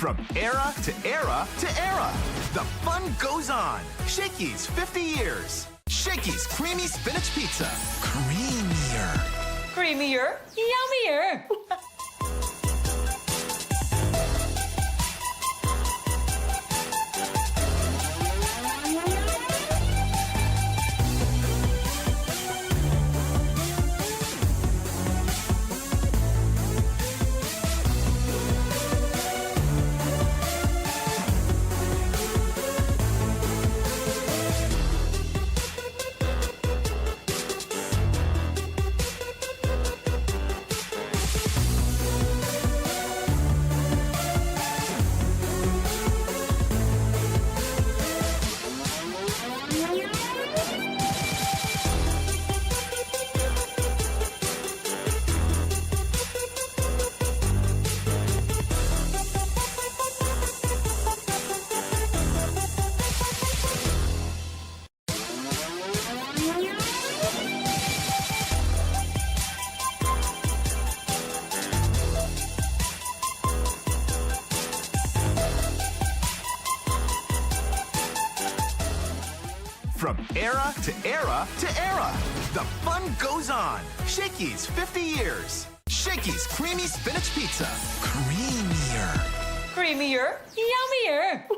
From era to era to era, the fun goes on. Shakey's 50 years. Shakey's Creamy Spinach Pizza. Creamier. Creamier, yummier. From era to era to era, the fun goes on. Shakey's 50 years. Shakey's Creamy Spinach Pizza. Creamier. Creamier, yummier.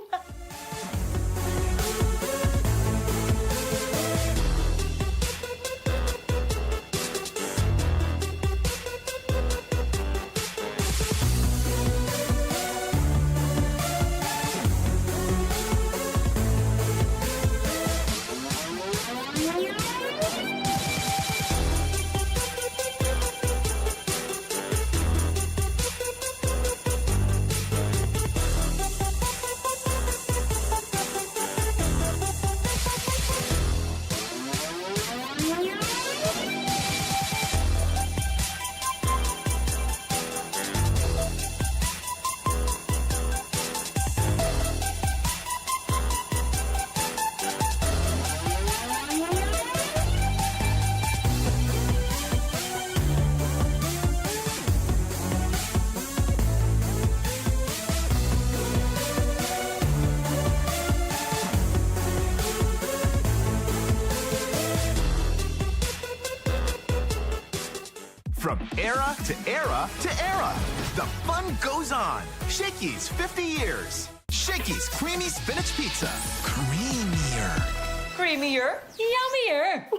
From era to era to era, the fun goes on. Shakey's 50 years. Shakey's Creamy Spinach Pizza. Creamier. Creamier, yummier.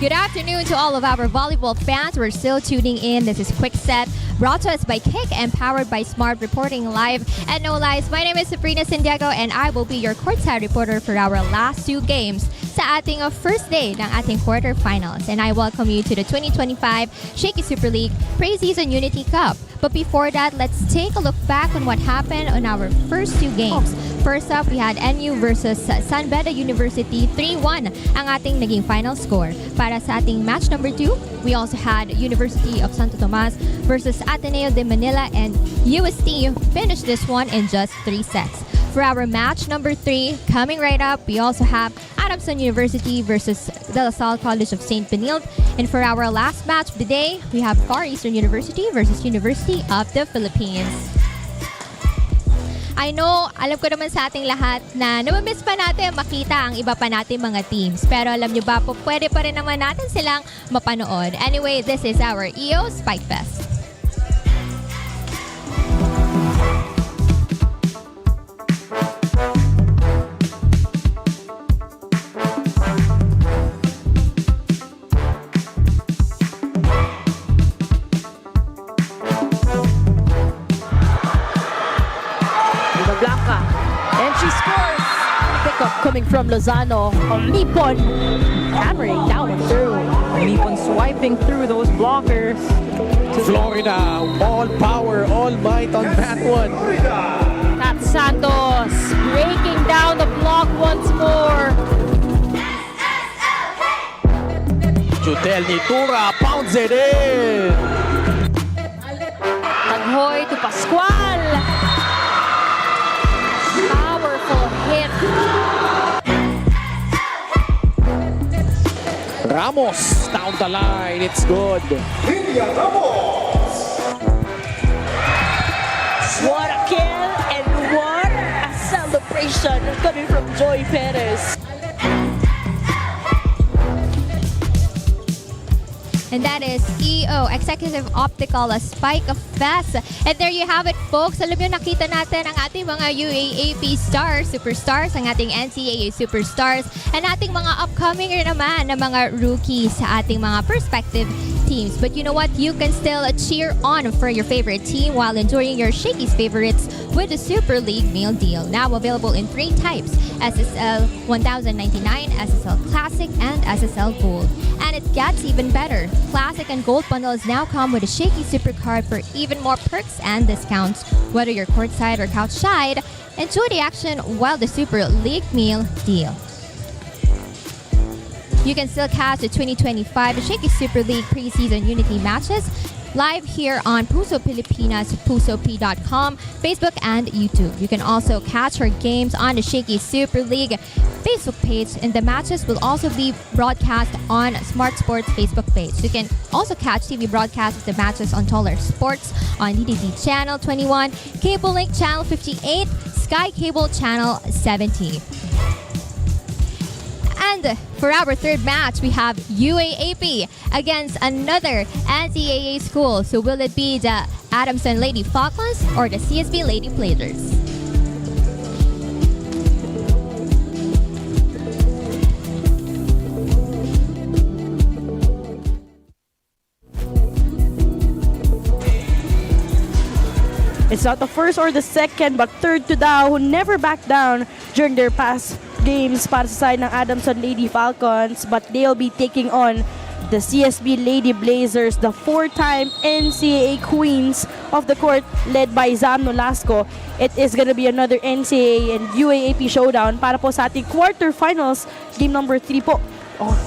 Good afternoon to all of our volleyball fans. We're still tuning in. This is Quick Set, brought to us by Kick and powered by Smart, reporting live at No Lies. My name is Sabrina Sandiego and I will be your courtside reporter for our last two games sa ating first day ng ating quarterfinals. And I welcome you to the 2025 Shakey Super League Preseason Unity Cup. But before that, let's take a look back on what happened on our first two games. First up, we had AdU versus Saint Benilde University. 3-1 ang ating naging final score. Para sa ating match number 2, we also had University of Santo Tomas versus Ateneo de Manila, and UST finished this one in just 3 sets. For our match number 3, coming right up, we also have Adamson University versus De La Salle College of Saint Benilde. And for our last match of the day, we have Far Eastern University versus University of the Philippines. I know, alam ko naman sa ating lahat na namamiss pa natin makita ang iba pa nating mga teams. Pero alam nyo ba po, pwede pa rin naman natin silang mapanood. Anyway, this is our EO Spike Fest. Blanca, and she scores. Pickup coming from Lozano. Nipon hammering down and through. Nipon swiping through those blockers. Florida, all power, all might on that one. Kat Santos breaking down the block once more. Jutel Nitura pounds it in. Taghoy to Pascual. Powerful hit. Ramos down the line, it's good. What a kill and what a celebration coming from Joy Perez. And that is EO, Executive Optical Spike Fest. And there you have it, folks. Alam nyo, nakita natin ang ating mga UAAP stars, superstars, ang ating NCAA superstars, and ating mga upcoming naman na mga rookies sa ating mga prospective teams. But you know what? You can still cheer on for your favorite team while enjoying your Shakey's favorites with the Super League meal deal. Now available in 3 types: SSL 1099, SSL Classic, and SSL Gold. And it gets even better. Classic and Gold bundles now come with a Shakey Super Card for even more perks and discounts. Whether you're courtside or couch side, enjoy the action while the Super League meal deal. You can still catch the 2025 Shakey Super League preseason unity matches live here on Puso Pilipinas, pusop.com, Facebook, and YouTube. You can also catch our games on the Shakey Super League Facebook page, and the matches will also be broadcast on Smart Sports Facebook page. You can also catch TV broadcasts of the matches on Taller Sports on DDD Channel 21, Cable Link Channel 58, Sky Cable Channel 70. And for our third match, we have UAAP against another NCAA school. So will it be the Adamson Lady Falcons or the CSB Lady Blazers? It's not the first or the second, but third to Dow, who never backed down during their past games para sa side ng Adamson Lady Falcons, but they'll be taking on the CSB Lady Blazers, the 4-time NCAA queens of the court led by Zam Nolasco. It is gonna be another NCAA and UAAP showdown para po sa ating quarterfinals, game number 3 po.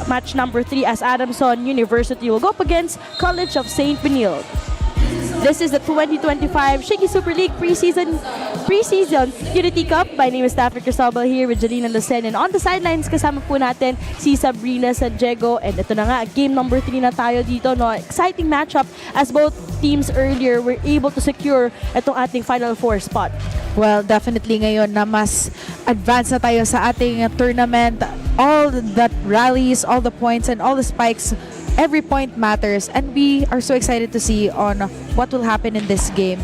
Match number 3 as Adamson University will go up against College of Saint Benilde. This is the 2025 Shakey Super League Preseason Unity Cup. My name is Stafford Cristobal here with Janina Lucen. And on the sidelines, kasama po natin si Sabrina Santiago. And ito na nga, game number 3 na tayo dito. No? Exciting matchup as both teams earlier were able to secure itong ating Final Four spot. Well, definitely ngayon na mas advanced na tayo sa ating tournament. All the rallies, all the points, and all the spikes, every point matters, and we are so excited to see on what will happen in this game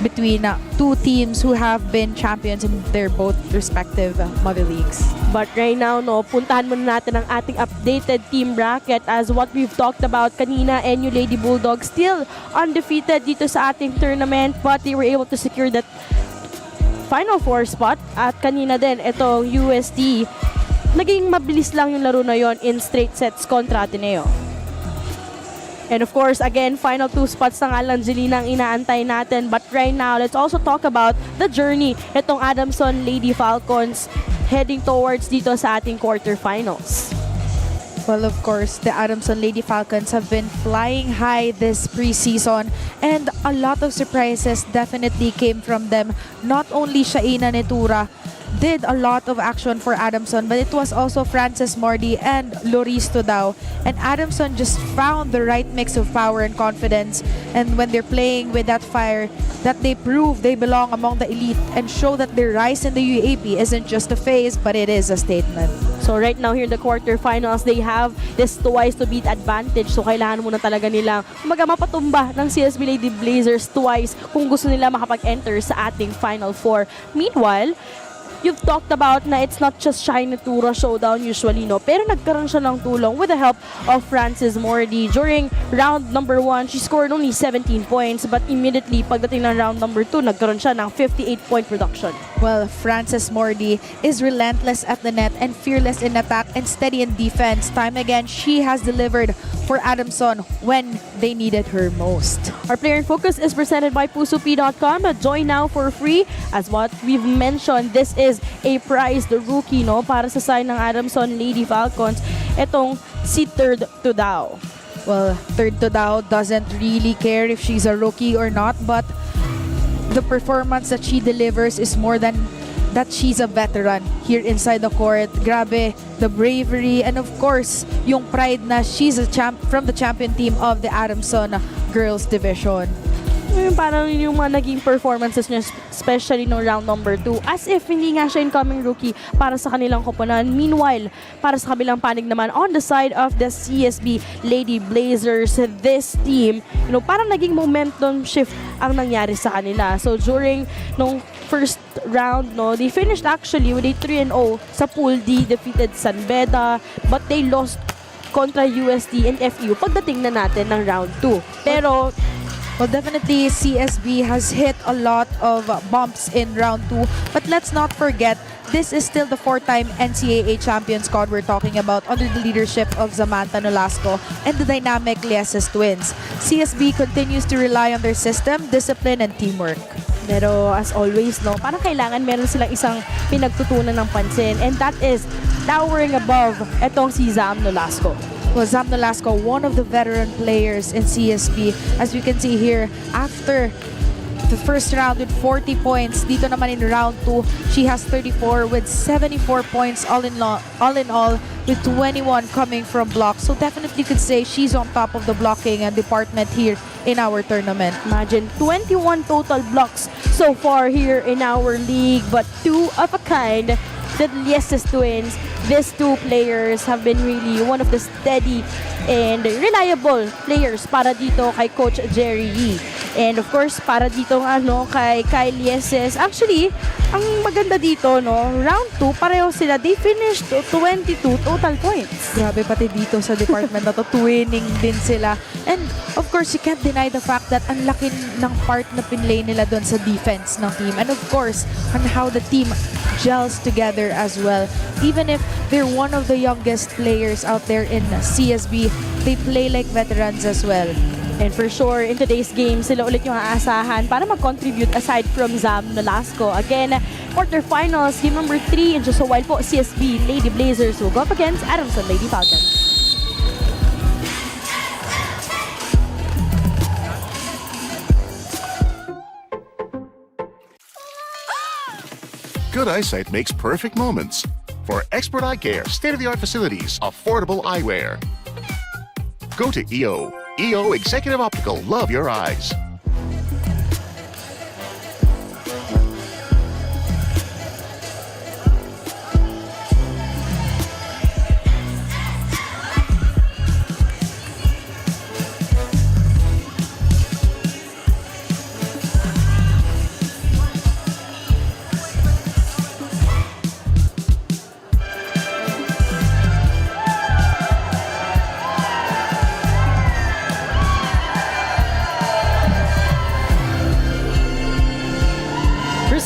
between two teams who have been champions in their both respective mother leagues. But right now, no, puntahan muna natin ang ating updated team bracket as what we've talked about kanina. NU Lady Bulldogs still undefeated dito sa ating tournament, but they were able to secure that Final Four spot. At kanina din, itong UST, naging mabilis lang yung laro na yon in straight sets kontra Ateneo. And of course, again, final 2 spots na nga lang, Jelina, ang inaantay natin. But right now, let's also talk about the journey itong Adamson Lady Falcons heading towards dito sa ating quarterfinals. Well, of course, the Adamson Lady Falcons have been flying high this preseason, and a lot of surprises definitely came from them. Not only Shaina Netura, did a lot of action for Adamson, but it was also Frances Mordi and Loris Tudao. And Adamson just found the right mix of power and confidence. And when they're playing with that fire, that they prove they belong among the elite and show that their rise in the UAP isn't just a phase, but it is a statement. So right now here in the quarterfinals, they have this twice to beat advantage. So kailangan muna talaga nilang mapatumba ng CSB Lady Blazers twice kung gusto nila makapag-enter sa ating Final Four. Meanwhile, you've talked about na it's not just Shiny Tura showdown usually, no? Pero nagkaroon siya ng tulong with the help of Frances Mordi. During round number 1, she scored only 17 points, but immediately pagdating ng round number 2, nagkaroon siya ng 58-point production. Well, Frances Mordi is relentless at the net and fearless in attack and steady in defense. Time again, she has delivered for Adamson when they needed her most. Our Player in Focus is presented by PusoP.com. Join now for free. As what we've mentioned, this is a prized rookie, no, para sa side ng Adamson Lady Falcons. Itong si Third Tudao. Well, Third Tudao doesn't really care if she's a rookie or not, but the performance that she delivers is more than that she's a veteran here inside the court. Grabe, the bravery, and of course, yung pride na she's a from the champion team of the Adamson Girls Division. Parang yung mga naging performances niya, especially no round number 2, as if hindi nga siya incoming rookie para sa kanilang koponan. Meanwhile, para sa kabilang panig naman, on the side of the CSB Lady Blazers, this team, parang naging momentum shift ang nangyari sa kanila. So during nung first round, no, they finished actually with a 3-0 sa Pool D, defeated San Beda, but they lost kontra USD and FEU pagdating na natin ng round 2. Pero well, definitely CSB has hit a lot of bumps in round 2, but let's not forget, this is still the 4-time NCAA champion squad we're talking about under the leadership of Samantha Nolasco and the dynamic Lieses twins. CSB continues to rely on their system, discipline, and teamwork. Pero as always, no, parang kailangan meron silang isang pinagtutunan ng pansin, and that is towering above etong si Zam Nolasco. Well, Zam Nolasco, one of the veteran players in CSB. As we can see here, after the first round with 40 points, dito naman in round 2, she has 34 with 74 points all in all, with 21 coming from blocks. So definitely could say she's on top of the blocking department here in our tournament. Imagine 21 total blocks so far here in our league, but 2 of a kind. The Lieses twins, these 2 players have been really one of the steady and reliable players para dito kay Coach Jerry Yee. And of course, para dito kay Lieses. Actually, ang maganda dito, no, round 2, pareho sila. They finished 22 total points. Grabe, pati dito sa department na to, twinning din sila. And of course, you can't deny the fact that ang laki ng part na pinlay nila doon sa defense ng team. And of course, on how the team gels together as well. Even if they're one of the youngest players out there in CSB, they play like veterans as well. And for sure, in today's game, sila ulit yung aasahan para mag-contribute aside from Zam Nolasco. Again, quarterfinals, game number 3, and just a while po, CSB Lady Blazers will go up against Adamson Lady Falcons. Good eyesight makes perfect moments. For expert eye care, state-of-the-art facilities, affordable eyewear. Go to EO. EO Executive Optical. Love your eyes.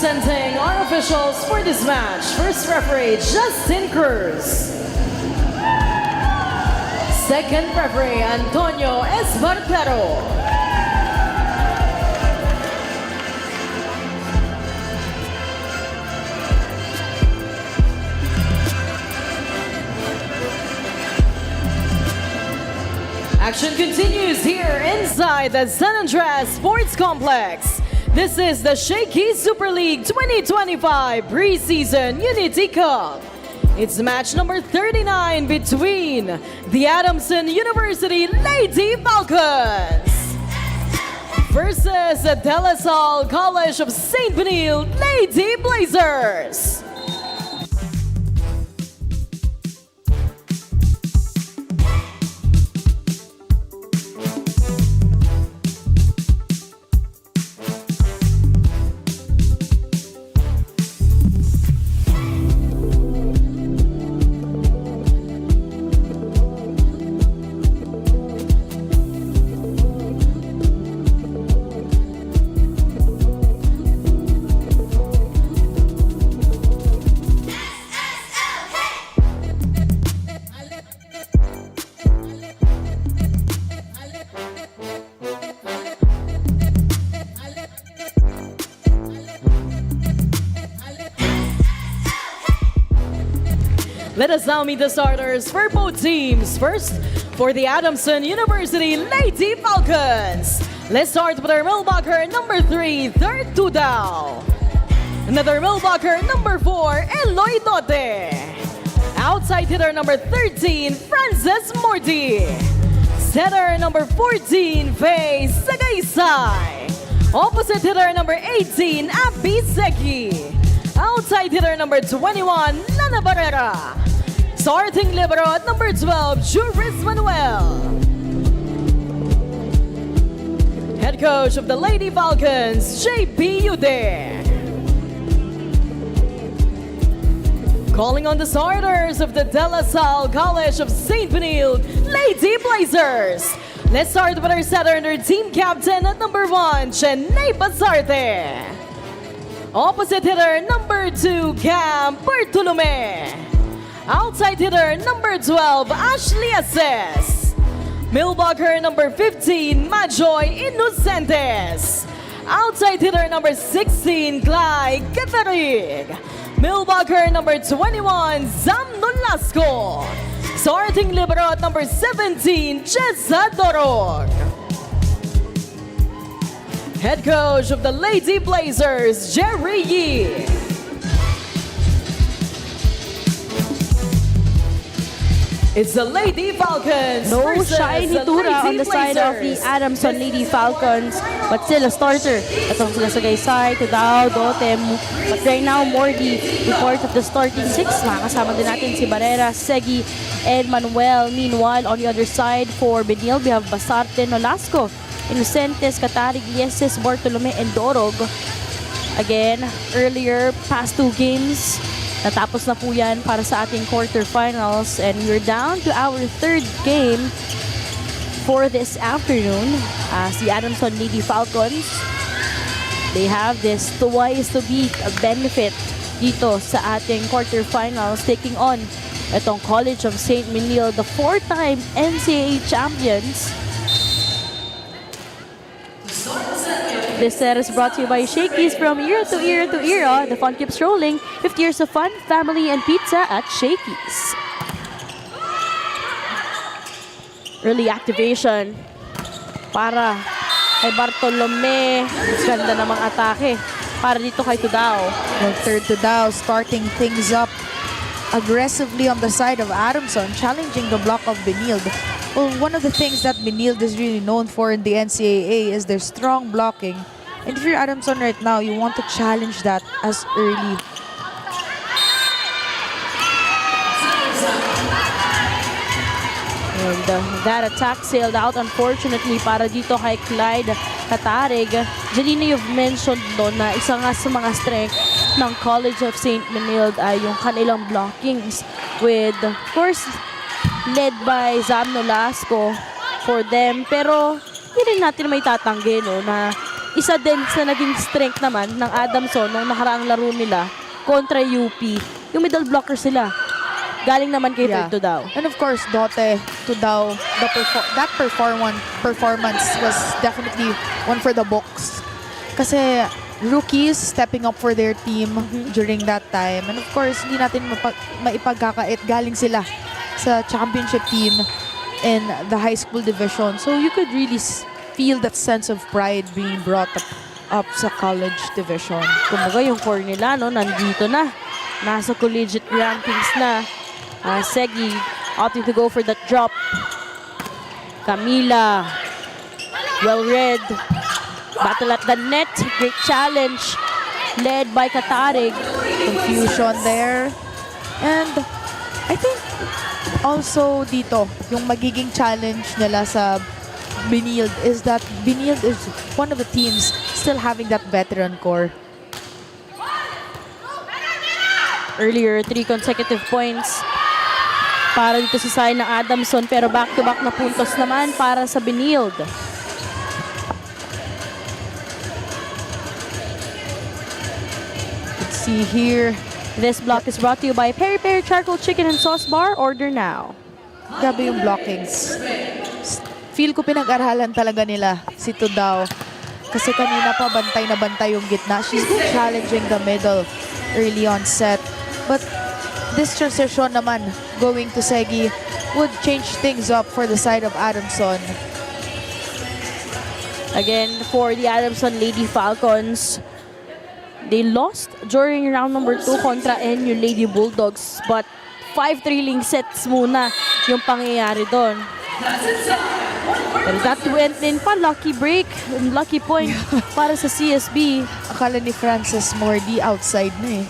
Presenting our officials for this match. First referee, Justin Cruz. Second referee, Antonio Espartero. Action continues here inside the San Andreas Sports Complex. This is the Shakey Super League 2025 Preseason Unity Cup. It's match number 39 between the Adamson University Lady Falcons versus the De La Salle College of Saint Benilde Lady Blazers. Let us now meet the starters for both teams. First, for the Adamson University Lady Falcons. Let's start with our millblocker number 3, third Tudao. Another millblocker number 4, Eloy Dote. Outside hitter number 13, Frances Morty. Setter number 14, Faye Sagaysay. Opposite hitter number 18, Abby Zeki. Outside hitter number 21, Lana Barrera. Starting libero at number 12, Juris Manuel. Head coach of the Lady Falcons, JP Ude. Calling on the starters of the De La Salle College of Saint Benilde Lady Blazers. Let's start with our setter and our team captain at number 1, Cheney Basarte. Opposite hitter number 2, Cam Bartolome. Outside hitter number 12, Ashley Ases. Millblocker number 15, Majoy Inocentes. Outside hitter number 16, Clyde Catharig. Millblocker number 21, Zam Nolasco. Starting libero at number 17, Jessa Dorog. Head coach of the Lady Blazers, Jerry Yee. It's the Lady Falcons No versus shy ni the Tura on Lady the side of the Blazers. Adamson Lady Falcons, but still a starter. Itong sila Sagaysay, Tudao, Dotem. But right now, Morty, report of the starting 6. Makakasama din natin si Barrera, Segi, and Manuel. Meanwhile, on the other side for Benilde, we have Basarte, Nolasco, Inocentes, Catarig, Lieses, Bartolome, and Dorog. Again, earlier, past 2 games, natapos na po yan para sa ating quarterfinals, and we're down to our 3rd game for this afternoon as the Adamson Lady Falcons, they have this twice to beat benefit dito sa ating quarterfinals, taking on itong College of Saint Benilde, the 4-time NCAA champions. This set is brought to you by Shakey's. From era to era to era, the fun keeps rolling. 50 years of fun, family, and pizza at Shakey's. Early activation para kay Bartolome. Ganda namang atake para dito kay Tudao. Well, third Tudao starting things up aggressively on the side of Adamson, challenging the block of Benilde. Well, one of the things that Benilde is really known for in the NCAA is their strong blocking. And if you're Adamson right now, you want to challenge that as early. And that attack sailed out, unfortunately, para dito kay Clyde Catarig. Jelina, you've mentioned doon na isa nga sa mga strength ng College of Saint Benilde ay yung kanilang blockings with, of course, led by Zam Nolasco for them. Pero hindi rin natin may tatanggi, no, na isa din sa naging strength naman ng Adamson nung nakaraang laro nila kontra UP. Yung middle blocker sila. Galing naman kay Tudao. And of course, Dote, Tudao, that performance was definitely one for the books. Kasi rookies stepping up for their team during that time. And of course, hindi natin maipagkakait. Galing sila sa championship team in the high school division. So you could really feel that sense of pride being brought up up sa college division. Kumbaga yung core nila, no, nandito na. Nasa collegiate rankings na. Shakey opting to go for that drop. Camila, well read. Battle at the net, great challenge. Led by Katarig. Confusion there. And I think also dito, yung magiging challenge nila sa Benilde is that Benilde is one of the teams still having that veteran core. Earlier, 3 consecutive points para dito sa side ng Adamson, pero back-to-back na puntos naman para sa Benilde. Let's see here. This block is brought to you by Peri Peri Charcoal Chicken and Sauce Bar. Order now. Grabe yung blockings. Feel ko pinag-aralan talaga nila si Tudao. Kasi kanina pa bantay na bantay yung gitna. She's been challenging the middle early on set. But this transition naman going to Shakey would change things up for the side of Adamson. Again, for the Adamson Lady Falcons, they lost during round number 2 kontra NU Lady Bulldogs. But 5 thrilling sets muna yung pangyayari doon. Pero that went in pa, lucky break, lucky point para sa CSB. Akala ni Francis Mordi outside na eh.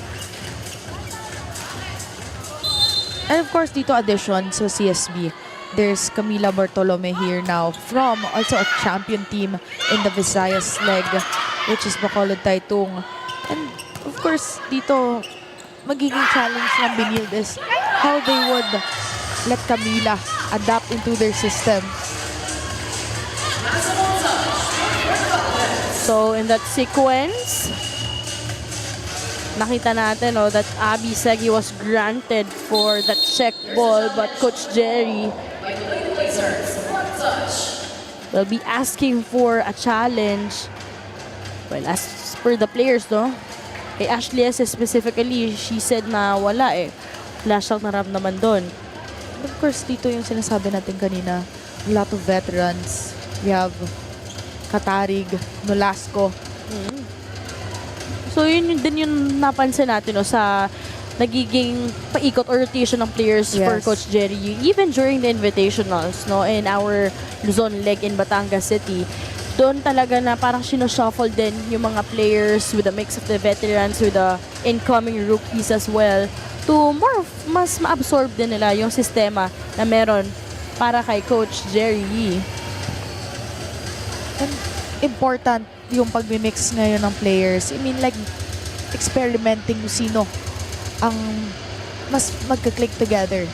And of course, dito addition sa CSB. There's Camila Bartolome here now from also a champion team in the Visayas leg, which is Bacolod Taitung. And of course, dito, magiging challenge ng Benilde is how they would let Camila adapt into their system. So in that sequence, nakita natin that Abby Shakey was granted for that check ball, but Coach Jerry will be asking for a challenge. Well, as per the players, no? Kay Ashley S specifically, she said na wala eh. Wala siyang naramdaman doon. Of course, dito yung sinasabi natin kanina, a lot of veterans. We have Katarig, Nolasco. So yun din yung napansin natin sa nagiging paikot or rotation ng players for Coach Jerry. Even during the invitationals, in our Luzon leg in Batangas City, doon talaga na parang sinoshuffle din yung mga players with a mix of the veterans with the incoming rookies as well to mas ma-absorb din nila yung sistema na meron para kay Coach Jerry. And important yung pag-mix ngayon ng players. I mean, like, experimenting kung sino ang mas magka-click together.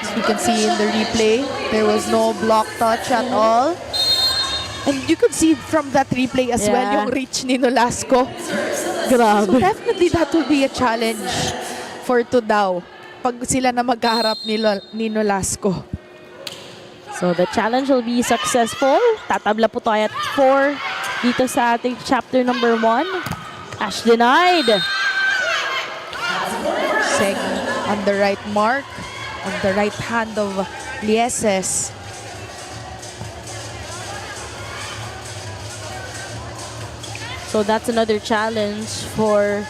As we can see in the replay, there was no block touch at all. And you could see from that replay as well yung reach ni Nolasco. Grabe. So definitely that will be a challenge for Tudao pag sila na magkaharap ni Nolasco. So the challenge will be successful. Tatabla po tayo at 4 dito sa ating chapter number 1. Ash denied. Shakey on the right mark, on the right hand of Lieses. So that's another challenge for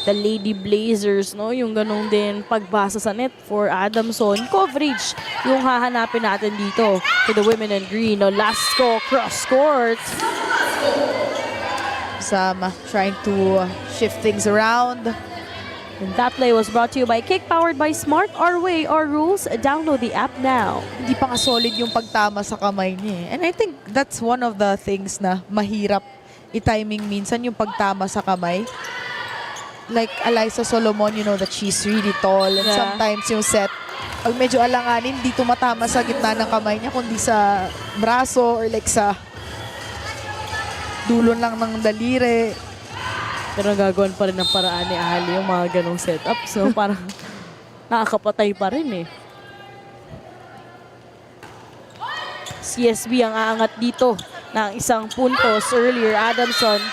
the Lady Blazers, yung ganun din pagbasa sa net for Adamson. Coverage yung hahanapin natin dito to the women in green. Nolasco cross court. Sama trying to shift things around. And that play was brought to you by Kick, powered by Smart. Our way, our rules. Download the app now. Hindi pa nga solid yung pagtama sa kamay niya. And I think that's one of the things na mahirap i-timing minsan, yung pagtama sa kamay. Like Eliza Solomon, you know that she's really tall. And sometimes yung set, pag medyo alanganin, hindi tumatama sa gitna ng kamay niya, kundi sa braso or like sa dulo lang ng daliri. Pero gagawin pa rin ng paraan ni Ali yung mga ganong setup. So parang nakakapatay pa rin eh. CSB ang aangat dito ng isang puntos. Earlier, Adamson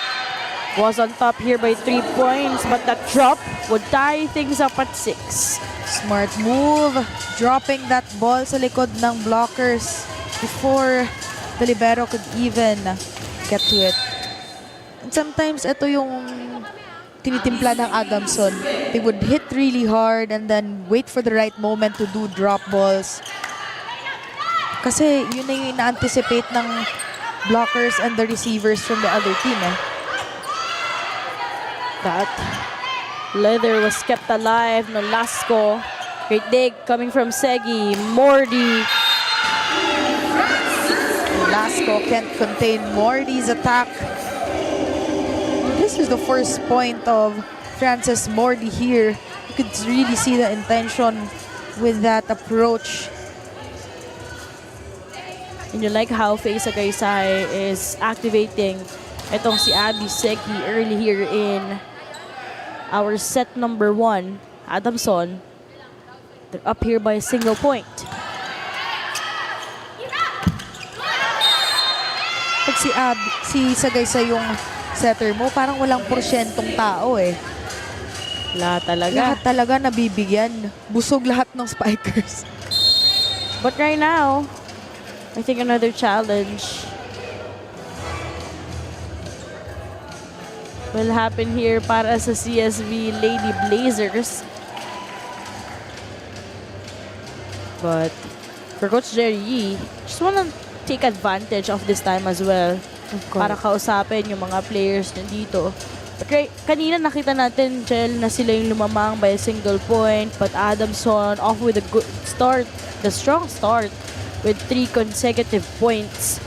was on top here by 3 points, but that drop would tie things up at 6. Smart move. Dropping that ball sa likod ng blockers before the libero could even get to it. And sometimes ito yung tinitimpla ng Adamson. They would hit really hard and then wait for the right moment to do drop balls. Kasi yun na yung ina-anticipate ng blockers and the receivers from the other team. That leather was kept alive. Nolasco. Great dig coming from Segi. Mordi. Nolasco can't contain Morty's attack. This is the first point of Francis Mordi here. You could really see the intention with that approach. And you like how Faye Sagaysay is activating itong si Abby Seki early here in our set number 1. Adamson, they're up here by a single point. Pag si Sagaysay yung setter mo, parang walang porsyentong tao eh. Wala talaga. Lahat talaga nabibigyan. Busog lahat ng spikers. But right now, I think another challenge will happen here para sa CSB Lady Blazers. But for Coach Jerry Yee, just wanna take advantage of this time as well para kausapin yung mga players nandito. But kanina nakita natin, Chel, na sila yung lumamang by a single point, but Adamson off with a good start, the strong start with 3 consecutive points.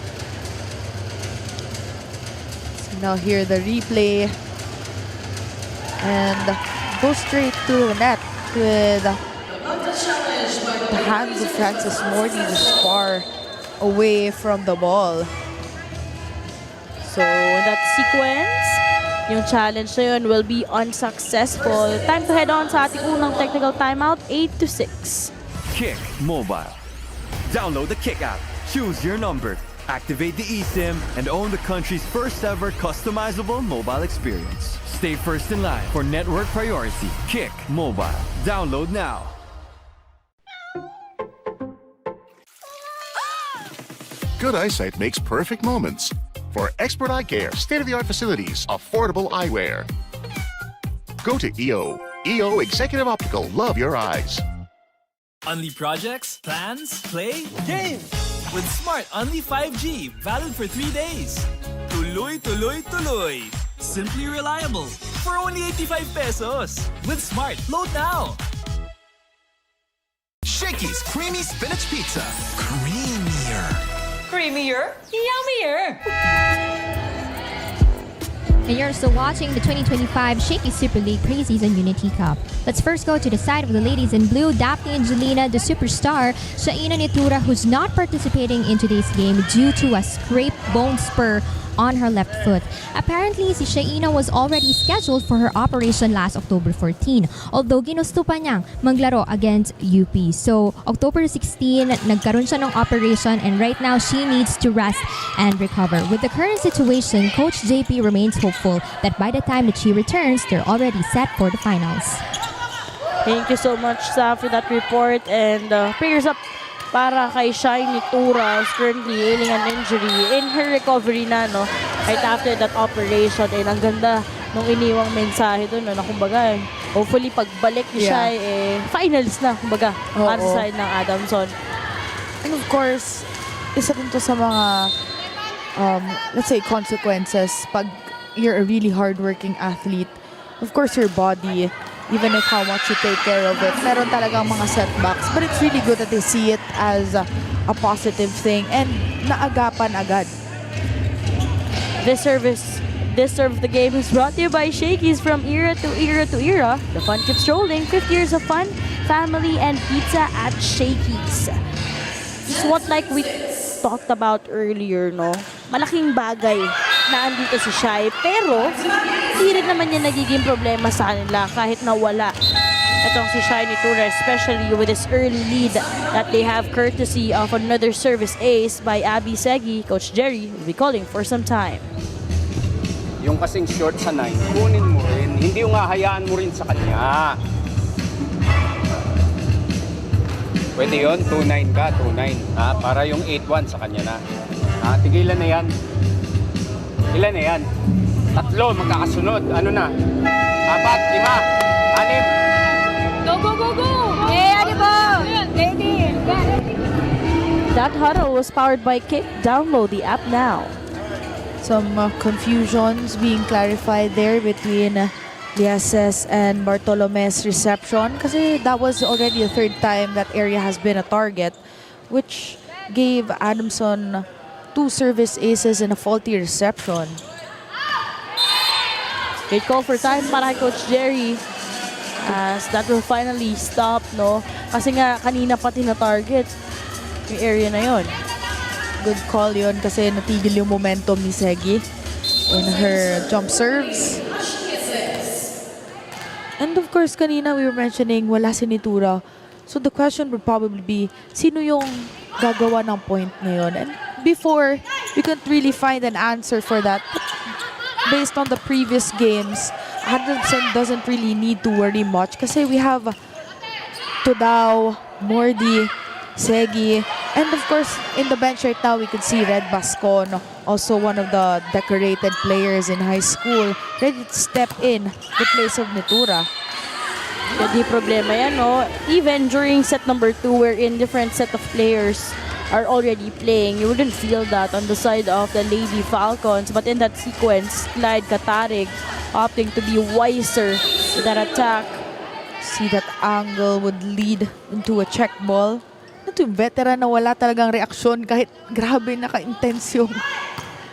So now here the replay. And go straight to the net with the hands of Francis Morty just far away from the ball. So in that sequence, yung challenge na yun will be unsuccessful. Time to head on sa ating unang technical timeout, 8-6. Kick Mobile. Download the Kick app, choose your number, activate the eSIM, and own the country's first ever customizable mobile experience. Stay first in line for network priority. Kick Mobile. Download now. Good eyesight makes perfect moments. For expert eye care, state-of-the-art facilities, affordable eyewear. Go to EO. EO Executive Optical. Love your eyes. Only projects, plans, play, games! With Smart Only 5G, valid for 3 days. Tuloy, tuloy, tuloy. Simply reliable. For only 85 pesos. With Smart, load now. Shakey's Creamy Spinach Pizza. Creamier. Creamier, yummier. And you're still watching the 2025 Shakey Super League Preseason Unity Cup. Let's first go to the side of the ladies in blue. Daphne Angelina, the superstar, Shaina Nitura, who's not participating in today's game due to a scraped bone spur on her left foot. Apparently, si Shaina was already scheduled for her operation last October 14, although ginusto pa niyang maglaro against UP. So, October 16, nagkaroon siya ng operation and right now she needs to rest and recover. With the current situation, Coach JP remains hopeful that by the time that she returns, they're already set for the finals. Thank you so much, Sa, for that report, and prayers up para kay Shiny Tura, who's currently ailing an injury in her recovery na, no? Right after that operation. And ang ganda nung iniwang mensahe doon, no? Na kumbaga, hopefully pagbalik ni Shai, finals na, kumbaga, para sa side ng Adamson. And of course, isa din to sa mga, let's say, consequences pag you're a really hardworking athlete. Of course, your body, even if how much you take care of it, meron talagang mga setbacks. But it's really good that they see it as a positive thing and naagapan agad. This serve of the game is brought to you by Shakey's. From era to era to era, the fun keeps rolling. 50 years of fun, family, and pizza at Shakey's. This is what like we talked about earlier, no? Malaking bagay na andito si Shai, pero hindi rin naman yan nagiging problema sa kanila kahit nawala itong si Shai Nitura, especially with this early lead that they have courtesy of another service ace by Abby Segi. Coach Jerry will be calling for some time. Yung kasing short sa 9, kunin mo rin. Hindi yung hahayaan mo rin sa kanya. Pwede yun, 2-9 ka, 2-9. Ha? Para yung 8-1 sa kanya na. Ha? Tigilan na yan. Ilan na yan? 3, magkakasunod. Ano na? 4, 5, 6. Go, go, go, go! Hey, ano ba? Ready. That huddle was powered by Kick. Download the app now. Some confusions being clarified there between Liases and Bartolome's reception kasi that was already the third time that area has been a target, which gave Adamson 2 service aces and a faulty reception. Great call for time para kay Coach Jerry. As that will finally stop, no? Kasi nga, kanina pati na target yung area na yon. Good call yun kasi natigil yung momentum ni Shakey in her jump serves. And of course, kanina we were mentioning wala si Nitura. So the question would probably be, sino yung gagawa ng point ngayon? And before, we couldn't really find an answer for that. Based on the previous games, Adamson doesn't really need to worry much kasi we have Tudao, Mordi, Shakey, and of course, in the bench right now, we could see Red Bascon, also one of the decorated players in high school, ready to step in the place of Nitura. Hindi problema yan, no? Even during set number 2, wherein different set of players are already playing, you wouldn't feel that on the side of the Lady Falcons. But in that sequence, Clyde Katarig opting to be wiser with that attack. See that angle would lead into a check ball. Ito yung veteran na wala talagang reaksyon kahit grabe naka-intense yung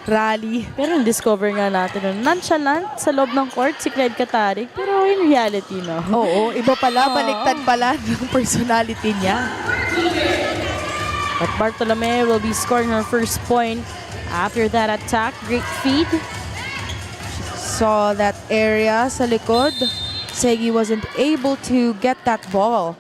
rally. Pero discover nga natin, nonchalant sa loob ng court si Clyde Katarig. Pero in reality, no? Oo, iba pala, baliktad pala ng personality niya. But Bartolome will be scoring her first point after that attack. Great feed. Saw that area sa likod. Shakey wasn't able to get that ball.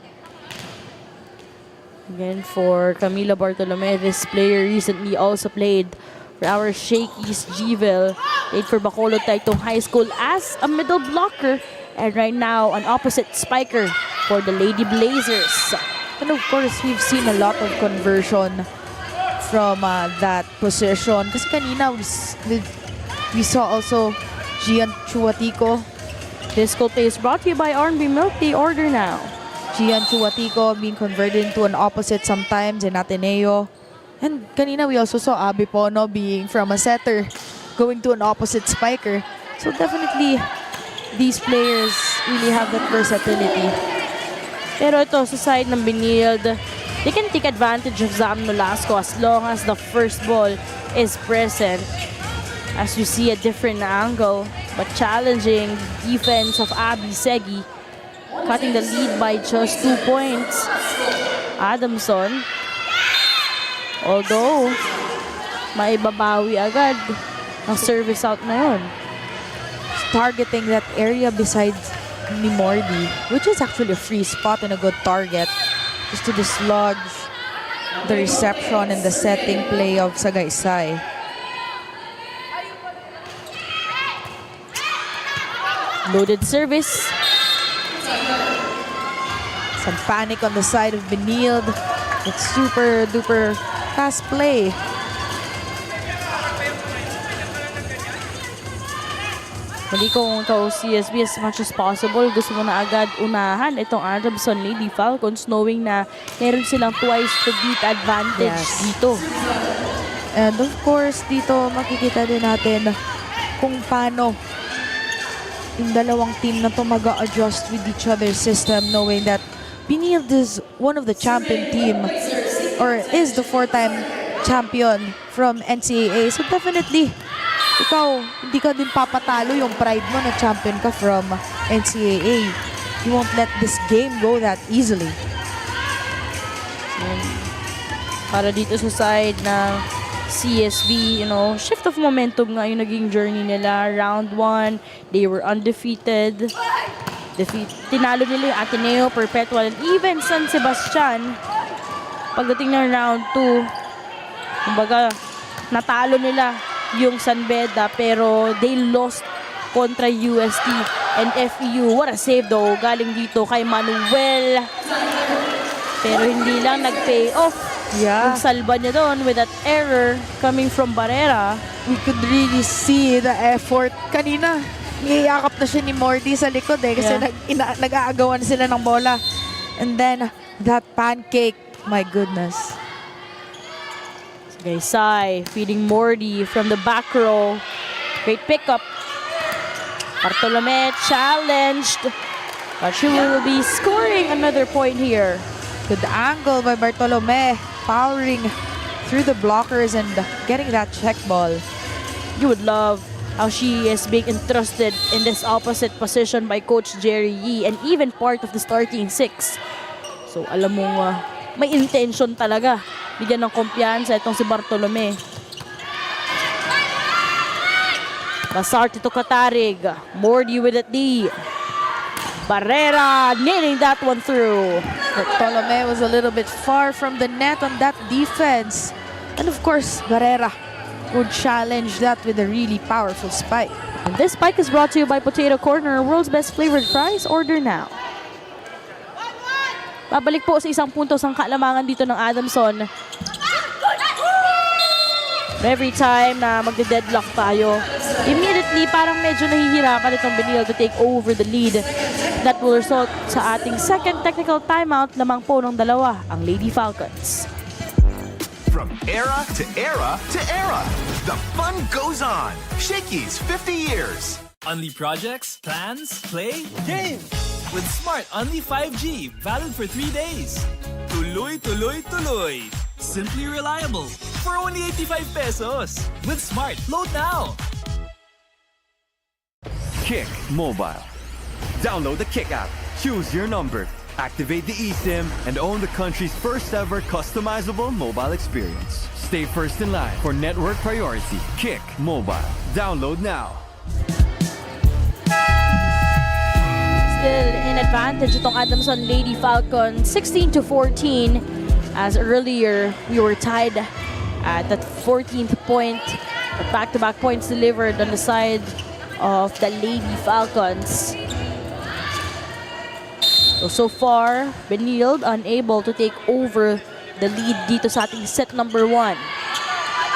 Again, for Camila Bartolome, this player recently also played for our Shakey's Gville. Played for Bacolod Taytong High School as a middle blocker. And right now, an opposite spiker for the Lady Blazers. And of course, we've seen a lot of conversion from that position. Kasi kanina, we saw also Gian Chuatico. This call play is brought to you by R&B Milk. They order now. Gian Chuatico being converted into an opposite sometimes in Ateneo. And kanina we also saw Abby Pono being from a setter going to an opposite spiker. So definitely, these players really have that versatility. Pero ito sa side ng Benilde, they can take advantage of Zam Nolasco as long as the first ball is present. As you see a different angle, but challenging defense of Abby Shakey, cutting the lead by just 2 points. Adamson, although maibabawi agad ang service out na yun. Targeting that area besides ni Mordi, which is actually a free spot and a good target, just to dislodge the reception and the setting play of Sagaysay. Loaded service. Some panic on the side of Benilde. It's super duper fast play. Hindi kung ikaw CSB as much as possible, gusto mo na agad unahan itong Adamson Lady Falcons knowing na meron silang twice to beat advantage dito. And of course, dito makikita din natin kung paano yung dalawang team na to mag-a-adjust with each other's system, knowing that Benilde is one of the champion team or is the 4-time champion from NCAA. So definitely, ikaw, hindi ka din papatalo yung pride mo na champion ka from NCAA. You won't let this game go that easily. Para dito sa side ng CSB, you know, shift of momentum nga yung naging journey nila. Round 1, they were undefeated. Tinalo nila yung Ateneo, Perpetual, and even San Sebastian. Pagdating ng round 2, kumbaga, natalo nila yung San Beda, pero they lost kontra UST and FEU. What a save though, galing dito kay Manuel. Pero hindi lang nag-pay off. Yeah. Yung salba niya doon with that error coming from Barrera. We could really see the effort. Kanina, niyayakap na siya ni Morty sa likod kasi nag-aagawan sila ng bola. And then, that pancake, my goodness. Gaysay feeding Morty from the back row. Great pickup. Bartolome challenged. But she will be scoring another point here. Good angle by Bartolome, powering through the blockers and getting that check ball. You would love how she is being entrusted in this opposite position by Coach Jerry Yee and even part of the starting six. So alam mo, may intention talaga. Bigyan ng kumpiyansa itong si Bartolome. Basarte to Katarig. Mordy with it D. Barrera nailing that one through. Bartolome was a little bit far from the net on that defense. And of course, Barrera would challenge that with a really powerful spike. And this spike is brought to you by Potato Corner, world's best flavored fries. Order now. Babalik po sa isang puntos ang kalamangan dito ng Adamson. Every time na magde-deadlock tayo, immediately parang medyo nahihirapan itong Benilde to take over the lead. That will result sa ating second technical timeout lamang po ng dalawa, ang Lady Falcons. From era to era to era, the fun goes on. Shakey's 50 years. Only projects, plans, play, games. With Smart Only 5G, valid for 3 days. Tuloy, tuloy, tuloy. Simply reliable. For only 85 pesos. With Smart, load now. Kick Mobile. Download the Kick app, choose your number, activate the eSIM, and own the country's first ever customizable mobile experience. Stay first in line for network priority. Kick Mobile. Download now. Still in advantage itong Adamson Lady Falcons, 16-14. As earlier, we were tied at that 14th point. The back-to-back points delivered on the side of the Lady Falcons. So far, Benilde unable to take over the lead dito sa ating set number 1.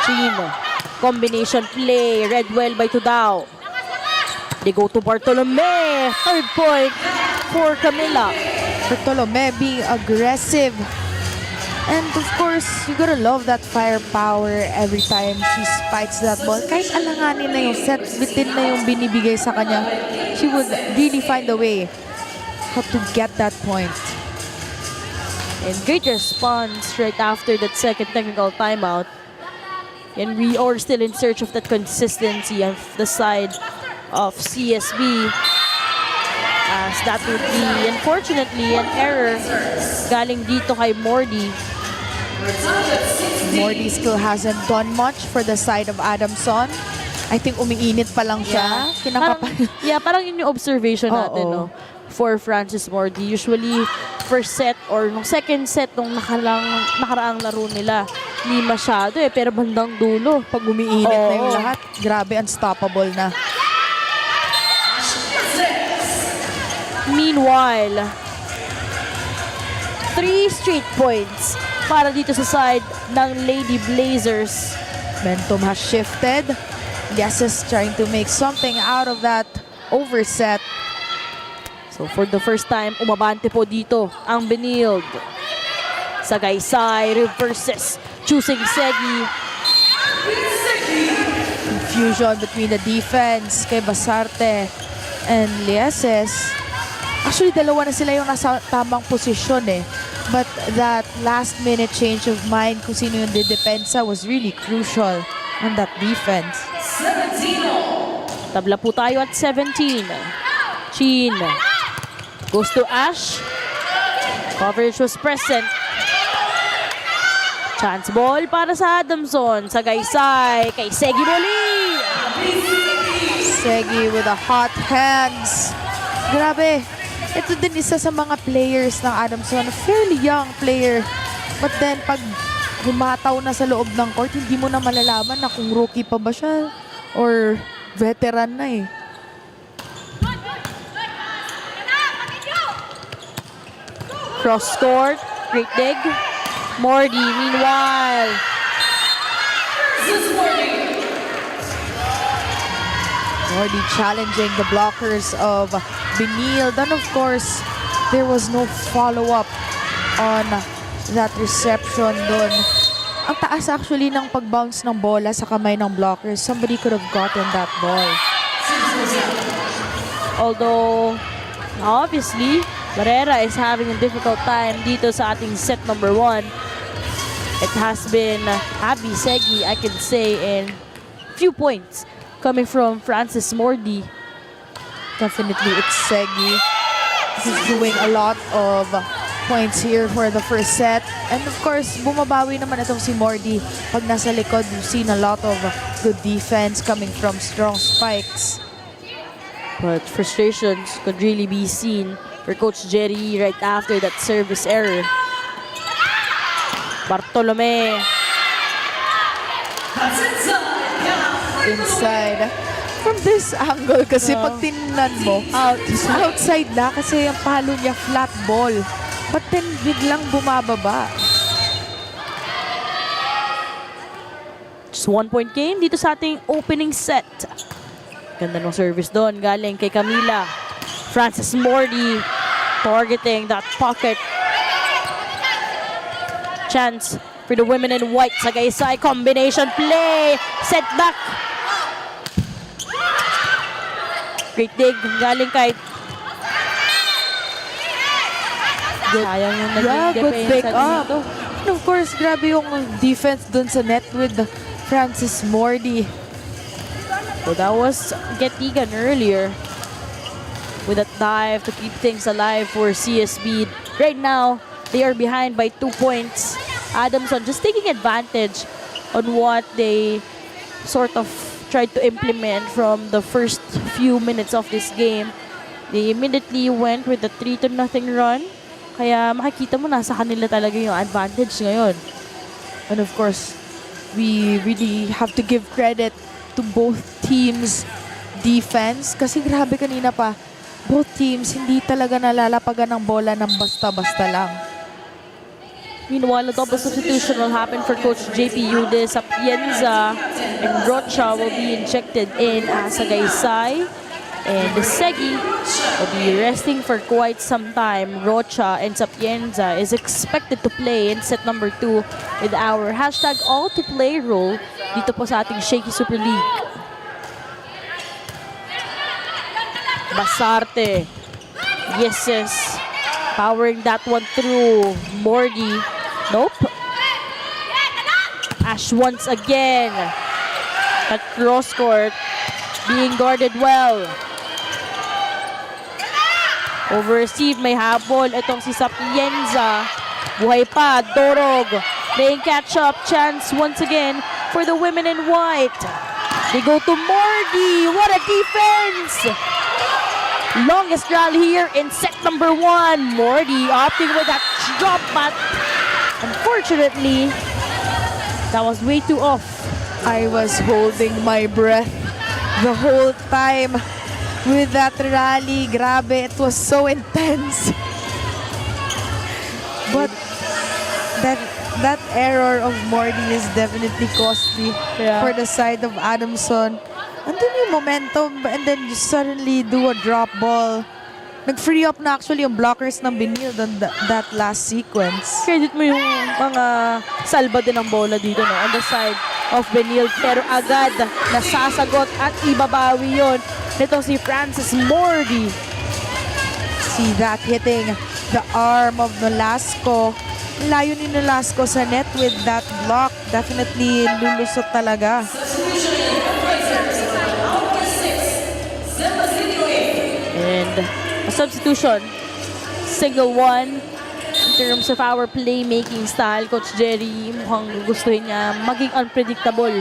Chino, combination play, read well by Tudao. They go to Bartolome, third point for Camila. Bartolome being aggressive. And of course, you gotta love that firepower every time she spikes that ball. Kahit alanganin na yung set, bitin na yung binibigay sa kanya, she would really find a way how to get that point. And great response right after that second technical timeout. And we are still in search of that consistency on the side of CSB. As that would be, unfortunately, an error galing dito kay Mordy. Morty still hasn't done much for the side of Adamson. I think umiinit pa lang siya. Parang yun yung observation natin, no? For Francis Mordy. Usually, first set or nung second set nung nakaraang laro nila, hindi masyado pero bandang dulo. Pag umiinit na yung lahat, grabe, unstoppable na. Meanwhile, 3 straight points para dito sa side ng Lady Blazers. Momentum has shifted. Yes is trying to make something out of that overset. So for the first time, umabante po dito ang Benilde. Sagaysay reverses, choosing Segi. Confusion between the defense kay Basarte and Lieses. Actually, dalawa na sila yung nasa tamang posisyon But that last-minute change of mind kung sino yung dedepensa was really crucial on that defense. Tabla po tayo at 17. Chin goes to Ash. Coverage was present. Chance ball para sa Adamson. Sagaysay kay Segi Moli. Segi with the hot hands. Grabe. Ito din isa sa mga players ng Adamson. Fairly young player. But then, pag humataw na sa loob ng court, hindi mo na malalaman na kung rookie pa ba siya or veteran na Cross court. Great dig. Mordi, meanwhile. Mordi challenging the blockers of Benilde. And of course, there was no follow-up on that reception doon. Ang taas actually ng pag-bounce ng bola sa kamay ng blockers. Somebody could have gotten that ball. Although, obviously, Barrera is having a difficult time dito sa ating set number 1. It has been Abby Segi, I can say, in few points coming from Francis Mordi. Definitely, it's Segi. He's doing a lot of points here for the first set. And of course, bumabawi naman itong si Mordi. Pag nasa likod, you've seen a lot of good defense coming from strong spikes. But frustrations could really be seen for Coach Jerry right after that service error. Bartolome. Inside. From this angle kasi pag tinignan mo, outside na kasi yung palo niya flat ball. But then biglang bumababa. Just 1-point game dito sa ating opening set. Ganda ng service doon galing kay Camila. Francis Mordi targeting that pocket. Chance for the women in white. Sagaysay combination play. Set back. Great dig. Galing kay... Sayang yung naging Good pick depensa up. dito. And of course, grabe yung defense dun sa net with Francis Mordi. So that was Getigan earlier with that dive to keep things alive for CSB. Right now, they are behind by 2 points. Adamson just taking advantage on what they sort of tried to implement from the first few minutes of this game. They immediately went with the 3-0 run. Kaya makikita mo nasa kanila talaga yung advantage ngayon. And of course, we really have to give credit to both teams' defense. Kasi grabe kanina pa, both teams hindi talaga nalalapagan ng bola ng basta-basta lang. Meanwhile, a double substitution will happen for Coach JP Yude. Sapienza and Rocha will be injected in as Sagaysay. And the Segi will be resting for quite some time. Rocha and Sapienza is expected to play in set number 2 with our hashtag all-to-play role dito po sa ating Shakey Super League. Basarte. Yes. Powering that one through. Mordi. Nope. Ash once again. At cross court. Being guarded well. Over-receive, may habol. Itong si Sapienza. Buhay pa, Dorog. Playing catch-up chance once again for the women in white. They go to Mordi. What a defense! Longest rally here in set number 1. Mordi opting with that drop, but unfortunately, that was way too off. I was holding my breath the whole time with that rally. Grabe, it was so intense. But that error of Mordi is definitely costly for the side of Adamson. Andun yung momentum and then you suddenly do a drop ball. Nag-free up na actually yung blockers ng Benilde on that last sequence. Credit mo yung mga salba din ng bola dito on the side of Benilde. Pero agad nasasagot at ibabawi yun nito si Francis Mordi. See that hitting the arm of Nolasco. Layo ni Nolasco sa net with that block. Definitely lulusot talaga. And a substitution. Single one. In terms of our playmaking style, Coach Jerry, mukhang gustuhin niya maging unpredictable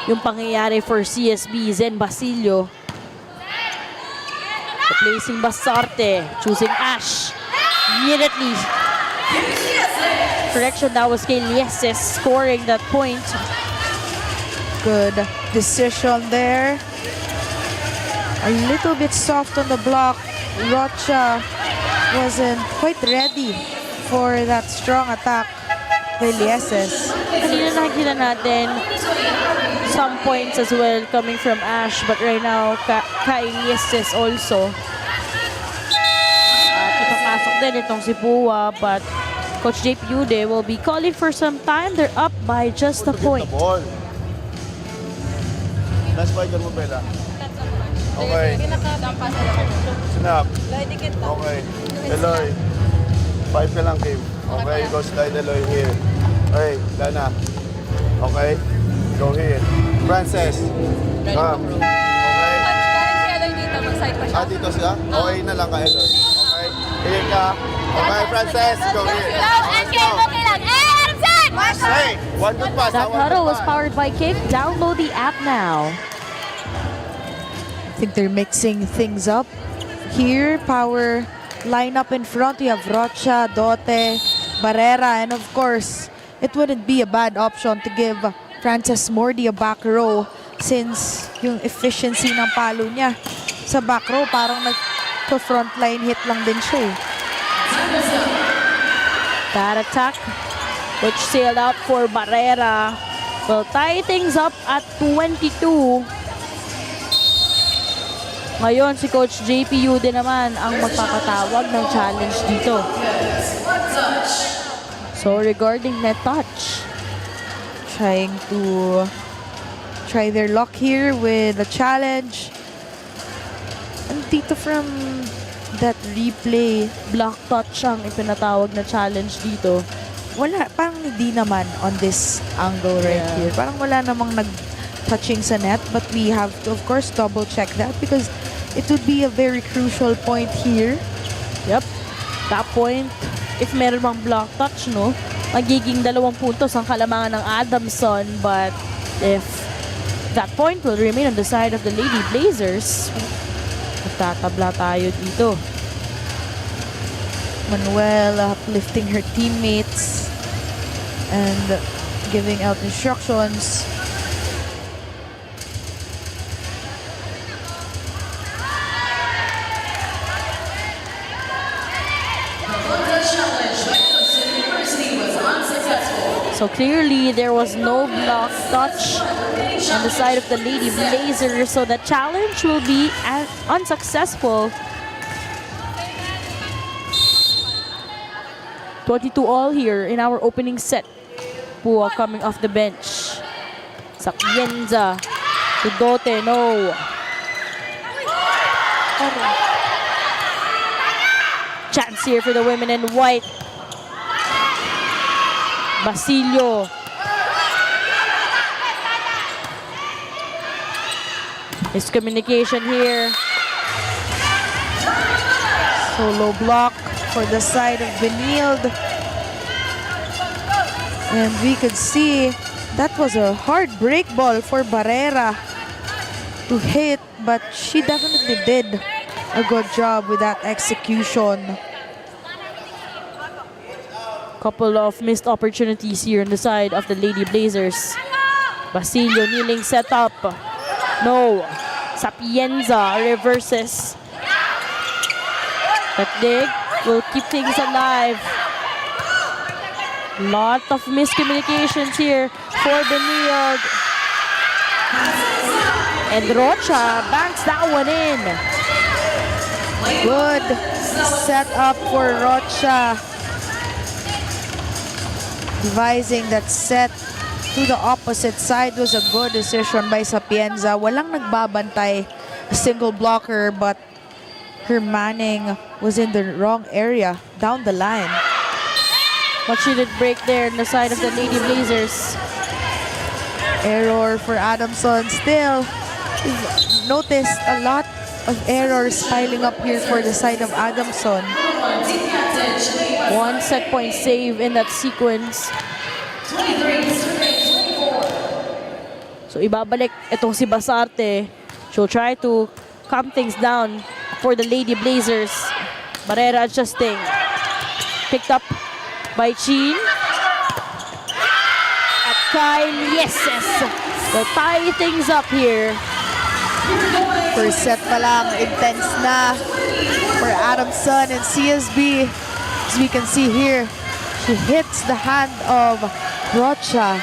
yung pangyayari for CSB. Zen Basilio. Replacing Basarte. Choosing Ash. Immediately. Correction, that was kay Lieses scoring that point. Good decision there. A little bit soft on the block. Rocha wasn't quite ready for that strong attack by Lieses. Kanina nakikita natin some points as well coming from Ash, but right now, kay Lieses also. At ipapasok din itong si Pua, but Coach JP Ude will be calling for some time. They're up by just a point. Last fight mo, Bella. Okay. Snap. Okay. Eloy. 5 ka lang, Kim. Okay, go slide Eloy here. Okay, Lana. Okay. Go here. Frances. Come. Okay. Dito siya? Okay na lang ka, Eloy. Okay. Here ka. Okay, Frances. Go here. Okay lang. Adamson! Hey, one good pass. That huddle was powered by Kick. Download the app now. I think they're mixing things up. Here, power lineup in front. You have Rocha, Dote, Barrera, and of course, it wouldn't be a bad option to give Frances Mordi a back row since yung efficiency ng palo niya sa back row parang nag-frontline hit lang din siya eh. That attack, which sailed out for Barrera, will tie things up at 22. Ngayon, si Coach JP Ude naman ang magpapatawag ng challenge dito. So, regarding net touch, Trying to try their luck here with a challenge. And dito from that replay, block touch ang ipinatawag na challenge dito. wala, parang hindi naman on this angle right here. Parang wala namang nag-touching sa net, but we have to, of course, double-check that because it would be a very crucial point here. Yep. That point, if meron mang block touch, no, magiging 2 puntos ang kalamangan ng Adamson, but if that point will remain on the side of the Lady Blazers, magtatabla tayo dito. Manuel uplifting her teammates and giving out instructions. So clearly, there was no block touch on the side of the Lady Blazers, so the challenge will be unsuccessful. 22 all here in our opening set. Pua coming off the bench. Sapienza to Dote, no. Chance here for the women in white. Basilio. Miscommunication here. Solo block for the side of Benilde. And we could see that was a hard break ball for Barrera to hit, but she definitely did a good job with that execution. Couple of missed opportunities here on the side of the Lady Blazers. Basilio kneeling setup. No. Sapienza reverses. That dig will keep things alive. Lot of miscommunications here for Benilde. And Rocha banks that one in. Good setup for Rocha. Devising that set to the opposite side was a good decision by Sapienza. Walang nagbabantay, a single blocker, but her manning was in the wrong area, down the line. But she did break there on the side of the Lady Blazers. Error for Adamson. Still, we've noticed a lot of errors piling up here for the side of Adamson. 1 set point save in that sequence. So ibabalik itong si Basarte. She'll try to calm things down for the Lady Blazers. Barrera adjusting. Picked up by Chin. At Kyle Yeses will tie things up here. First set pa lang, intense na for Adamson and CSB. As we can see here, she hits the hand of Rocha.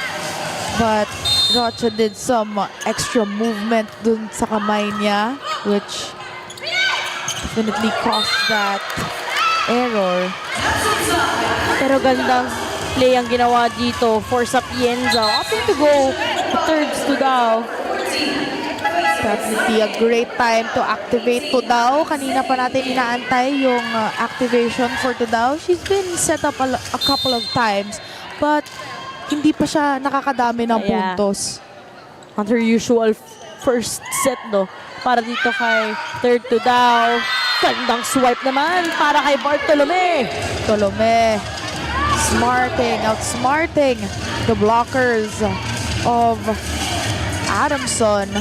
But Rocha did some extra movement dun sa kamay niya, which definitely caused that error. Pero gandang play ang ginawa dito for Sapienza. Opting to go thirds to Dao. Definitely a great time to activate Tudao. Kanina pa natin inaantay yung activation for Tudao. She's been set up a couple of times, but hindi pa siya nakakadami ng puntos. On her usual first set, no? Para dito kay third to Dao. Gandang swipe naman para kay Bartolome. Outsmarting the blockers of Adamson.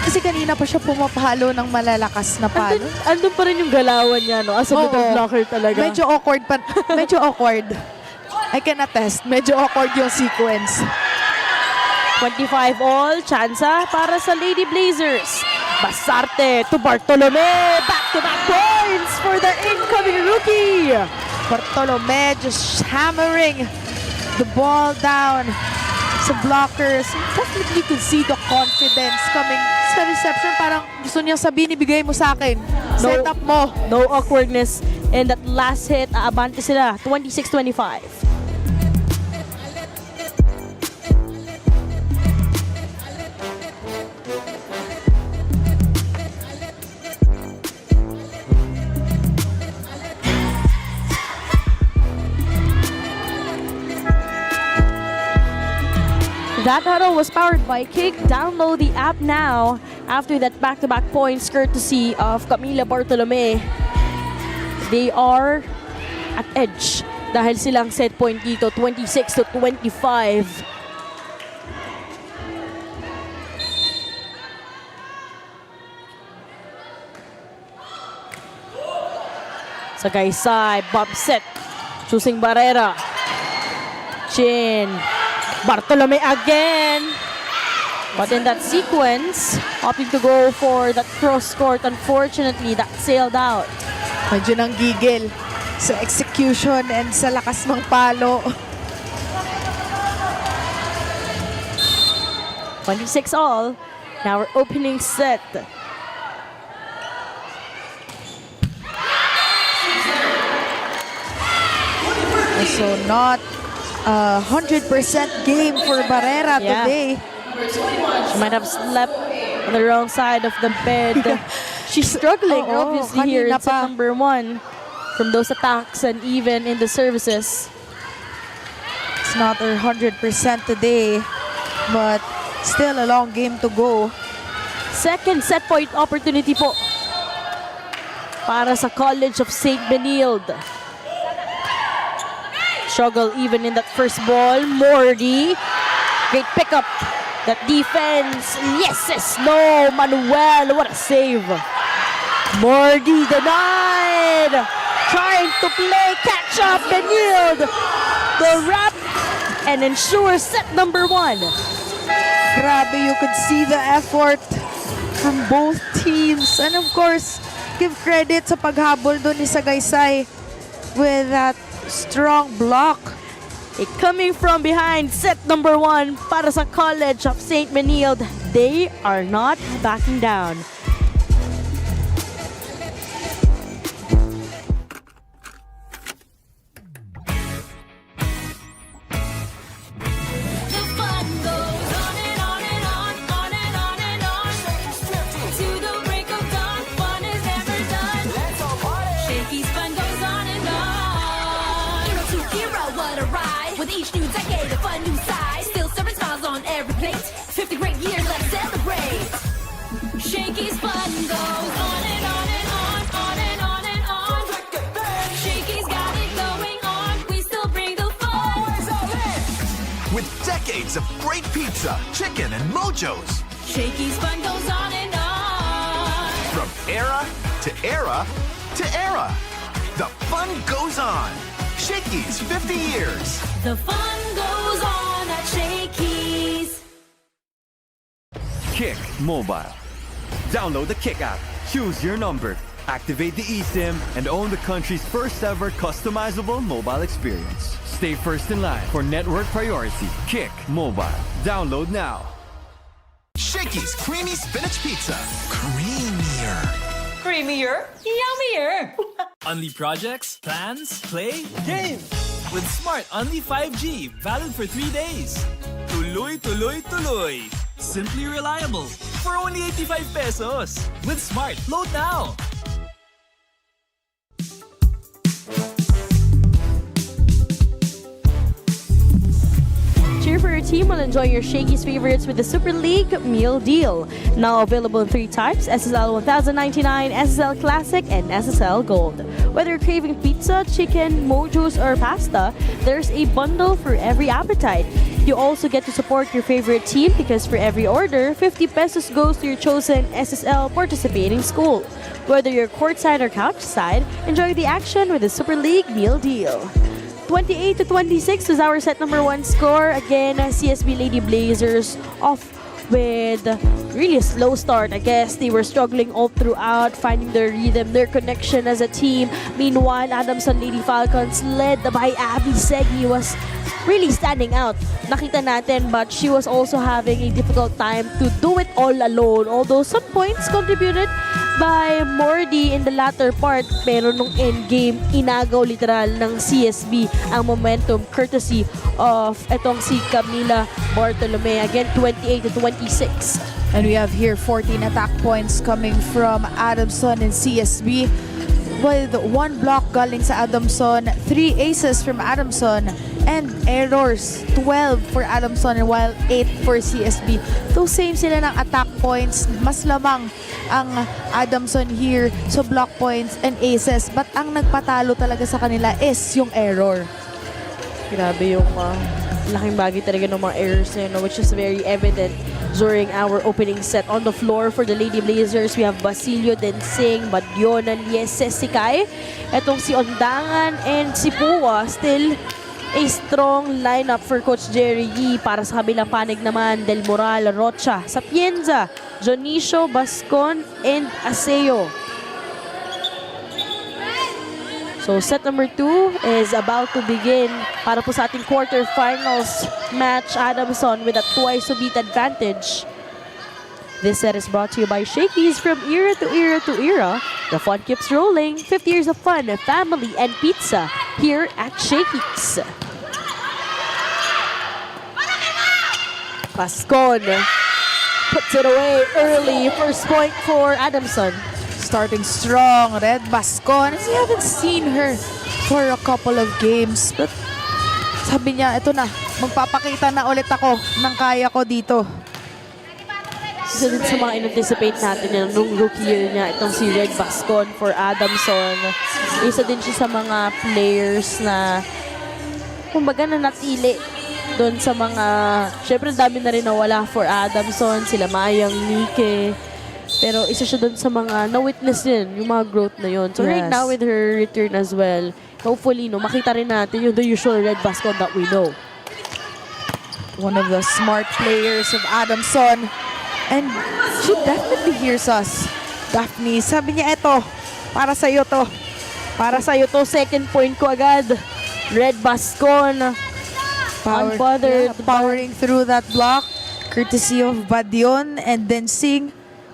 Kasi kanina pa siya pumapalo ng malalakas na palo. Andun pa rin yung galawan niya, no? As a middle blocker talaga. Medyo awkward pa. Medyo awkward. I can attest. Medyo awkward yung sequence. 25 all. Chansa para sa Lady Blazers. Basarte to Bartolome. Back-to-back points for the incoming rookie. Bartolome just hammering the ball down sa blockers. Definitely you could see the confidence coming sa reception. Parang gusto niyang sabihin, ibigay mo sa akin. Set up mo. No awkwardness. And that last hit, aabante sila. 26-25. That huddle was powered by Kick. Download the app now. After that back-to-back points courtesy of Camila Bartolome. They are at edge dahil silang set point dito, 26-25. Sa Gaysay, Bob set. Choosing Barrera. Chin. Bartolome again. But in that sequence, opting to go for that cross court. Unfortunately, that sailed out. Medyo nang gigil sa execution and sa lakas ng palo. 26 all. Now we're opening set. So not 100% game for Barrera today. She might have slept on the wrong side of the bed. She's struggling, obviously, here in set number 1 from those attacks and even in the services. It's not her 100% today, but still a long game to go. Second set point opportunity po para sa College of Saint Benilde. Struggle even in that first ball. Mordy. Great pickup. That defense. Yes, no. Manuel, what a save. Mordy denied. Trying to play catch up. Benilde. The wrap and ensure set number 1. Grabe, you could see the effort from both teams. And of course, give credit sa paghabol doon ni Sagaysay with that strong block. Coming from behind, set number 1 para sa College of Saint Benilde. They are not backing down. Shakey's fun goes on and on and on, on and on and on. Shakey's got it going on, we still bring the fun. With decades of great pizza, chicken, and mojos. Shakey's fun goes on and on. From era to era to era. The fun goes on. Shakey's 50 years. The fun goes on at Shakey's. Kick Mobile. Download the Kick app. Choose your number. Activate the eSIM and own the country's first ever customizable mobile experience. Stay first in line for network priority. Kick Mobile. Download now. Shakey's Creamy Spinach Pizza. Creamier. Creamier, yummier. Only projects, plans, play, games. With Smart Only 5G, valid for 3 days. Tuloy, tuloy, tuloy. Simply reliable. For only 85 pesos. With Smart, load now. Cheer for your team while enjoying your Shakey's favorites with the Super League Meal Deal. Now available in 3 types, SSL 1099, SSL Classic, and SSL Gold. Whether you're craving pizza, chicken, mojos, or pasta, there's a bundle for every appetite. You also get to support your favorite team because for every order, 50 pesos goes to your chosen SSL participating school. Whether you're courtside or couchside, enjoy the action with the Super League Meal Deal. 28-26 was our set number 1 score. Again, CSB Lady Blazers off with really a slow start. I guess they were struggling all throughout, finding their rhythm, their connection as a team. Meanwhile, Adamson Lady Falcons, led by Abby Segi, was really standing out. Nakita natin, but she was also having a difficult time to do it all alone. Although some points contributed by Mordy in the latter part, pero nung endgame, inagaw literal ng CSB ang momentum courtesy of etong si Camila Bartolome. Again, 28-26. And we have here 14 attack points coming from Adamson and CSB. With 1 block galing sa Adamson, 3 aces from Adamson, and errors, 12 for Adamson while 8 for CSB. So same sila ng attack points, mas lamang ang Adamson here so block points and aces, but ang nagpatalo talaga sa kanila is yung error. Grabe yung laking bagay talaga ng mga errors na yun, which is very evident during our opening set. On the floor for the Lady Blazers, we have Basilio, Densing, Badyonan, Yeses, Sikay. Etong si Ondangan and si Pua, still a strong lineup for Coach Jerry Yee. Para sa kabilang panig naman, Del Moral, Rocha, Sapienza, Jonicio, Bascon, and Aseo. So set number 2 is about to begin para po sa ating quarterfinals match. Adamson with a twice to beat advantage. This set is brought to you by Shakey's. From era to era to era, the fun keeps rolling. 50 years of fun, family, and pizza here at Shakey's. Pascon puts it away early. First point for Adamson. Starting strong, Red Bascon. We haven't seen her for a couple of games. But sabi niya, ito na, magpapakita na ulit ako ng kaya ko dito. Isa din sa mga in-anticipate natin yan, nung rookie year niya, itong si Red Bascon for Adamson. Isa din siya sa mga players na kumbaga na natili doon sa mga, syempre dami na rin nawala for Adamson, sila Mayang, Nike. Pero isa siya doon sa mga na-witness din, yung mga growth na yon. So right now with her return as well, hopefully makita rin natin yung the usual Red Bascon that we know. One of the smart players of Adamson. And she definitely hears us. Daphne, sabi niya, ito, para sa'yo to. Para sa'yo to, second point ko agad. Red Bascon. Unbothered. Powering through that block. Courtesy of Badion and then Sing.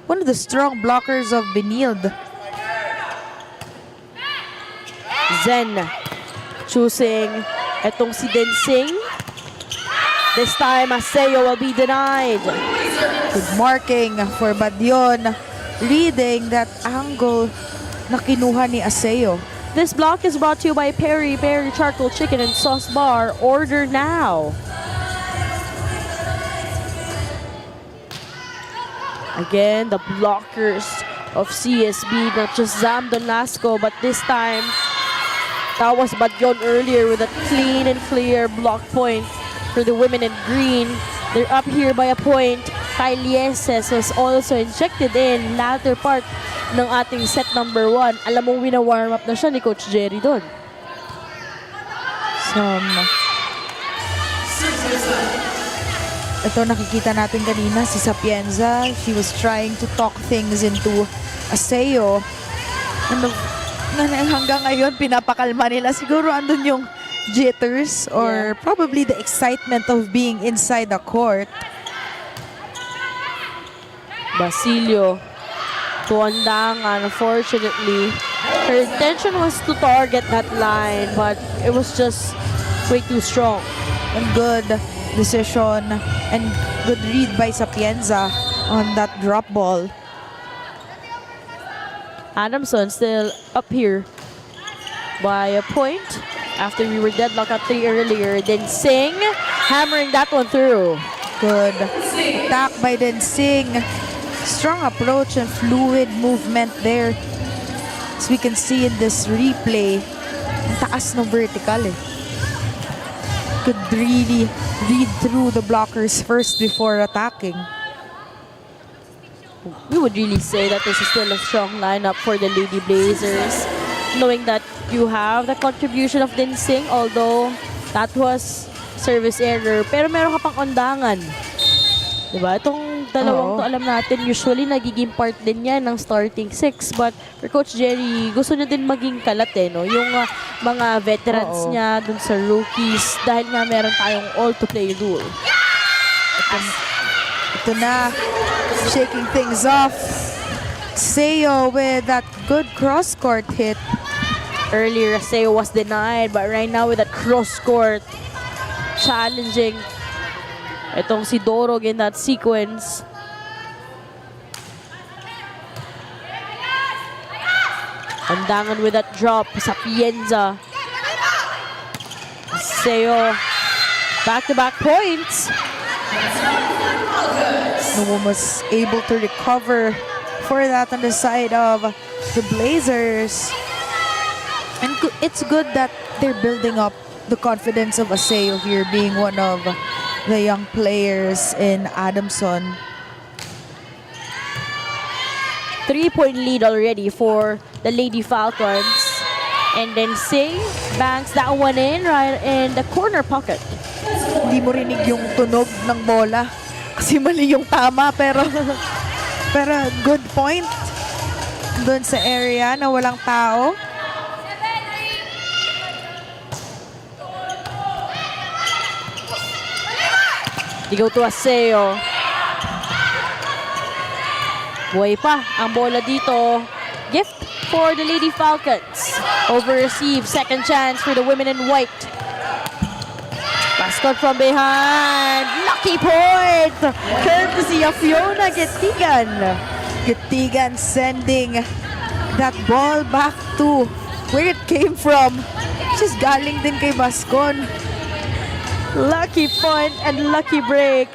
One of the strong blockers of Benilde. Zen choosing etong si Densing. This time, Aseo will be denied. Good marking for Badion. Reading that angle na kinuha ni Aseo. This block is brought to you by Peri Peri Charcoal Chicken and Sauce Bar. Order now. Again, the blockers of CSB, not just Zam Donlasco, but this time, that was Badyon earlier with a clean and clear block point for the women in green. They're up here by a point. Kyle Yeses was also injected in latter part ng ating set number 1. Alam mo, wina-warm up na siya ni Coach Jerry doon. Ito nakikita natin kanina si Sapienza. She was trying to talk things into Aseo. Ano, hanggang ngayon, pinapakalma nila. Siguro andun yung jitters or probably the excitement of being inside the court. Basilio to Andangan. Unfortunately, her intention was to target that line, but it was just way too strong. And good decision and good read by Sapienza on that drop ball. Adamson still up here by a point after we were deadlocked at 3 earlier. Then Singh hammering that one through. Good attack by Densing. Strong approach and fluid movement there. As we can see in this replay, ang taas ng vertical eh. Could really read through the blockers first before attacking. We would really say that this is still a strong lineup for the Lady Blazers, knowing that you have the contribution of Dinsing, although that was service error. Pero meron ka pang Undangan. Diba? Itong dalawang to, alam natin, usually nagiging part din yan ng starting six. But for Coach Jerry, gusto niya din maging kalat eh, no? Yung mga veterans niya dun sa rookies, dahil nga meron tayong all-to-play rule. Ito na, shaking things off. Seo with that good cross-court hit. Earlier, Seo was denied, but right now with that cross-court, challenging itong si Dorog in that sequence. Andangan with that drop, Sapienza. Seo, back-to-back points. No one was able to recover for that on the side of the Blazers. And it's good that they're building up the confidence of Aseo here, being one of the young players in Adamson. 3-point lead already for the Lady Falcons. And then Singh banks that one in right in the corner pocket. Hindi mo rinig yung tunog ng bola kasi mali yung tama, pero good point doon sa area na walang tao. They go to Aseo. Buhay pa ang bola dito. Gift for the Lady Falcons. Over-receive. Second chance for the women in white. Pass cut from behind. Lucky point! Courtesy of Fiona Getigan. Getigan sending that ball back to where it came from. Just galing din kay Bascon. Lucky point and lucky break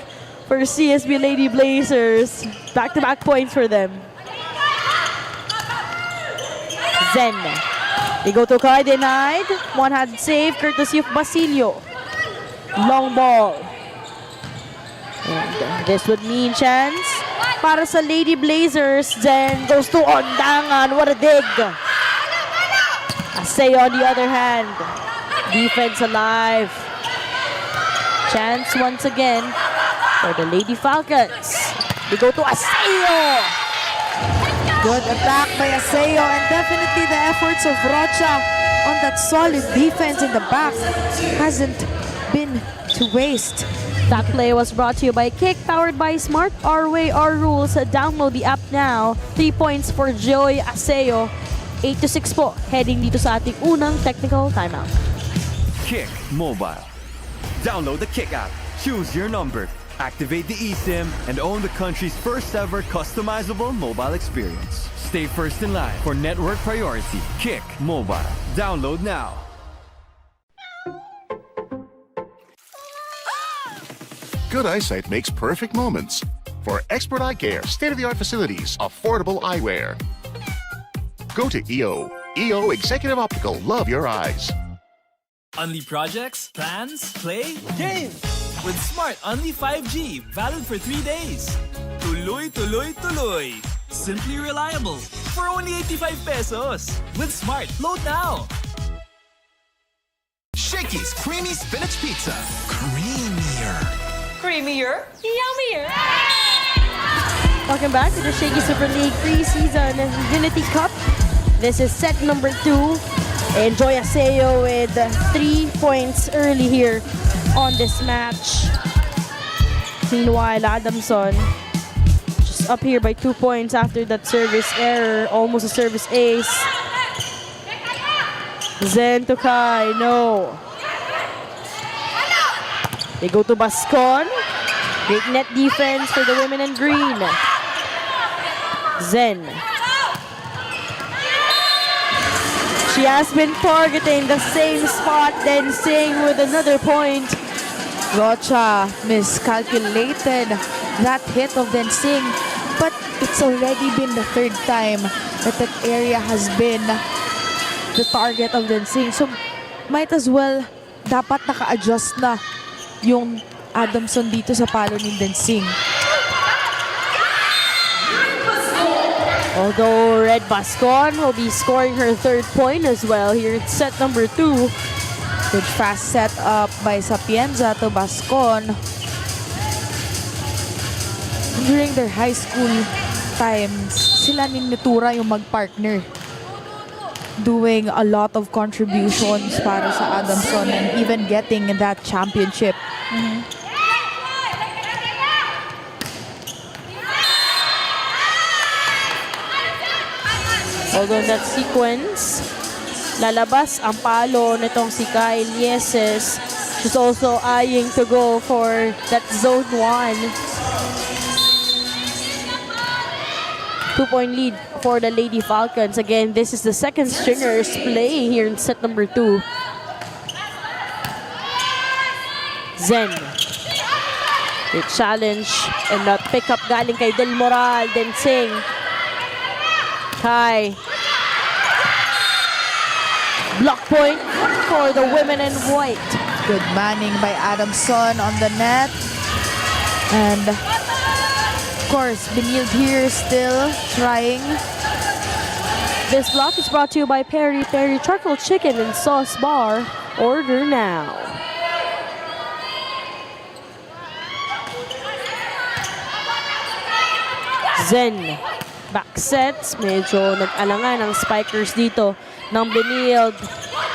for CSB Lady Blazers. Back-to-back points for them. Zen. They go to Kai, denied. One-hand save, courtesy of Basilio. Long ball. And this would mean chance para sa Lady Blazers. Zen goes to Ondangan. What a dig. Aseo on the other hand. Defense alive. Chance once again for the Lady Falcons. They go to Aseo. Good attack by Aseo, and definitely the efforts of Rocha on that solid defense in the back hasn't been to waste. That play was brought to you by Kick, powered by Smart. Our way, our rules. Download the app now. 3 points for Joy Aseo. 8-6 po, heading dito sa ating unang technical timeout. Kick Mobile. Download the Kick app, choose your number, activate the eSIM, and own the country's first ever customizable mobile experience. Stay first in line for network priority. Kick Mobile. Download now. Good eyesight makes perfect moments. For expert eye care, state-of-the-art facilities, affordable eyewear. Go to EO. EO Executive Optical. Love your eyes. Unli projects, plans, play, games! With Smart Unli 5G, valid for 3 days. Tuloy, tuloy, tuloy. Simply reliable. For only 85 pesos. With Smart, load now. Shakey's Creamy Spinach Pizza. Creamier. Creamier, yummier. Welcome back to the Shakey Super League Preseason Infinity Cup. This is set number 2. Enjoy Aseo with 3 points early here on this match. Meanwhile, Adamson just up here by 2 points after that service error. Almost a service ace. Zen to Kai, no. They go to Bascon. Great net defense for the women in green. Zen. She has been targeting the same spot, then Singh with another point. Rocha miscalculated that hit of Densing, but it's already been the third time that that area has been the target of Densing. So might as well, dapat naka-adjust na yung Adamson dito sa palo ni Densing. Although Red Bascon will be scoring her third point as well here in set number 2. Good fast set up by Sapienza to Bascon. During their high school times, sila ni Nitura yung mag-partner. Doing a lot of contributions para sa Adamson and even getting that championship. Although in that sequence, lalabas ang palo nitong si Kyle Yeses. She's also eyeing to go for that zone 1. 2-point lead for the Lady Falcons. Again, this is the second stringers playing here in set number 2. Zen. Great challenge and that pick up galing kay Del Moral. Then Singh. Kai. Block point for the women in white. Good manning by Adamson on the net. And of course, Benilde here still trying. This block is brought to you by Peri Peri Charcoal Chicken and Sauce Bar. Order now. Zen. Back sets. Medyo nag-alangan ang spikers dito ng Benilde.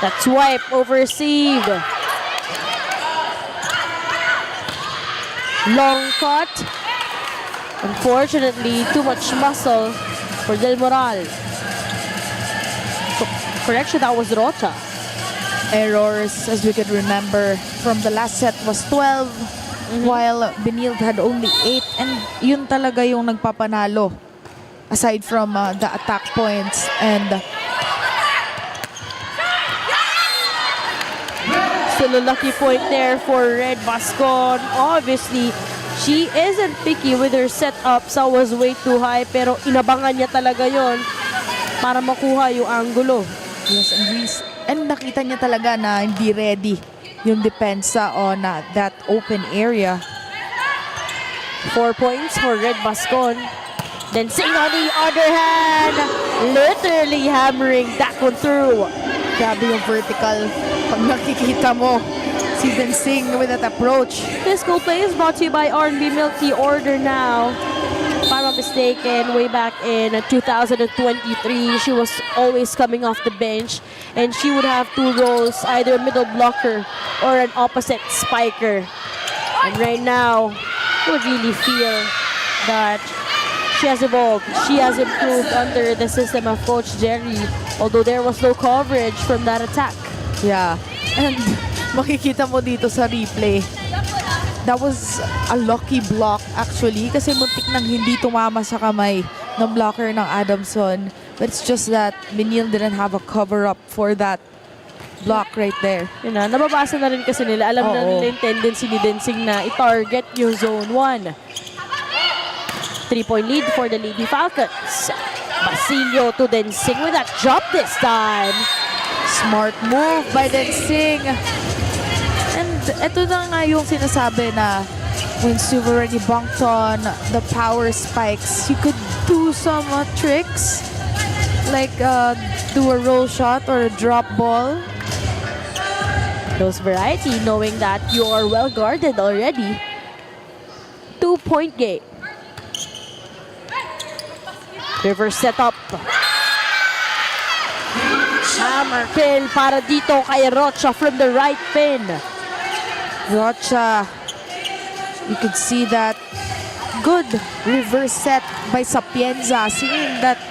That swipe over received. Long cut. Unfortunately, too much muscle for Del Moral. Correction, that was Rocha. Errors, as we could remember, from the last set was 12, while Benilde had only 8. And yun talaga yung nagpapanalo. Aside from the attack points and still a lucky point there for Red Bascon. Obviously, she isn't picky with her setup. So was way too high, pero inabangan niya talaga yon para makuha yung angulo. yes, and nakita niya talaga na hindi ready yung depensa on that open area. 4 points for Red Bascon. Then Singh on the other hand, literally hammering that one through. Grabe yung vertical. Pag nakikita mo, si Densing with that approach. This goal play is brought to you by R&B Milk Tea. Order now. If I'm not mistaken, way back in 2023, she was always coming off the bench and she would have 2 roles, either a middle blocker or an opposite spiker. And right now, you would really feel that she has evolved. She has improved under the system of Coach Jerry, although there was no coverage from that attack. Yeah, and makikita mo dito sa replay, that was a lucky block actually kasi muntik nang hindi tumama sa kamay ng blocker ng Adamson. But it's just that Benilde didn't have a cover-up for that block right there. Yun na, nababasa na rin kasi nila. Alam na nila yung tendency ni Densing na i-target yung zone 1. 3-point lead for the Lady Falcons. Basilio to Densing with that drop this time. Smart move by Densing. And ito na nga yung sinasabi na once you've already bunked on the power spikes, you could do some tricks like do a roll shot or a drop ball. Those variety, knowing that you are well guarded already. 2-point game. Reverse setup. Hammer kill para dito kay Rocha from the right pin. Rocha, you could see that good reverse set by Sapienza, seeing that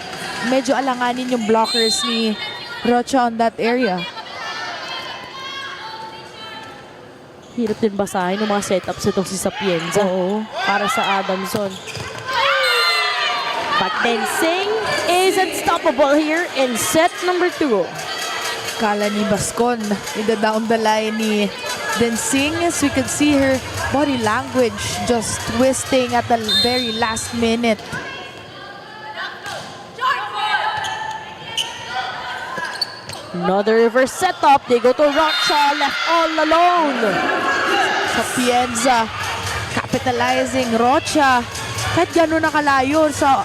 medyo alanganin yung blockers ni Rocha on that area. Hirap din basahin ng mga setups itong si Sapienza. Oo. Para sa Adamson. But Densing is unstoppable here in set number 2. Kala ni Bascon, ida-down the line ni Densing, as we could see her body language just twisting at the very last minute. Another reverse setup. They go to Rocha, left all alone. Sapienza capitalizing. Rocha, kahit gano'n nakalayo sa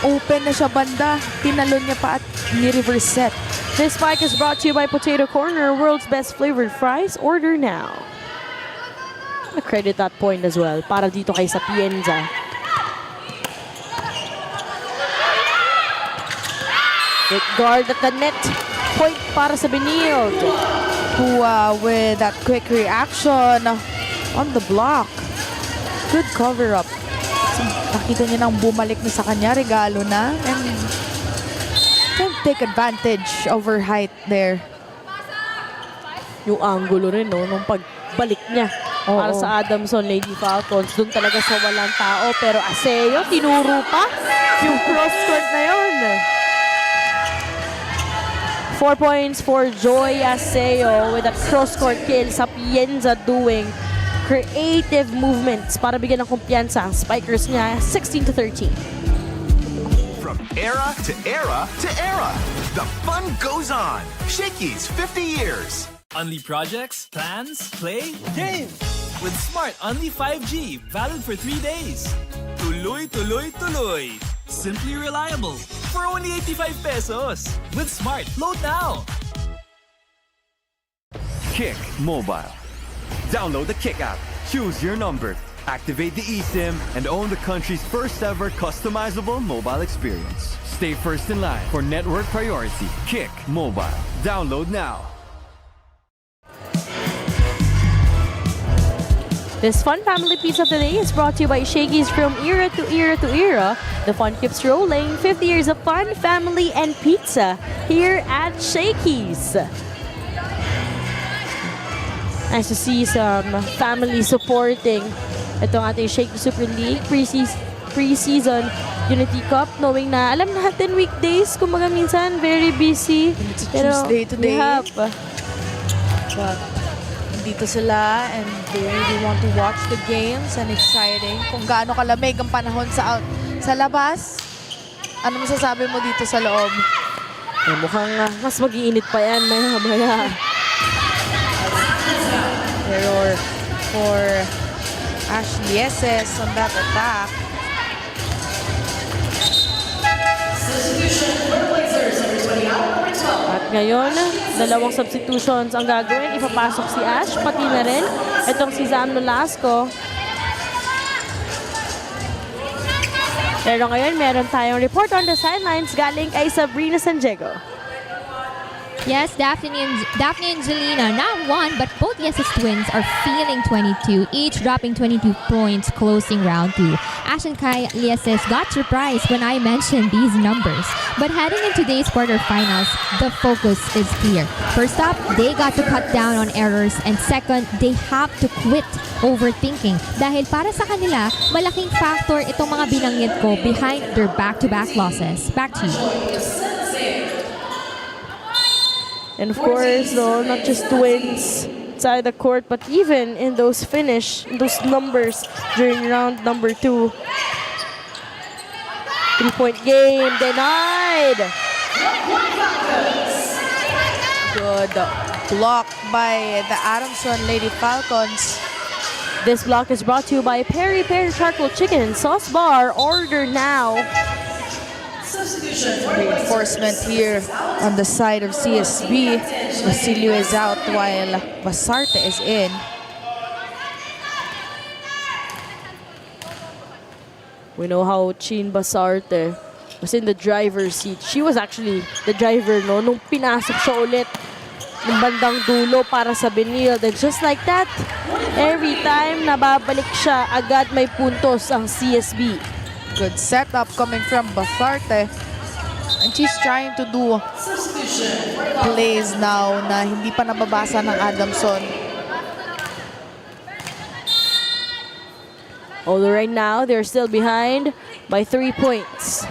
open na siya banda, tinalon niya pa at ni-reverse set. This spike is brought to you by Potato Corner, world's best flavored fries. Order now. I credit that point as well para dito kay Sapienza. Good guard at the net. Point para sa Benilde. Pua with that quick reaction on the block. Good cover up. So, nakita niya nang bumalik na sa kanya, regalo na. And can take advantage over height there. Yung angulo rin, no? Nung pagbalik niya. Para sa Adamson Lady Falcons. Doon talaga sa walang tao. Pero Aseo, tinuro pa. Yung cross-court na yun. 4 points for Joy Aseo with a cross-court kill. Sapienza doing creative movements para bigyan ng kumpiyansa ang spikers niya. 16-13. From era to era to era, the fun goes on. Shakey's 50 years. Unli projects, plans, play, games. With Smart Unli 5G, valid for 3 days. Tuloy, tuloy, tuloy. Simply reliable. For only 85 pesos. With Smart, load now. Kick Mobile. Download the Kick app, choose your number, activate the eSIM, and own the country's first ever customizable mobile experience. Stay first in line for network priority. Kick Mobile. Download now. This fun family piece of the day is brought to you by Shakey's. From era to era to era, the fun keeps rolling. 50 years of fun, family, and pizza here at Shakey's. Nice to see some family supporting itong ating Shakey Super League Preseason Unity Cup, knowing na alam natin weekdays, kumbaga minsan very busy. It's Tuesday today. But dito sila and they really want to watch the games and exciting. Kung gaano kalamig ang panahon sa labas, ano masasabi mo dito sa loob? Eh, mukhang mas mag-iinit pa yan maya-maya. Error for Ashley Eses on that attack. At ngayon, dalawang substitutions ang gagawin. Ipapasok si Ash, pati na rin itong si Zam Nolasco. Pero ngayon, meron tayong report on the sidelines galing kay Sabrina San Diego. Yes, Daphne and Jelena, not one, but both Yeses twins are feeling 22, each dropping 22 points closing round 2. Ash and Kai Yeses got surprised when I mentioned these numbers. But heading into today's quarterfinals, the focus is clear. First up, they got to cut down on errors, and second, they have to quit overthinking. Dahil para sa kanila, malaking factor itong mga binanggit ko behind their back-to-back losses. Back to you. And of course, though, not just wins inside the court, but even in those those numbers during round number 2. 3-point game, denied. Good block by the Adamson Lady Falcons. This block is brought to you by Peri Peri Charcoal Chicken and Sauce Bar. Order now. Reinforcement here on the side of CSB. Basilio is out while Basarte is in. We know how Chin Basarte was in the driver's seat. She was actually the driver, no? Nung pinasok siya ulit ng bandang dulo para sa Benilde. And just like that, every time nababalik siya, agad may puntos ang CSB. Good setup coming from Basarte. And she's trying to do plays now na hindi pa nababasa ng Adamson. Although right now, they're still behind by 3 points.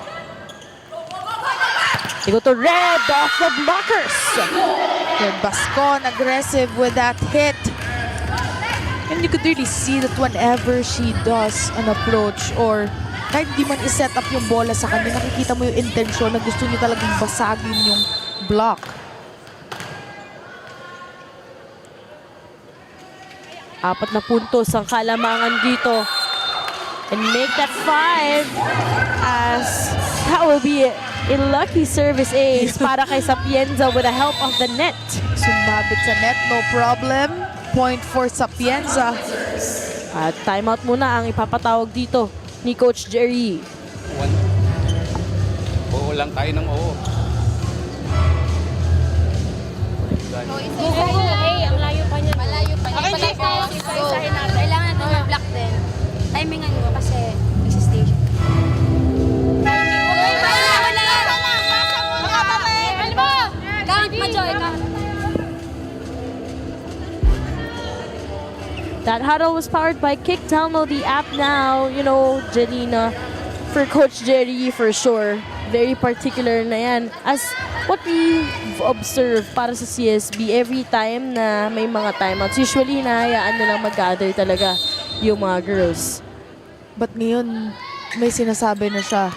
They go to Red off the blockers. Red Bascon aggressive with that hit. And you could really see that whenever she does an approach or kahit di man iset up yung bola sa kanya, nakikita mo yung intensyon na gusto niya talagang basagin yung block. Apat na puntos ang kalamangan dito. And make that 5 as that will be a lucky service ace para kay Sapienza with the help of the net. Sumabit sa net, no problem. Point for Sapienza. At timeout muna ang ipapatawag dito ni Coach Jerry. Oo lang tayo ng oo. Hey, ang layo pa niya. Malayo pa niya. Okay, kailangan natin mag-block din. Timingan mo kasi sa station. That huddle was powered by Kick. Download the app now. You know, Janina, for Coach Jerry, for sure. Very particular na yan. As what we observe para sa CSB, every time na may mga timeouts, usually hinahayaan nilang mag-gather talaga yung mga girls. But ngayon, may sinasabi na siya.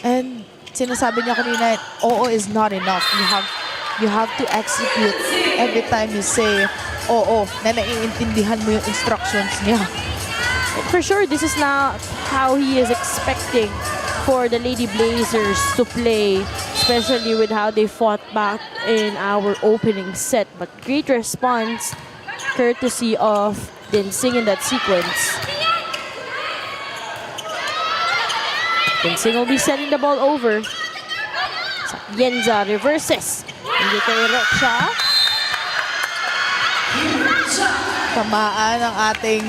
And sinasabi niya kanina, oo is not enough. You have to execute every time you say, oo, na naiintindihan mo yung instructions niya. For sure, this is not how he is expecting for the Lady Blazers to play, especially with how they fought back in our opening set. But great response, courtesy of Dinsing in that sequence. Dinsing will be sending the ball over. Sapienza reverses. Hindi kay Rocha. Tamaan ang ating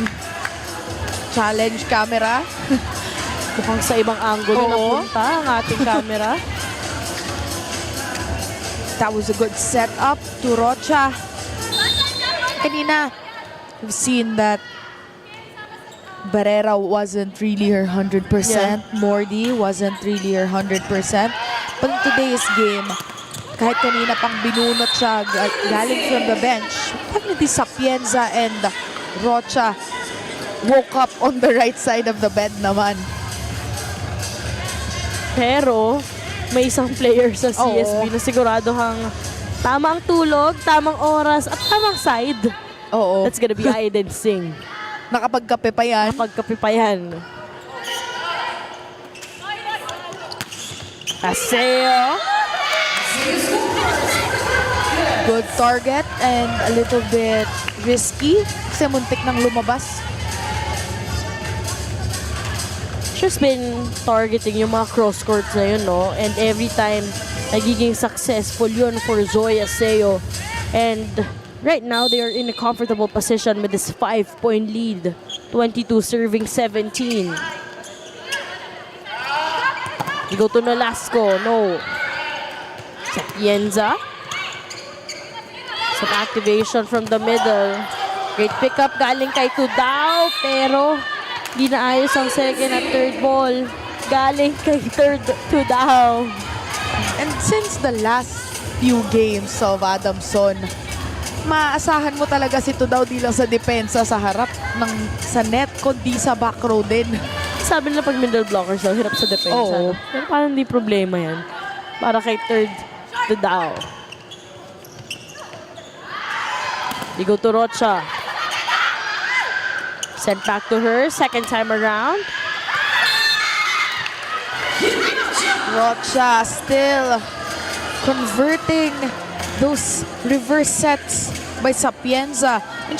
challenge camera. Mukhang sa ibang angulo na punta ang ating camera. That was a good setup to Rocha. Kanina, we've seen that Barrera wasn't really her 100%. Yeah. Mordi wasn't really her 100%. But in today's game, kahit kanina pang binunot siya galing from the bench, pag hindi Sapienza and Rocha woke up on the right side of the bed naman. Pero may isang player sa CSB na sigurado hang tamang tulog, tamang oras, at tamang side. Oo. That's gonna be Aiden Singh. Nakapagkape pa yan. Nakapagkape pa yan. Paseo. Good target and a little bit risky kasi muntik nang lumabas. She's been targeting yung mga cross-courts na yun, no? And every time, nagiging successful yun for Zoya Seo. And right now, they are in a comfortable position with this 5-point lead. 22 serving 17. You go to Nolasco. No. Sapienza. Some activation from the middle. Great pickup galing kay Tudao. Pero di naayos ang second at third ball. Galing kay third Tudao. And since the last few games of Adamson, maasahan mo talaga si Tudao di lang sa depensa sa harap sa net, kundi sa back row din. Sabi nila pag middle blockers daw, hirap sa depensa. Oo. Pero parang hindi problema yan. Para kay third Tudao. They go to Rocha. Sent back to her, second time around. Rocha still converting those reverse sets by Sapienza. And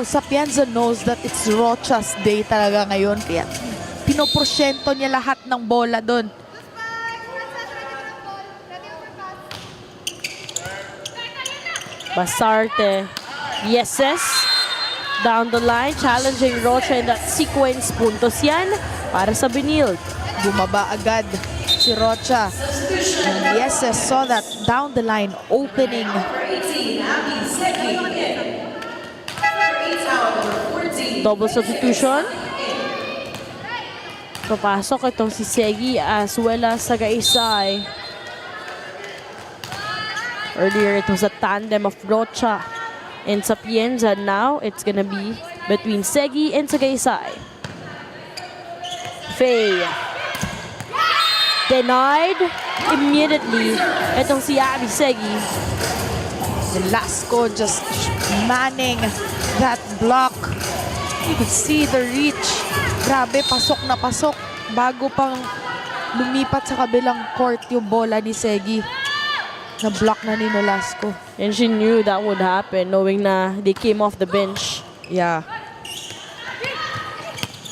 Sapienza knows that it's Rocha's day talaga ngayon. Kaya pinoporsyento niya lahat ng bola doon. Basarte. Yeses. Down the line, challenging Rocha in that sequence. Puntos yan para sa Benilde. Bumaba agad si Rocha. And Yeses saw that down the line opening. Double substitution. Papasok itong si Segi as well as Sagaysay. Earlier, it was a tandem of Rocha and Sapienza. Now, it's gonna be between Segi and Sagaysay. Faye. Denied immediately. Itong si Abby Segi. Velasco just manning that block. You could see the reach. Grabe, pasok na pasok. Bago pang lumipat sa kabilang court yung bola ni Segi. Na-block na ni Velasco. And she knew that would happen, knowing na they came off the bench. Yeah.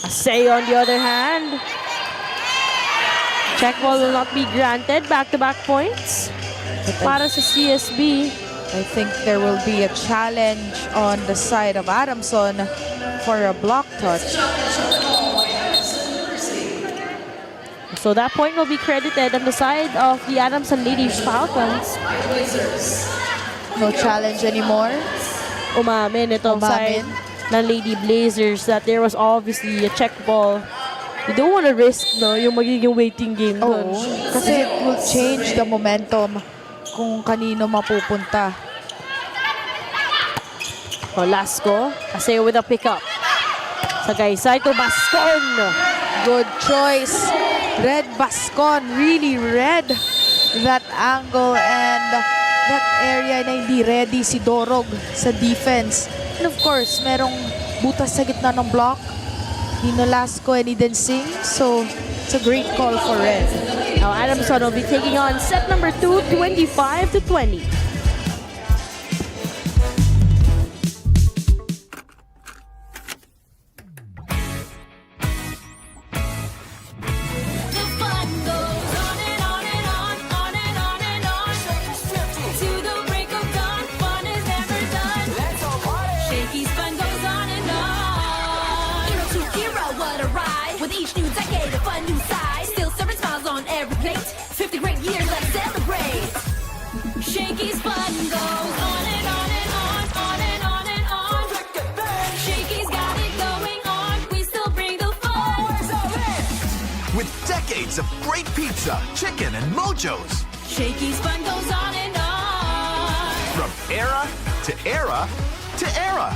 Asay on the other hand. Check ball will not be granted. Back-to-back points para sa CSB. I think there will be a challenge on the side of Adamson for a block touch. So that point will be credited on the side of the Adamson Lady Falcons. No challenge anymore. Umamin itong side ng Lady Blazers that there was obviously a check ball. You don't want to risk yung magiging waiting game doon. Kasi it will change the momentum kung kanino mapupunta. Velasco, kasi with a pickup. Sagaysay to Bascon. Good choice. Red Bascon, really red that angle and that area na hindi ready si Dorog sa defense. And of course, merong butas sa gitna ng block. Ni Nolasco and Eden Singh. So, it's a great call for red. Now Adamson will be taking on set number 2, 25-20. Shakey's fun goes on and on and on, on and on and on. Shakey's got it going on. We still bring the fun. With decades of great pizza, chicken, and mojos. Shakey's fun goes on and on. From era to era to era.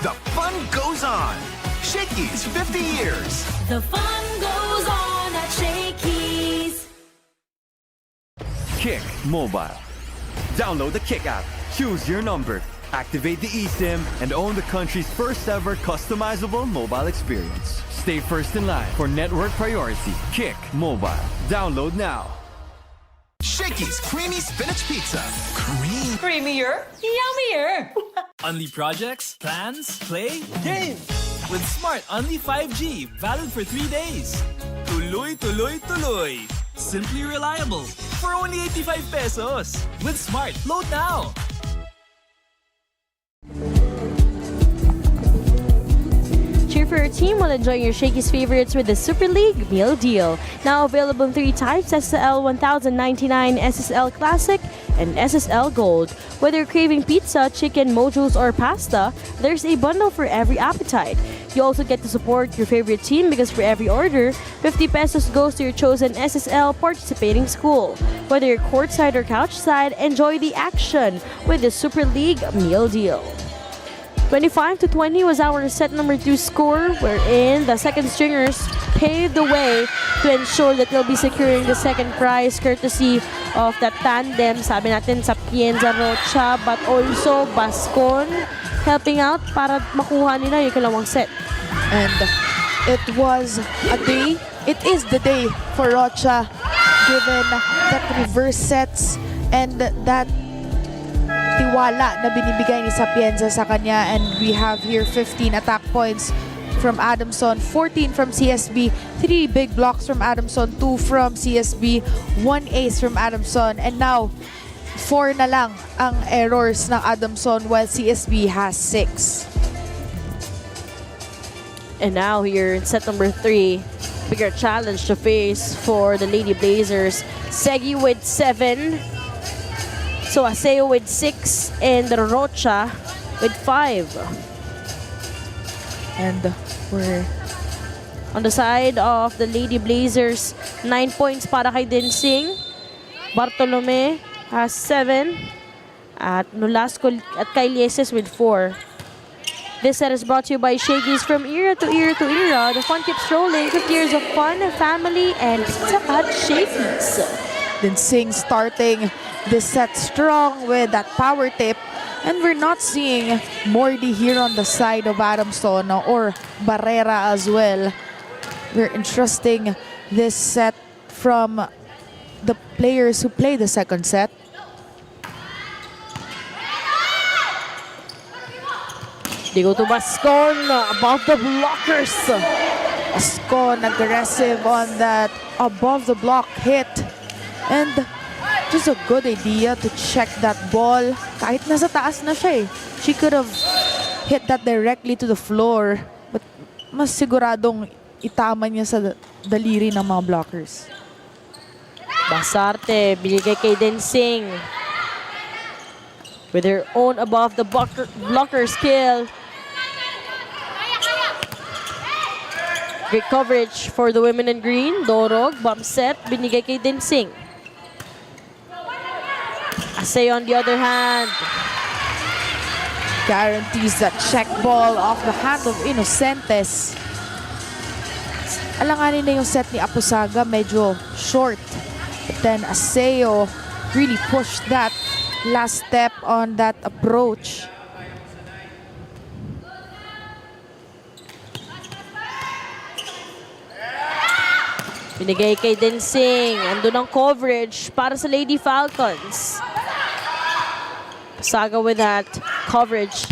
The fun goes on. Shakey's 50 years. The fun goes on at Shakey's. Kick Mobile. Download the Kick app, choose your number, activate the eSIM, and own the country's first ever customizable mobile experience. Stay first in line for network priority. Kick Mobile. Download now. Shakey's Creamy Spinach Pizza. Creamier, yummier. Unli projects, plans, play, games. With Smart Unli 5G, valid for 3 days. Tuloy, tuloy, tuloy. Simply reliable. For only 85 pesos. With Smart, load now. Cheer for your team while enjoying your Shakey's favorites with the Super League Meal Deal. Now available in 3 types: SSL 1099, SSL Classic, and SSL Gold. Whether you're craving pizza, chicken, mojos, or pasta, there's a bundle for every appetite. You also get to support your favorite team because for every order, 50 pesos goes to your chosen SSL participating school. Whether you're courtside or couchside, enjoy the action with the Super League Meal Deal. 25-20 was our set number 2 score, wherein the second stringers paved the way to ensure that they'll be securing the second prize courtesy of that tandem, sabi natin, Sapienza Rocha, but also Bascon helping out para makuha nila yung kalawang set. And it was a day, it is the day for Rocha, given that reverse sets and that tiwala na binibigay ni Sapienza sa kanya. And we have here 15 attack points from Adamson, 14 from CSB, 3 big blocks from Adamson, 2 from CSB, 1 ace from Adamson. And now, 4 na lang ang errors ng Adamson while CSB has 6. And now here in set number 3, bigger challenge to face for the Lady Blazers. Segi with 7. So Aseo with 6 and Rocha with 5. And we're On the side of the Lady Blazers, 9 points para kay Dinsing. Bartolome has 7. At Nolasco at kay Lieses with 4. This set is brought to you by Shakey's. From era to era to era, the fun keeps rolling. 50 years of fun, family, and pizza at Shakey's. Dinsing starting this set strong with that power tip. And we're not seeing Mordy here on the side of Adamson or Barrera as well. We're entrusting this set from the players who play the second set. They go to Bascon above the blockers. Bascon aggressive on that above the block hit. And just a good idea to check that ball. Kahit nasa taas na siya eh. She could have hit that directly to the floor. But mas siguradong itama niya sa daliri ng mga blockers. Basarte, binigay kay Dinsing. With her own above the blocker skill. Great coverage for the women in green. Dorog, bump set, binigay kay Dinsing. Asay on the other hand. Guarantees that check ball off the hand of Inocentes. Alanganin na yung set ni Apusaga, medyo short. But then Aseo really pushed that last step on that approach. Binigay kay Dinsing. Andun ang coverage para sa Lady Falcons. Saga with that coverage.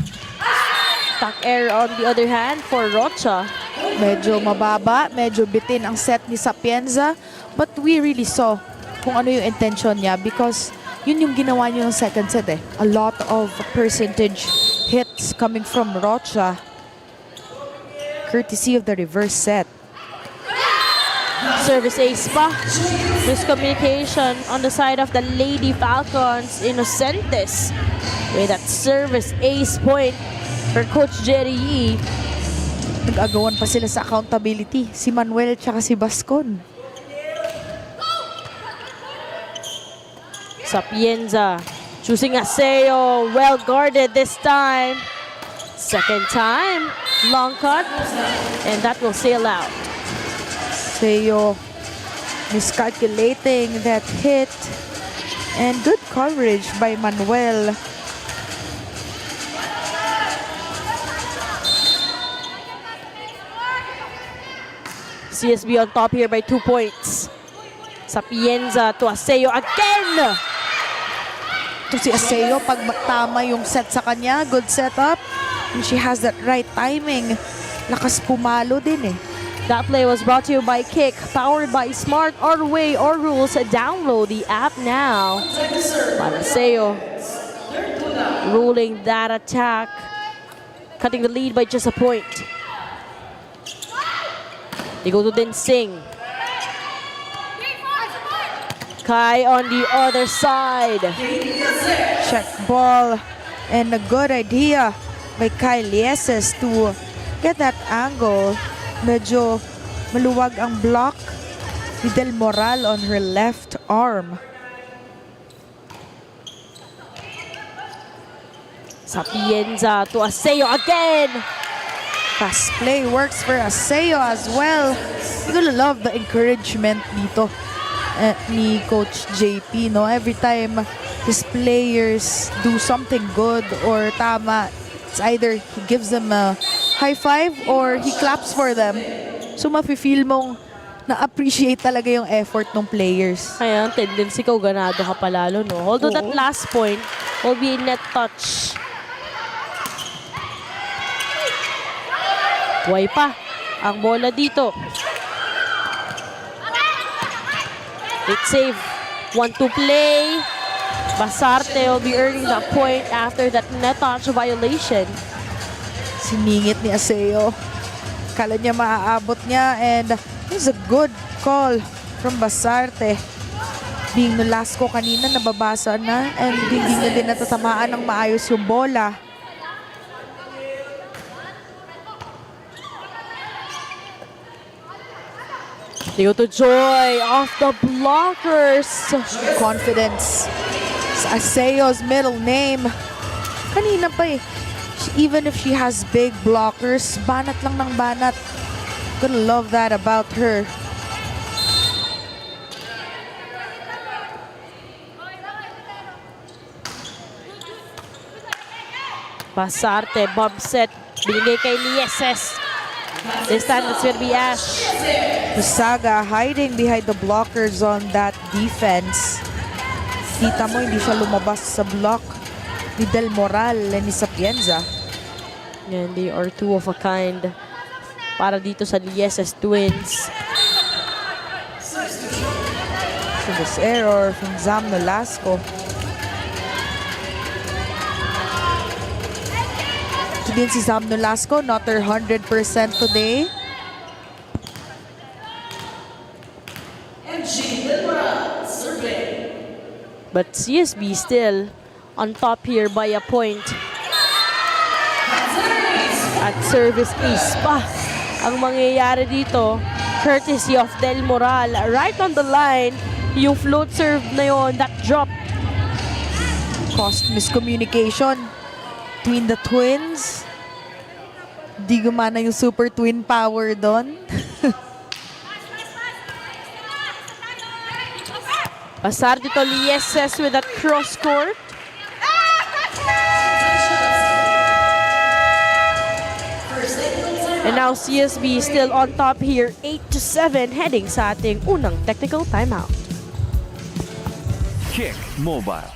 Tuck air on the other hand for Rocha. Medyo mababa, medyo bitin ang set ni Sapienza. But we really saw kung ano yung intention niya because yun yung ginawa niya ng second set eh. A lot of percentage hits coming from Rocha. Courtesy of the reverse set. Service ace pa. Miscommunication on the side of the Lady Falcons. Inocentes with that service ace point for Coach Jerry Yee. Nag-agawan pa sila sa accountability. Si Manuel tsaka si Bascon. Sapienza choosing Aseo. Well guarded this time. Second time. Long cut. And that will sail out. Aseo miscalculating that hit. And good coverage by Manuel. CSB on top here by 2 points. Sapienza to Aseo again! To si Aseo, pag tama yung set sa kanya, good setup. And she has that right timing. Lakas pumalo din eh. That play was brought to you by Kick, powered by Smart Our Way or Rules. Download the app now. Aseo ruling that attack, cutting the lead by just a point. They go to Dinsing. Kai on the other side. Check ball. And a good idea by Kai Lieses to get that angle. Medyo maluwag ang block ni Del Moral on her left arm. Sapienza to Aseo again. Fast play works for Aseo as well. I'm gonna love the encouragement dito ni Coach JP. No? Every time his players do something good or tama, it's either he gives them a high five or he claps for them. So mafe-feel mong na-appreciate talaga yung effort ng players. Kaya ang tendency ko, ganado ka palalo, no? Although that last point will be net touch. Buhay pa ang bola dito. It's save. 1-2 play. Basarte will be earning that point after that net touch violation. Siningit ni Aseo. Kala niya maaabot niya and it's a good call from Basarte. Being Nolasco kanina nababasa na and hindi niya din natatamaan ng maayos yung bola. Due to Joy off the blockers. Confidence. Sa Aseo's middle name. Kanina pa eh. Even if she has big blockers, banat lang ng banat. Gonna love that about her. Basarte, bomb set. Binigay kay Lieses. This time it's gonna be Ash. Usaga hiding behind the blockers on that defense. Kita mo hindi siya lumabas sa block ni Del Moral and ni Sapienza. And they are two of a kind para dito sa Lieses Twins. So this error from Zam Nolasco. Din si Zam Nolasco, not her 100% today. But CSB still on top here by a point. At service ace pa ang mangyayari dito. Courtesy of Del Moral. Right on the line, yung float serve na yon, that drop. Cost miscommunication between the twins. Di gumana yung super twin power doon. Pasar dito Lieses with that cross court. And now CSB still on top here, 8-7, heading sa ating unang technical timeout. Kick Mobile.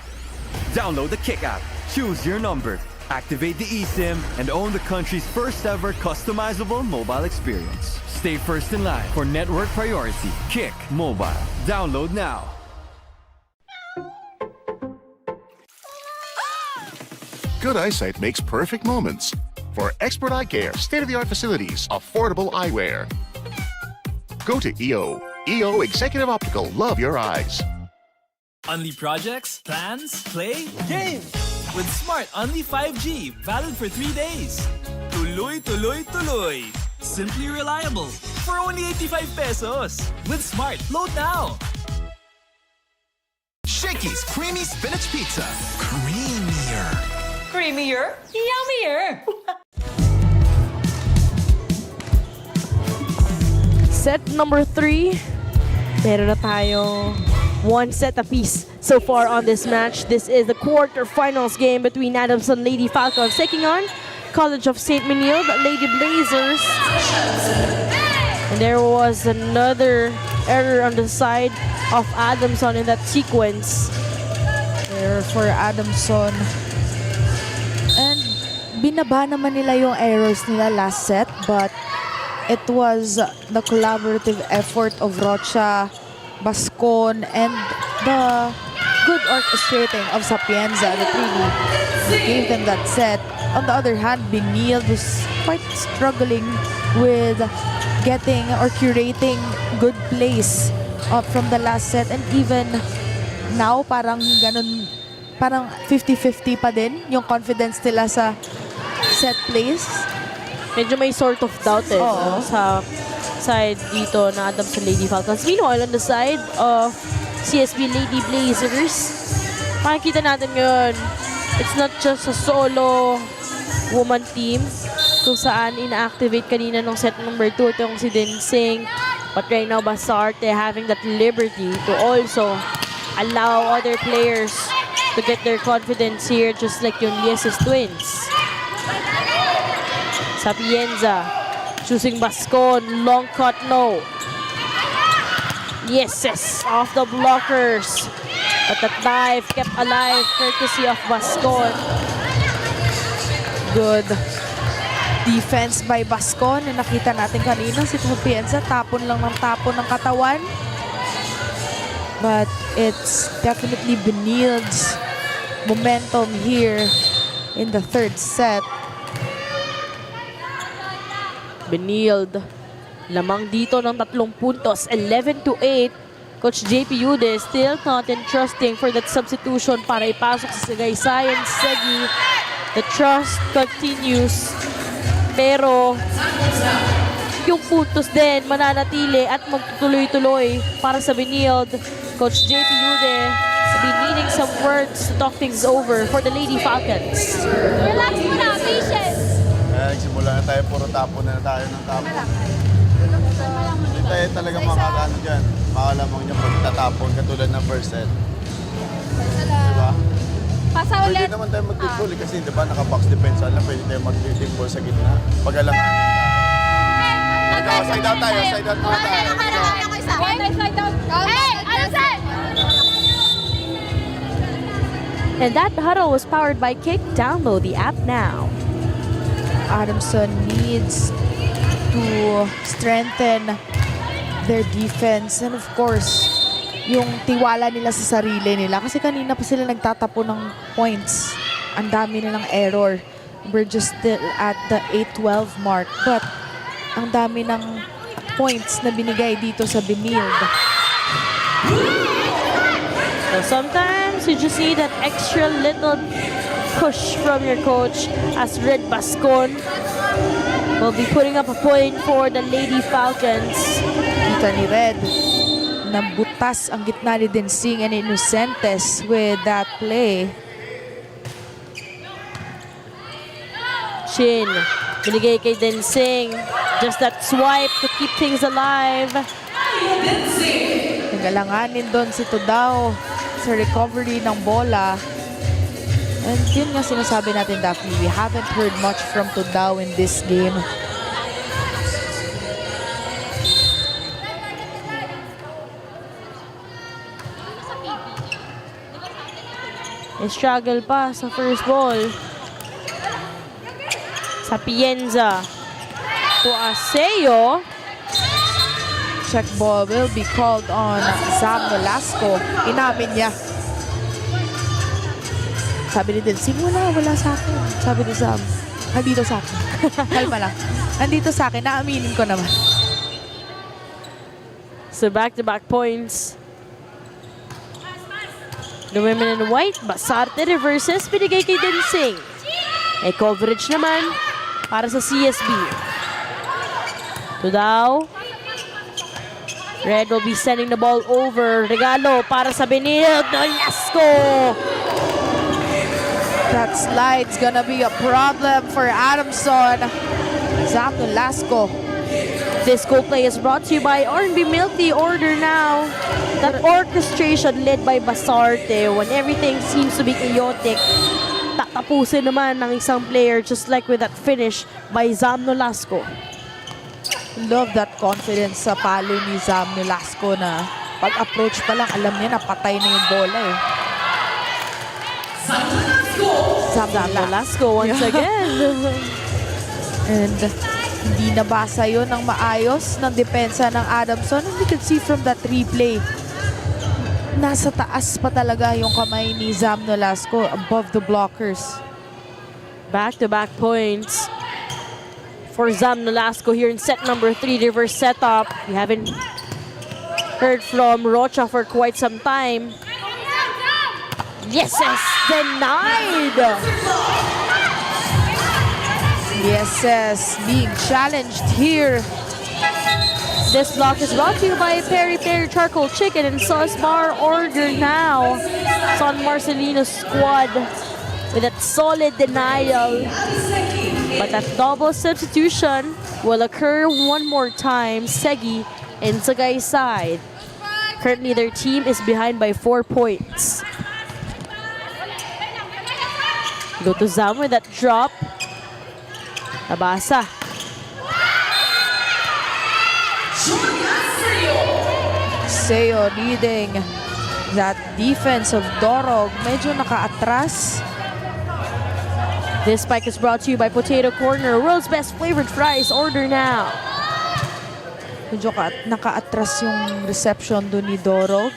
Download the Kick app. Choose your number. Activate the eSIM and own the country's first ever customizable mobile experience. Stay first in line for network priority. Kick Mobile. Download now. Good eyesight makes perfect moments. For expert eye care, state-of-the-art facilities, affordable eyewear. Go to EO. EO Executive Optical. Love your eyes. Unli projects, plans, play, game! With Smart Unli 5G, valid for 3 days. Tuloy, tuloy, tuloy. Simply reliable. For only 85 pesos. With Smart, load now. Shakey's Creamy Spinach Pizza. Creamier. Creamier, yummier. Set number 3. Meron na tayo one set apiece so far on this match. This is the quarterfinals game between Adamson Lady Falcons taking on College of Saint Benilde Lady Blazers. And there was another error on the side of Adamson in that sequence. Error for Adamson. And binaba naman nila yung errors nila last set, but it was the collaborative effort of Rocha, Bascon, and the good orchestrating of Sapienza that really gave them that set. On the other hand, Benilde was quite struggling with getting or curating good plays from the last set, and even now parang ganun, parang 50-50 pa din yung confidence nila sa set plays. Medyo may sort of doubt sa side dito na Adamson Lady Falcons. Meanwhile, on the side of CSB Lady Blazers, makikita natin ngayon, it's not just a solo woman team kung saan ina-activate kanina nung set number 2 itong si Dinsing. But right now, Basarte having that liberty to also allow other players to get their confidence here, just like yung Lieses Twins. Sapienza choosing Bascon, long cut, no. Lieses off the blockers, but that dive kept alive courtesy of Bascon. Good defense by Bascon. Na nakita natin kanina si Sapienza, tapon lang ng tapon ng katawan. But it's definitely Benilde's momentum here in the third set. Benilde, lamang dito ng 3 puntos, 11-8. Coach JP Ude still not entrusting for that substitution para ipasok sa Sagaysayan Segi. The trust continues. Pero yung puntos din mananatili at magtutuloy-tuloy para sa Benilde. Coach JP Ude will be needing some words to talk things over for the Lady Falcons. Relax muna, patience. Nagsimula na tayo, puro tapon na tayo ng tapon. Hindi tayo talagang makakano dyan. Makalamang nyo pagtatapon katulad ng first set. Diba? Pasa Pwede ulit. naman tayo mag-team ball kasi diba naka-box defense lang, pwede tayo mag-team ball sa gitna. Pag-alanganin tayo. Side out tayo, side out muna tayo. Side out. Hey, Adamson! And that huddle was powered by Kick. Download the app now. Adamson needs to strengthen their defense and of course yung tiwala nila sa sarili nila kasi kanina pa sila nagtatapo ng points. Ang dami nilang error. We're just still at the 8-12 mark but ang dami ng points na binigay dito sa Benilde. So sometimes you just need that extra little push from your coach as Red Bascon will be putting up a point for the Lady Falcons. Kita ni Red, nabutas ang gitna ni Densing and Inocentes with that play. Chin, binigay kay Densing. Just that swipe to keep things alive. Nagalanganin doon si Tudao sa recovery ng bola. And yun nga sinasabi natin, Daphne, we haven't heard much from Tudao in this game. Struggle pa sa first ball. Sapienza to Aseo. Check ball will be called on Zam Nolasco. Inamin niya. Sabi ni Densing, wala sa akin. Sabi ni Zam, nandito sa akin. Kalma lang. Nandito sa akin, naaminin ko naman. So back-to-back points. The women in white, Basarte reverses, binigay kay Densing. May coverage naman para sa CSB. Tudao. Red will be sending the ball over. Regalo para sa Benilde. Nolasco. That slide's gonna be a problem for Adamson. Zam Nolasco. This co-play is brought to you by R&B Milk Tea. Order now. That orchestration led by Basarte when everything seems to be chaotic. Tatapusin naman ng isang player just like with that finish by Zam Nolasco. Love that confidence sa palo ni Zam Nolasco na pag-approach pa lang, alam niya na patay na yung bola eh. Zam Nolasco once again. And hindi nabasa yun ng maayos ng depensa ng Adamson. And you can see from that replay, nasa taas pa talaga yung kamay ni Zam Nolasco above the blockers. Back-to-back points for Zam Nolasco here in set number 3, reverse setup. We haven't heard from Rocha for quite some time. Yes, denied. Yes, being challenged here. This block is brought to you by Peri Peri Charcoal Chicken and Sauce Bar. Order now. San Marcelino's squad with that solid denial. But that double substitution will occur one more time. Segi and Sagay side. Currently, their team is behind by 4 points. Go to Zam with that drop. Nabasa. Seo leading that defense of Dorog. Medyo naka-atras. This spike is brought to you by Potato Corner, world's best flavored fries. Order now. Medyo naka-atras yung reception doon ni Dorog.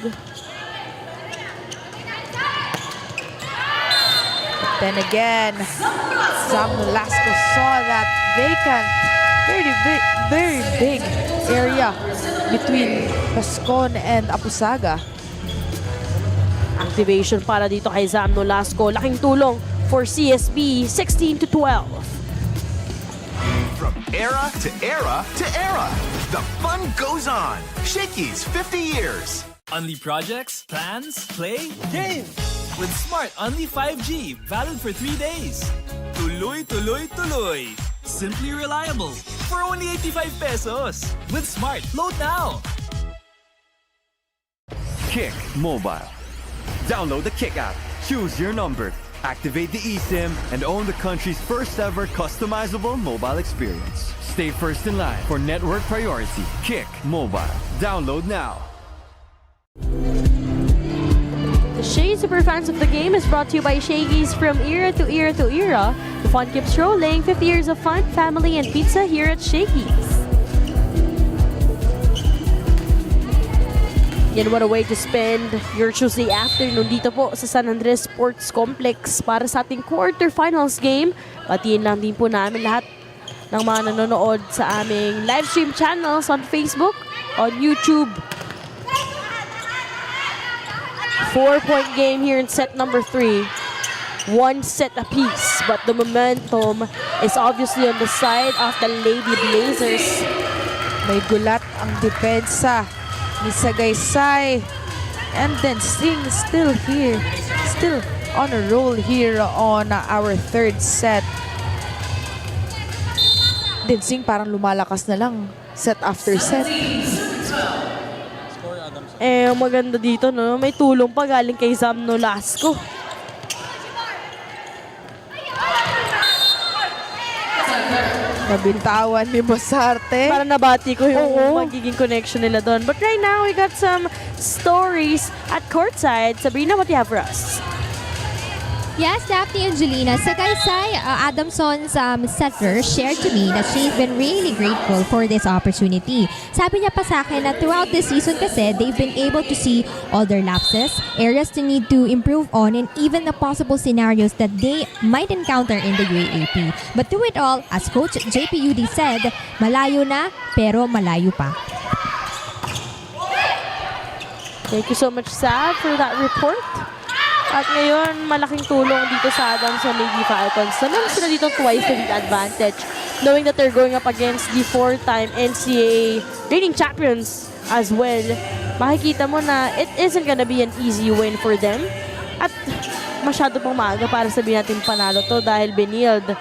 Then again, Zam Nolasco saw that vacant, very big area between Pascon and Apusaga. Activation para dito kay Zam Nolasco. Laking tulong for CSB, 16-12. From era to era to era, the fun goes on. Shakey's 50 years. Unli projects, plans, play, game. With Smart Unli 5G, valid for 3 days. Tuloy, tuloy, tuloy. Simply reliable. For only 85 pesos. With Smart, load now. Kick Mobile. Download the Kick app, choose your number, activate the eSIM, and own the country's first ever customizable mobile experience. Stay first in line for network priority. Kick Mobile. Download now. The Shea Super Fans of the Game is brought to you by Shakey's. From era to era to era, the fun keeps rolling. 50 years of fun, family, and pizza here at Shakey's. Yan, what a way to spend your Tuesday afternoon dito po sa San Andres Sports Complex para sa ating quarterfinals game. Batiin lang din po namin lahat ng mga nanonood sa aming live stream channels on Facebook, on YouTube. 4-point game here in set number 3. 1 set apiece, but the momentum is obviously on the side of the Lady Blazers. May gulat ang depensa ni Sagaysay. And then Sing still here, still on a roll here on our third set. Then Sing parang lumalakas na lang set after set. Eh, maganda dito, no? May tulong pa galing kay Zam Nolasco. Nabintawan ni Bosarte. Para nabati ko yung magiging connection nila doon. But right now, we got some stories at courtside. Sabrina, what do you have for us? Yes, Daphne and Julina. Sagaysay, Adamson's setter shared to me that she's been really grateful for this opportunity. Sabi niya pa sa akin na throughout this season kasi, they've been able to see all their lapses, areas to need to improve on, and even the possible scenarios that they might encounter in the UAAP. But through it all, as Coach JPUD said, malayo na, pero malayo pa. Thank you so much, Sav, for that report. At ngayon, malaking tulong dito sa Adamson Lady Falcons. Naman sila dito twice to the advantage, knowing that they're going up against the 4-time NCAA reigning champions as well. Makikita mo na it isn't gonna be an easy win for them. At masyado pang maaga para sabihin natin panalo to dahil Benilde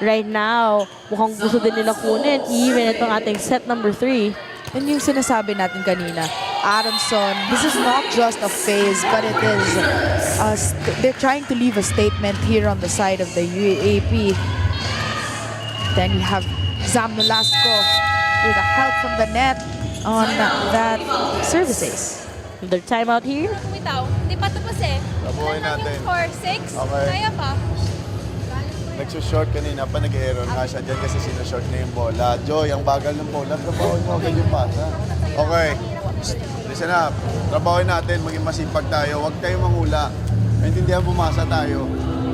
right now, mukhang gusto din nila kunin even itong ating set number 3. And yung sinasabi natin kanina, Adamson, this is not just a phase, but it is, they're trying to leave a statement here on the side of the UAAP. Then you have Zam Nolasco with a help from the net on that services. Their timeout here. Bumitaw. Hindi pa tapos eh. Tabuhin natin. 4, 6. Okay. Kaya pa. Nagsushort kanina pa, nag-error nga siya dyan kasi sinushort na yung bola. Joy, ang bagal ng bola, trabahoin mo agad yung pasa. Okay, listen up. Trabahoin natin, maging masipag tayo. Huwag tayong manghula. Maintindihan, bumasa tayo.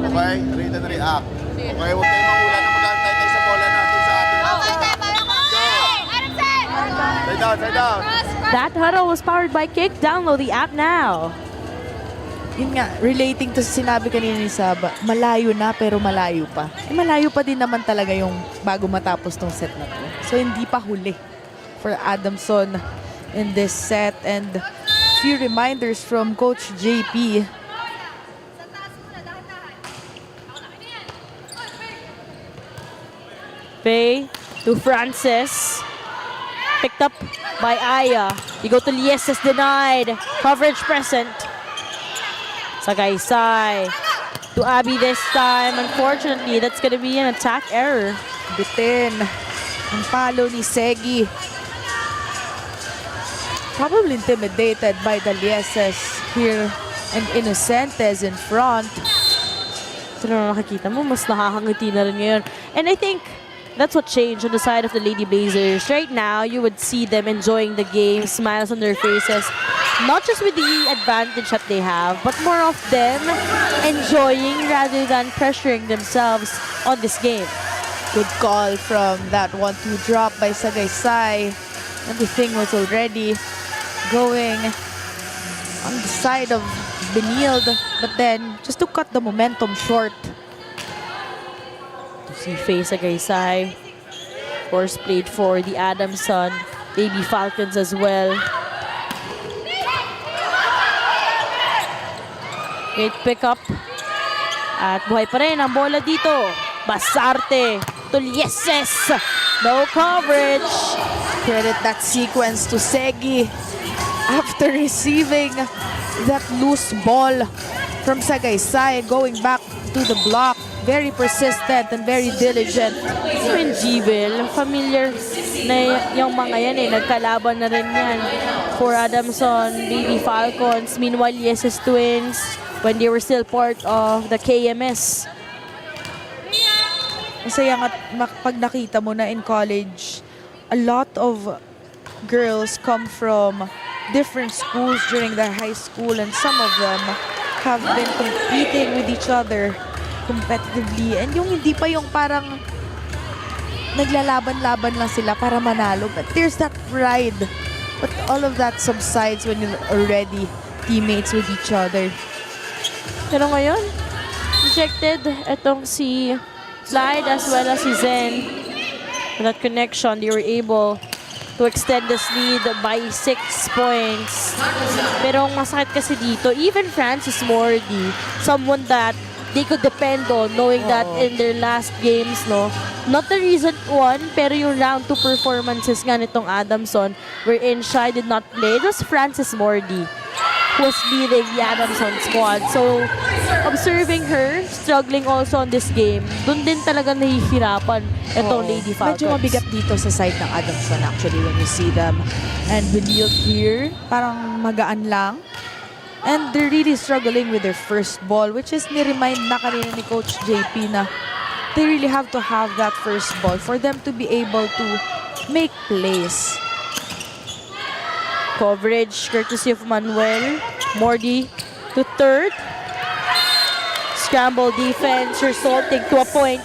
Okay? Read and react. Okay, huwag tayong manghula na mag-antay tayo sa bola natin sa ating pasa. Side down, side down. That huddle was powered by Kick. Download the app now. Yun nga, relating to sa sinabi kanina ni Sab, malayo na pero malayo pa. Eh, malayo pa din naman talaga yung bago matapos tong set na to. So, hindi pa huli for Adamson in this set. And few reminders from Coach JP. Faye to Francis. Picked up by Aya. You go to Lieses, denied. Coverage present. Sagaysay to Abby this time. Unfortunately, that's gonna be an attack error. Bitin ang palo ni Segi. Probably intimidated by the Lieses here and Innocentes in front. Ito na nakikita mo, mas nakakangiti na rin ngayon. And I think that's what changed on the side of the Lady Blazers. Right now, you would see them enjoying the game, smiles on their faces. Not just with the advantage that they have, but more of them enjoying rather than pressuring themselves on this game. Good call from that 1-2 drop by Sagaysay. Everything was already going on the side of Benilde, but then just to cut the momentum short. To see Faye Sagaysay, of course, played for the Adamson Baby Falcons as well. Great pickup. At buhay pa rin ang bola dito. Basarte. Tulyeses. No coverage. Credit that sequence to Segi after receiving that loose ball from Sagaysay, going back to the block. Very persistent and very diligent. Even Jibel, familiar na yung mga yan eh. Nagkalaban na rin yan for Adamson Baby Falcons. Meanwhile, Yeses Twins, when they were still part of the KMS. Masaya nga pag nakita mo na in college, a lot of girls come from different schools during their high school, and some of them have been competing with each other competitively. And yung hindi pa yung parang naglalaban-laban lang sila para manalo, but there's that pride. But all of that subsides when you're already teammates with each other. Pero ngayon, rejected itong si Clyde as well as si Zen. For that connection, they were able to extend this lead by 6 points. Pero ang masakit kasi dito, even Francis Mordy, someone that they could depend on, knowing that in their last games, no, not the recent one, pero yung round 2 performances nga nitong Adamson, wherein Shai did not play, it was Francis Mordy who was leading the Adamson squad. So, observing her struggling also on this game, dun din talaga nahihirapan itong Lady Falcons. Medyo mabigat dito sa side ng Adamson actually when you see them. And Benilde here, parang magaan lang. And they're really struggling with their first ball, which is ni-remind na kanina ni Coach JP na they really have to have that first ball for them to be able to make plays. Coverage courtesy of Manuel. Mordy to third. Scramble defense resulting to a point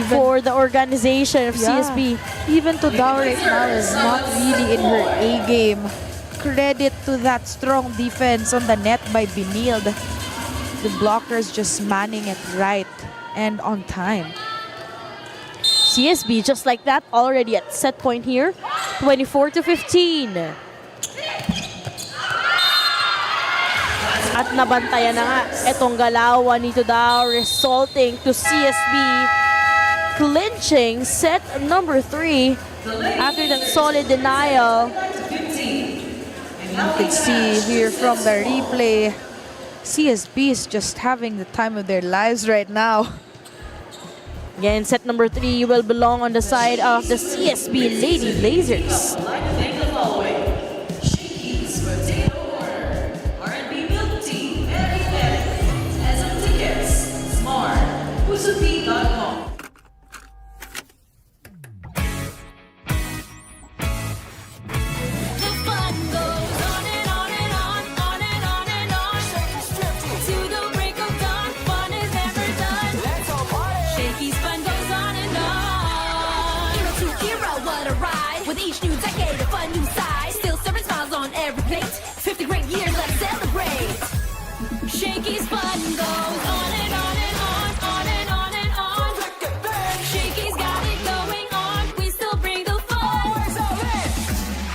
for the organization of CSB. Even Tudao right now is not really in her A game. Credit to that strong defense on the net by Benilde. The blockers just manning it right and on time. CSB just like that already at set point here. 24-15. At nabantayan na nga itong galawan ni Tudao, resulting to CSB clinching set number 3 after that solid denial. You could see here from the replay, CSB is just having the time of their lives right now. Again, set number 3 will belong on the side of the CSB Lady Blazers. The fun goes on and on and on, on and on and on. To the break of dawn, fun is never done. Let's all party. Shakey's fun goes on and on. Era to era, what a ride. With each new decade, a fun new side. Still serving smiles on every plate. 50 great years, let's celebrate. Shakey's fun goes on and on and on, on and on and on. Shakey's got it going on. We still bring the fun.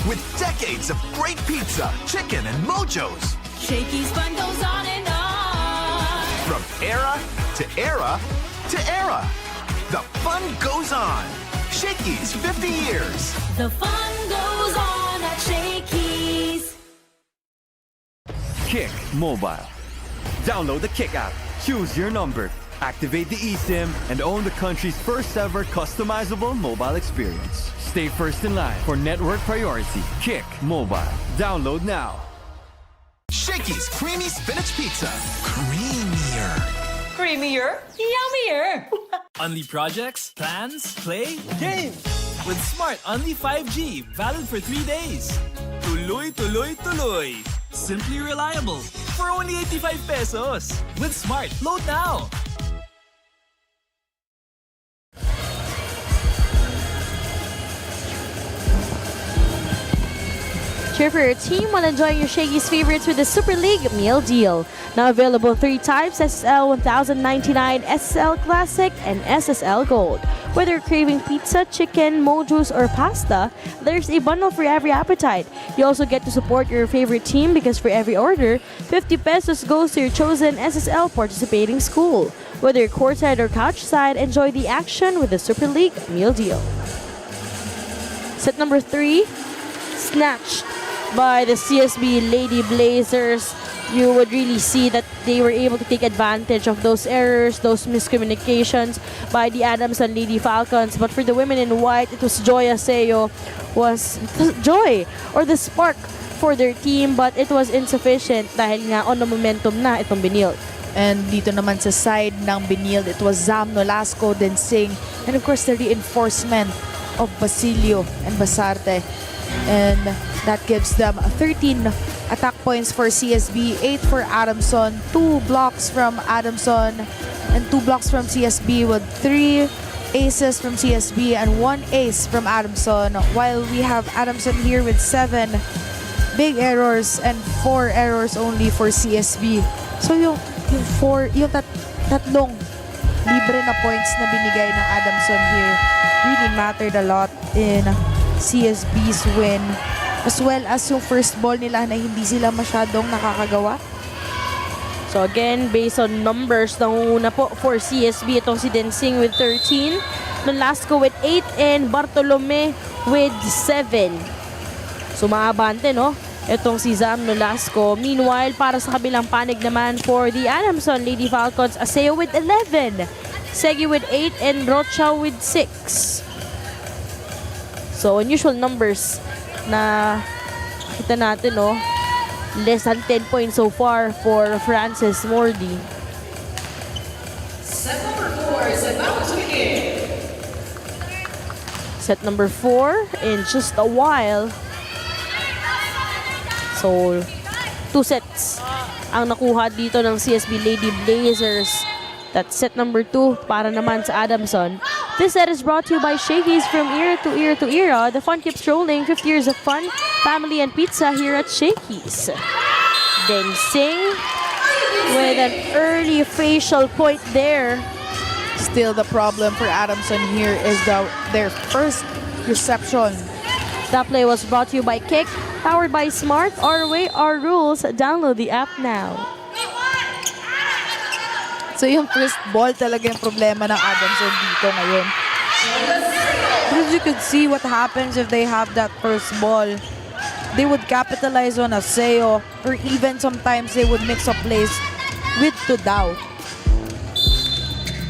With decades of great pizza, chicken, and mojos. Shakey's fun goes on and on. From era to era to era. The fun goes on. Shakey's 50 years. The fun goes on at Shakey's. Kick Mobile. Download the Kick app, choose your number, activate the eSIM, and own the country's first ever customizable mobile experience. Stay first in line for network priority. Kick Mobile. Download now. Shakey's Creamy Spinach Pizza. Creamier. Creamier, yummier. Unli projects, plans, play, games. With Smart Unli 5G, valid for 3 days. Tuloy, tuloy, tuloy. Simply reliable for only 85 pesos. With Smart, load now. Cheer for your team while enjoying your Shakey's favorites with the Super League meal deal. Now available 3 types: SSL 1099, SSL Classic, and SSL Gold. Whether you're craving pizza, chicken, mojos, or pasta, there's a bundle for every appetite. You also get to support your favorite team because for every order, 50 pesos goes to your chosen SSL participating school. Whether you're courtside or couch side, enjoy the action with the Super League meal deal. Set number 3, snatched by the CSB Lady Blazers. You would really see that they were able to take advantage of those errors, those miscommunications by the Adamson Lady Falcons. But for the women in white, it was Joy Aseo, was joy or the spark for their team, but it was insufficient dahil nga on the momentum na itong Benilde. And dito naman sa side ng Benilde, it was Zam Nolasco, Densing, and of course the reinforcement of Basilio and Basarte. And that gives them 13 attack points for CSB, 8 for Adamson, 2 blocks from Adamson, and 2 blocks from CSB, with 3 aces from CSB and 1 ace from Adamson, while we have Adamson here with 7 big errors and 4 errors only for CSB. So yung tatlong libre na points na binigay ng Adamson here really mattered a lot in CSB's win, as well as yung first ball nila na hindi sila masyadong nakakagawa. So again, based on numbers, nangunguna po for CSB itong si Densing with 13, Nolasco with 8, and Bartolome with 7. So maabante, no? Itong si Zam Nolasco. Meanwhile, para sa kabilang panig naman for the Adamson Lady Falcons, Aseo with 11, Segi with 8, and Rocha with 6. So, unusual numbers na kita natin, no? Less than 10 points so far for Francis Mordi. Set number 4 is about to begin. Set number 4 in just a while. So, 2 sets ang nakuha dito ng CSB Lady Blazers. That's set number 2 para naman sa Adamson. This set is brought to you by Shakey's. From era to era to era, the fun keeps rolling. 50 years of fun, family, and pizza here at Shakey's. Densing with an early facial point there. Still, the problem for Adamson here is their first reception. That play was brought to you by Kick, powered by Smart. Our way, our rules. Download the app now. So yung first ball talaga yung problema ng Adamson dito ngayon. Because you could see what happens if they have that first ball. They would capitalize on Aseo, or even sometimes they would mix up plays with Tudao.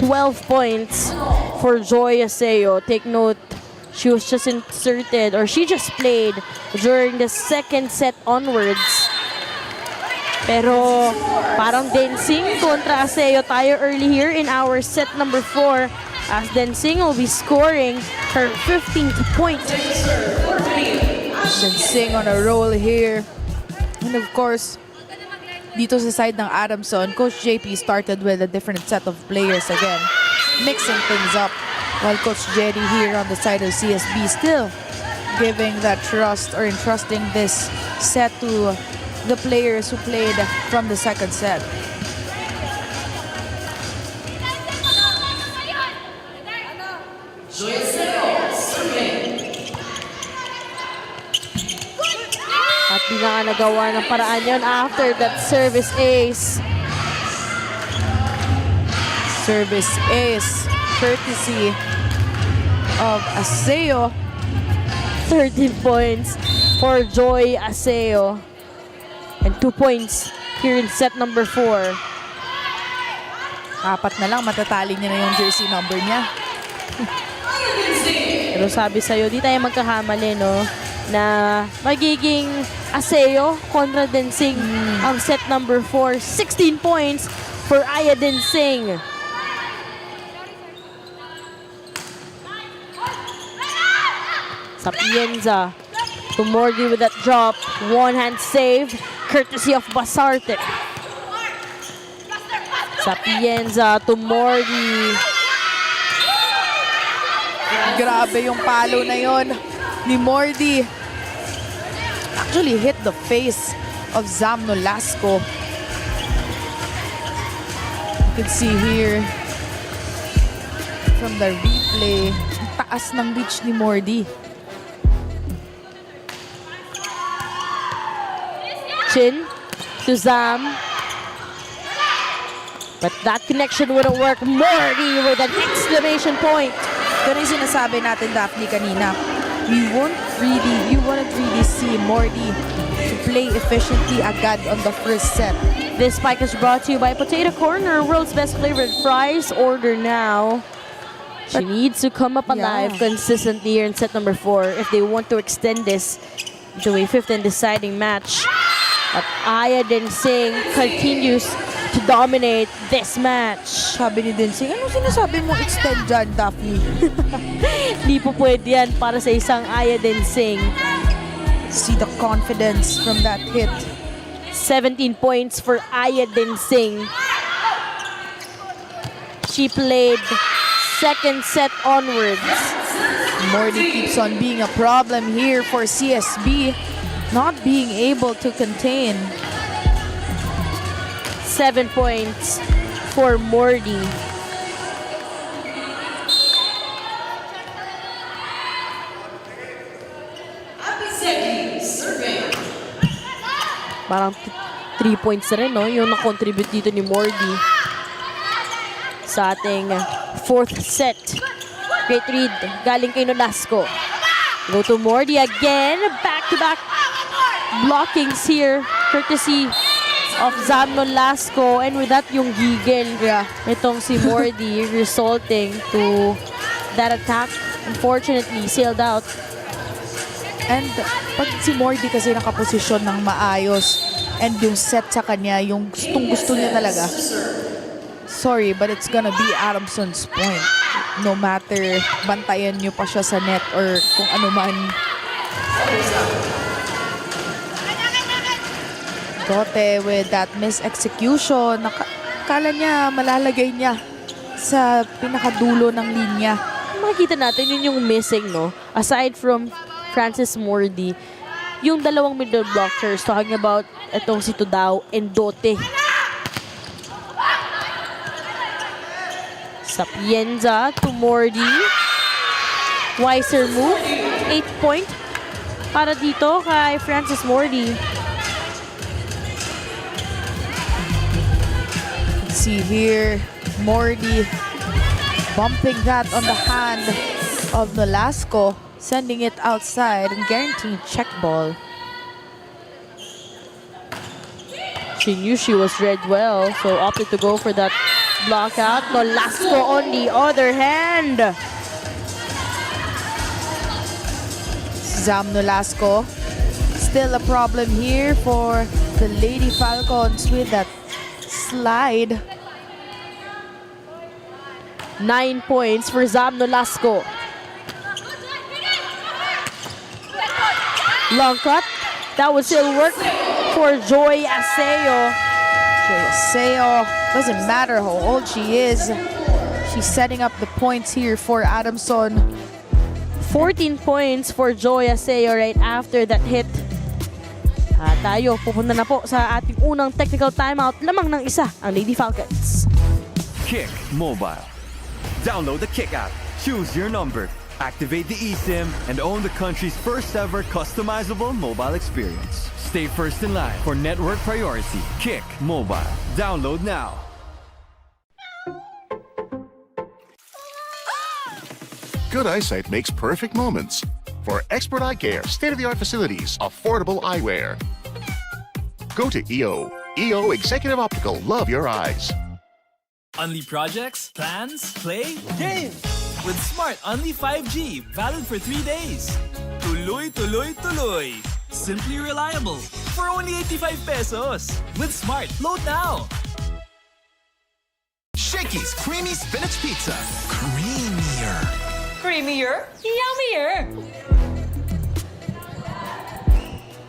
12 points for Joy Aseo. Take note, she was just inserted, or she just played during the second set onwards. Pero parang Densing kontra Aseo tayo early here in our set number 4, as Densing will be scoring her 15th point. Densing on a roll here. And of course, dito sa side ng Adamson, Coach JP started with a different set of players again, mixing things up, while Coach Jerry here on the side of CSB still giving that trust, or entrusting this set to the players who played from the second set. At di na nagawa ng paraan yun after that service ace. Service ace, courtesy of Aseo. 13 points for Joy Aseo. And 2 points here in set number 4. 4 na lang, matatali niya na yung jersey number niya. Pero sabi sa'yo, di tayo magkakamali, no? Na magiging Aseo kontra Densing ang set number 4. 16 points for Aya Densing. Sapienza Tumordi with that drop. One-hand save, courtesy of Basarte. Sapienza, Tumordi. Grabe yung palo na yon ni Mordi. Actually hit the face of Zam Nolasco. You can see here from the replay, ang taas ng reach ni Mordi. Chin to Zam. But that connection wouldn't work. Mordi with an exclamation point. Ganun yung sinasabi natin, Daphne, kanina. You wouldn't really see Mordi to play efficiently agad on the first set. This spike is brought to you by Potato Corner, world's best flavored fries. Order now. She needs to come up alive consistently here in set number 4 if they want to extend this to a 5th and deciding match. But Aya Densing continues to dominate this match. Sabi ni Densing, ano sinasabi mo extend dyan, Daphne? Di po pwede yan para sa isang Aya Densing. See the confidence from that hit. 17 points for Aya Densing. She played second set onwards. Mordi keeps on being a problem here for CSB, not being able to contain. 7 points for Mordi. Parang 3 points na rin, no? Yung na-contribute dito ni Mordi sa ating 4th set. Great read. Galing kay Nolasco. Go to Mordi again. Back-to-back blockings here. Courtesy of Zam Nolasco. And with that, yung gigil. Itong si Mordi resulting to that attack. Unfortunately, sailed out. And pag si Mordi kasi nakaposisyon ng maayos and yung set sa kanya, yung gustong-gusto niya talaga. Sorry, but it's gonna be Adamson's point. No matter bantayan niyo pa siya sa net or kung ano man. Dote with that mis-execution. Kala niya malalagay niya sa pinakadulo ng linya. Makikita natin yun yung missing, no? Aside from Francis Mordi, yung dalawang middle blockers, talking about itong si Tudao and Dote. Sapienza to Mordi. Wiser move. 8 point para dito kay Francis Mordi. See here, Mordi bumping that on the hand of Nolasco, sending it outside and guaranteeing check ball. She knew she was read well, so opted to go for that block out. Nolasco on the other hand. Zam Nolasco, still a problem here for the Lady Falcons with that slide. 9 points for Zam Nolasco. Long cut. That would still work for Joy Aseo. Joy Aseo, doesn't matter how old she is. She's setting up the points here for Adamson. 14 points for Joy Aseo right after that hit. Tayo, pupunta na po sa ating unang technical timeout. Lamang ng isa ang Lady Falcons. Kick Mobile. Download the Kick app, choose your number, activate the eSIM, and own the country's first ever customizable mobile experience. Stay first in line for network priority. Kick Mobile. Download now. Good eyesight makes perfect moments. For expert eye care, state-of-the-art facilities, affordable eyewear. Go to EO. EO Executive Optical. Love your eyes. Unli projects, plans, play, game! With Smart Unli 5G, valid for 3 days. Tuloy, tuloy, tuloy. Simply reliable. For only 85 pesos. With Smart, load now. Shakey's Creamy Spinach Pizza. Creamier. Creamier, yummier.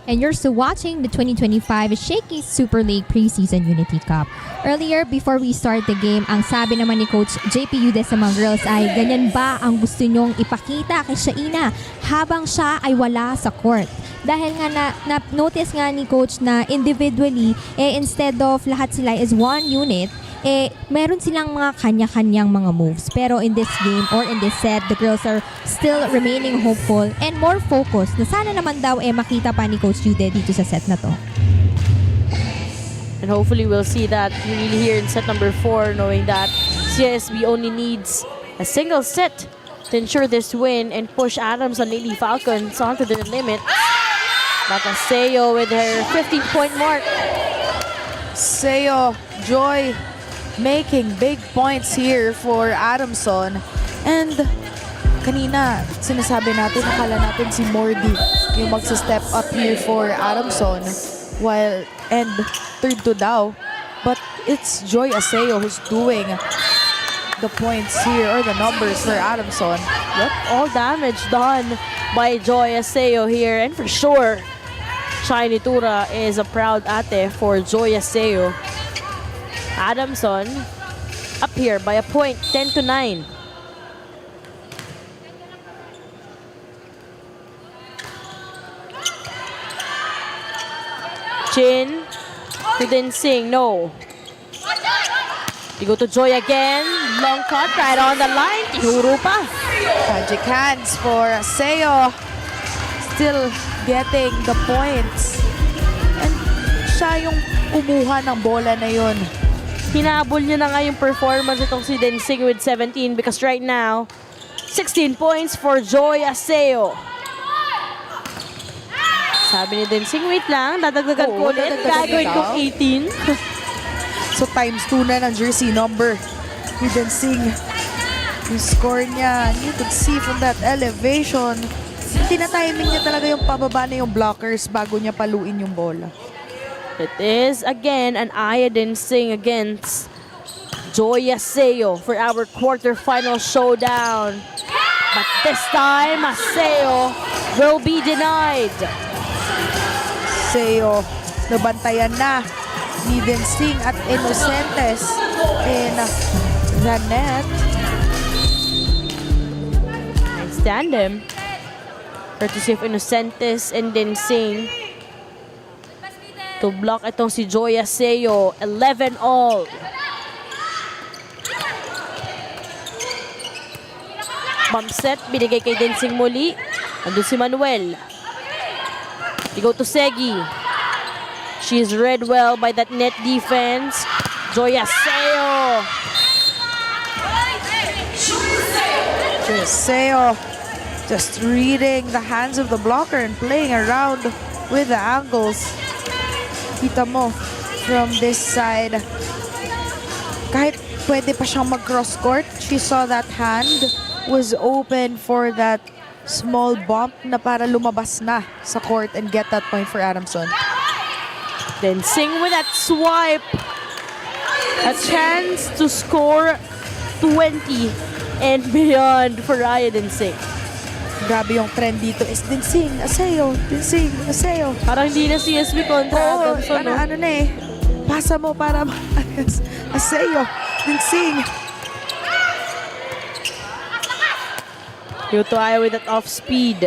and you're still watching the 2025 Shakey Super League Preseason Unity Cup. Earlier, before we start the game, ang sabi naman ni Coach JP Udes sa mga girls ay, ganyan ba ang gusto nyong ipakita kay Shaina habang siya ay wala sa court? Dahil nga na-notice nga ni Coach na individually, instead of lahat sila is one unit, meron silang mga kanya-kanyang mga moves. Pero in this game or in this set, the girls are still remaining hopeful and more focused na sana naman daw makita pa ni Coach Jude dito sa set na to. And hopefully we'll see that really here in set number 4, knowing that CSB only needs a single set to ensure this win and push Adamson Lady Falcons onto their limit. Mataseo with her 15-point mark. Seo, Joy making big points here for Adamson. And kanina, sinasabi natin, akala natin si Mordy yung magsa-step up here for Adamson and third to Dow. But it's Joy Aseo who's doing the points here or the numbers for Adamson. Yep, all damage done by Joy Aseo here. And for sure, Shiny Tura is a proud ate for Joy Aseo. Adamson up here by a point, 10-9. Chin to Dinsing, no. You go to Joy again. Long cut right on the line. Tinuro pa. Magic hands for Seo. Still getting the points. And siya yung kumuha ng bola na yun. Hinabol niya na nga yung performance itong si Dinsing with 17 because right now, 16 points for Joy Aseo. Sabi ni Dinsing, wait lang, dadagdagan ko ulit. Gagawin kong 18. So times 2 na ng jersey number ni Dinsing. Yung score niya, you could see from that elevation, tina-timing niya talaga yung pababa na yung blockers bago niya paluin yung bola. It is again an Aya Dinsing against Joy Aseo for our quarterfinal showdown. But this time, Aseo will be denied. Seo, nabantayan na ni Dinsing at Inocentes in the net. Nice tandem. Courtesy of Inocentes and Dinsing. To block itong si Joy Aseo. 11 all. Bump set, binigay kay Dinsing muli. Andun si Manuel. You go to Segi. She's read well by that net defense. Joy Aseo. Seo just reading the hands of the blocker and playing around with the angles. Kita mo from this side, kahit pwede pa siyang mag-cross court, she saw that hand was open for that small bump na para lumabas na sa court and get that point for Adamson. Dinsing with that swipe. A chance to score 20 and beyond for Raya Dinsing. Grabe yung trend dito is Dinsing, Aseo, Dinsing, Aseo. Parang hindi na CSB kontra Adamson. Ano na eh. Pasa mo para Aseo, Dinsing. Yuto Aya with that off speed.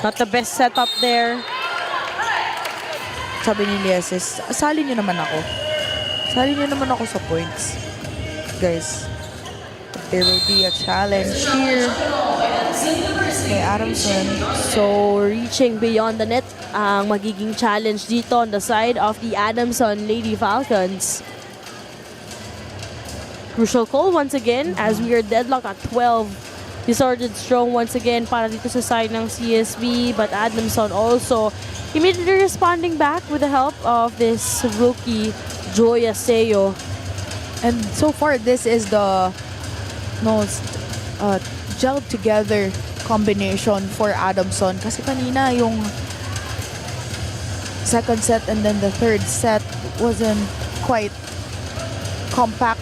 Not the best setup there. Sabi ni Lieses, salin niyo naman ako. Salin niyo naman ako sa points. Guys, there will be a challenge here kay Adamson. So, reaching beyond the net ang magiging challenge dito on the side of the Adamson Lady Falcons. Crucial call once again as we are deadlocked at 12. Disordered strong once again para dito sa side ng CSB, but Adamson also immediately responding back with the help of this rookie Joy Aseo. And so far, this is the most gelled together combination for Adamson. Kasi kanina yung second set and then the third set wasn't quite compact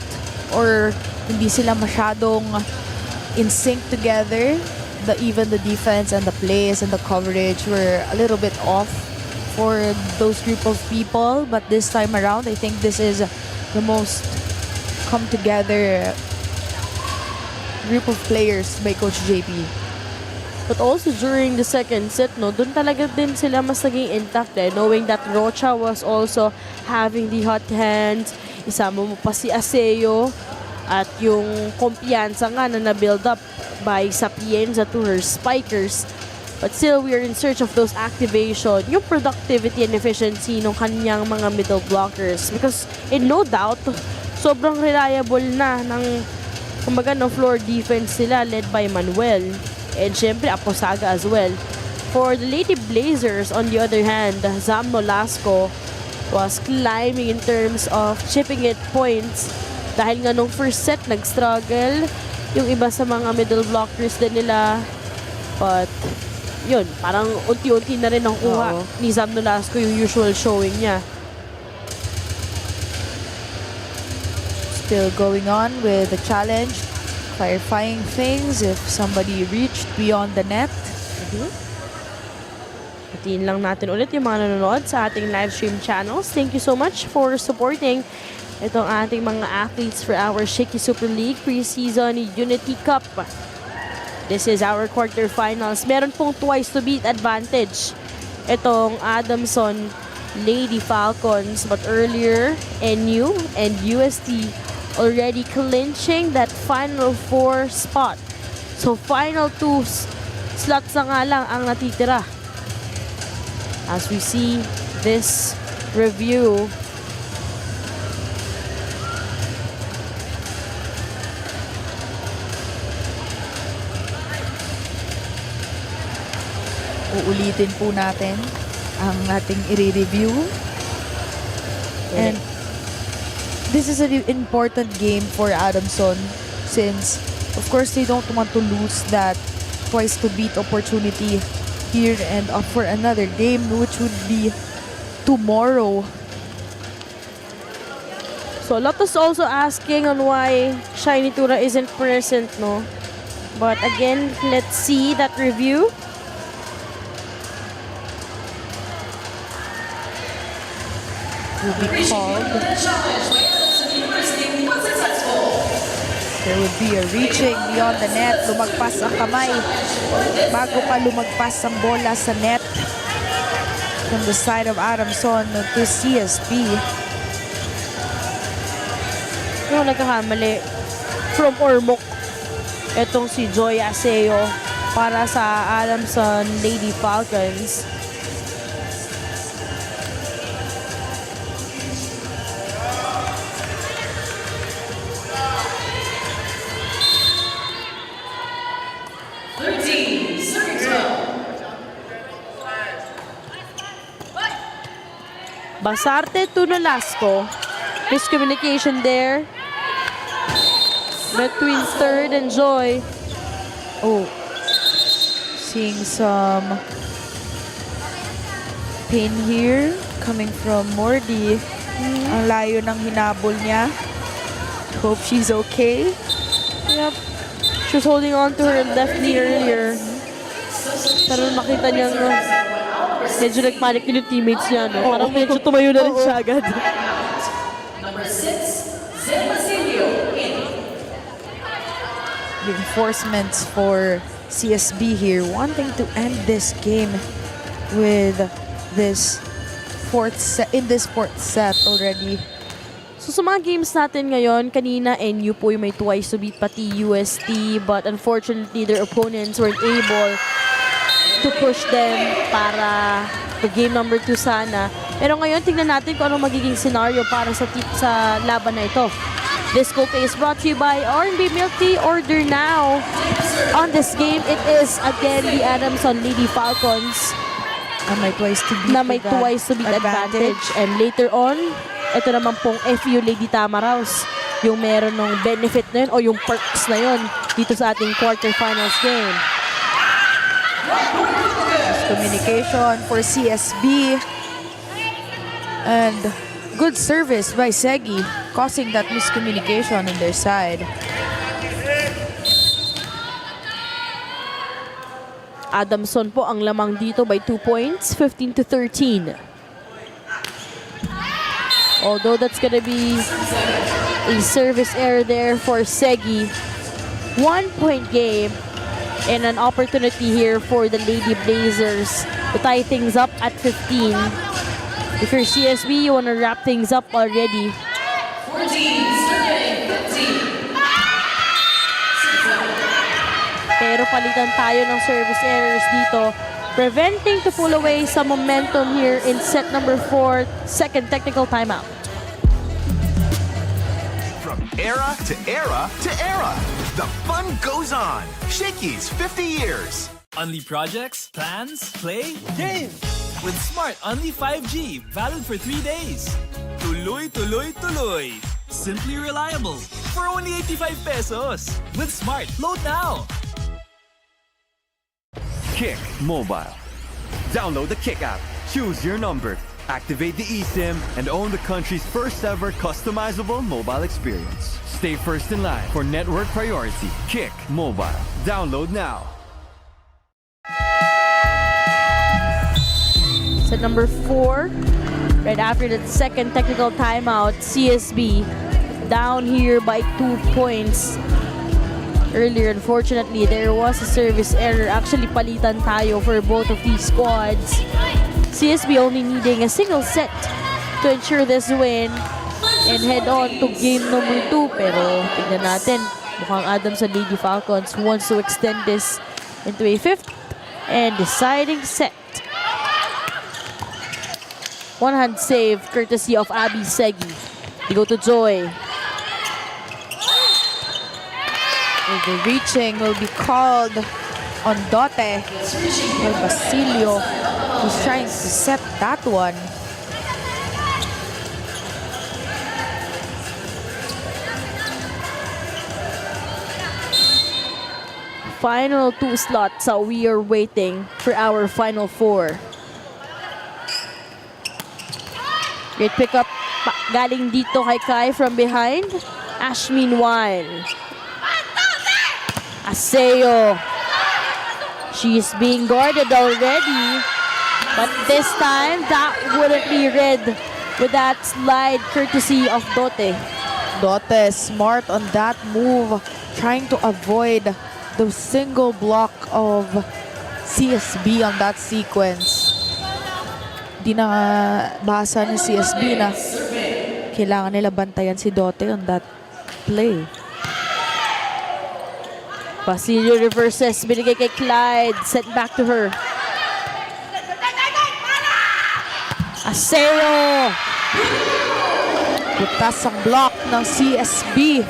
or hindi sila masyadong in sync together. even the defense and the plays and the coverage were a little bit off for those group of people. But this time around, I think this is the most come together group of players by Coach JP. But also during the second set, no, dun talaga din sila mas naging intact knowing that Rocha was also having the hot hand. Isama mo pa si Aseo at yung kumpiyansa nga na na-build up by Sapienza to her spikers. But still, we are in search of those activation, yung productivity and efficiency ng kanyang mga middle blockers. Because in no doubt, sobrang reliable na ng kumbaga no floor defense nila led by Manuel. And syempre, Aposaga as well. For the Lady Blazers, on the other hand, Zam Nolasco was climbing in terms of chipping it points. Dahil nga nung first set, nag-struggle yung iba sa mga middle blockers din nila. But, yun, parang unti-unti na rin nakuha ni Zam Nolasco yung usual showing niya. Still going on with the challenge, clarifying things if somebody reached beyond the net. Patiin lang natin ulit yung mga nanonood sa ating live stream channels. Thank you so much for supporting itong ating mga athletes for our Shakey Super League Preseason Unity Cup. This is our quarterfinals. Meron pong twice to beat advantage itong Adamson Lady Falcons. But earlier, NU and UST already clinching that final 4 spot. So final 2 slots na nga lang ang natitira. As we see this review, Uulitin po natin ang ating i-review. And this is an important game for Adamson since, of course, they don't want to lose that twice to beat opportunity here and up for another game, which would be tomorrow. so Lotus also asking on why Shiny Tura isn't present, no? But again, let's see that review. Will be called. There would be a reaching beyond the net. Lumagpas ang kamay bago pa lumagpas ang bola sa net from the side of Adamson to CSB. Yung nagkakamali from Ormoc, etong si Joy Aseo para sa Adamson Lady Falcons. Basarte to Nolasco. Miscommunication there between Third and Joy. Oh, seeing some pain here coming from Mordi. Ang layo ng hinabol niya. Hope she's okay. Yep. She was holding on to her left knee earlier. Pero makita niyang medyo nagpanic din yung teammates niya, no? Parang medyo tumayo na rin siya agad. Reinforcements for CSB here, wanting to end this game with this fourth set already. So sa mga games natin ngayon, kanina NU po yung may twice to beat pati UST, but unfortunately their opponents weren't able to push them para to game number 2 sana. Pero ngayon, tingnan natin kung anong magiging scenario para sa laban na ito. This Coke is brought to you by R&B Milk Tea. Order now. On this game, it is again the Adamson Lady Falcons na may twice to beat advantage. And later on, ito naman pong FU Lady Tamaraws, yung meron ng benefit na yun o yung perks na yun dito sa ating quarterfinals game. Communication for CSB and good service by Segi, causing that miscommunication on their side. Adamson po ang lamang dito by 2 points, 15-13. Although that's gonna be a service error there for Shakey. 1-point game and an opportunity here for the Lady Blazers to tie things up at 15. If you're CSB, you want to wrap things up already. 14, 15. Pero palitan tayo ng service errors dito, preventing to pull away some momentum here in set number 4, second technical timeout. From era to era to era, the fun goes on. Shakey's 50 years. Only projects, plans, play, games. With Smart Only 5G, valid for 3 days. Tuloy, tuloy, tuloy. Simply reliable. For only 85 pesos. With Smart, load now. Kick Mobile. Download the Kick app, choose your number, activate the eSIM, and own the country's first ever customizable mobile experience. Stay first in line for network priority. Kick Mobile. Download now. Set number 4, right after that second technical timeout, CSB down here by 2 points. Earlier, unfortunately, there was a service error. Actually, palitan tayo for both of these squads. CSB only needing a single set to ensure this win and head on to game number 2. Pero tignan natin, mukhang Adamson Lady Falcons wants to extend this into a 5th and deciding set. One-hand save courtesy of Abby Shakey. They go to Joy. The reaching will be called on Dote. Well, Basilio who's trying to set that one. Final 2 slots, so we are waiting for our final 4. Great pickup galing dito kay Kai from behind. Ash meanwhile. Aseo. She is being guarded already. But this time, that wouldn't be read with that slide courtesy of Dote. Dote smart on that move, trying to avoid the single block of CSB on that sequence. Di na basa ni CSB na kailangan nila bantayan si Dote on that play. Basilio reverses, binigay kay Clyde, sent back to her. Aseo! Butas ang block ng CSB.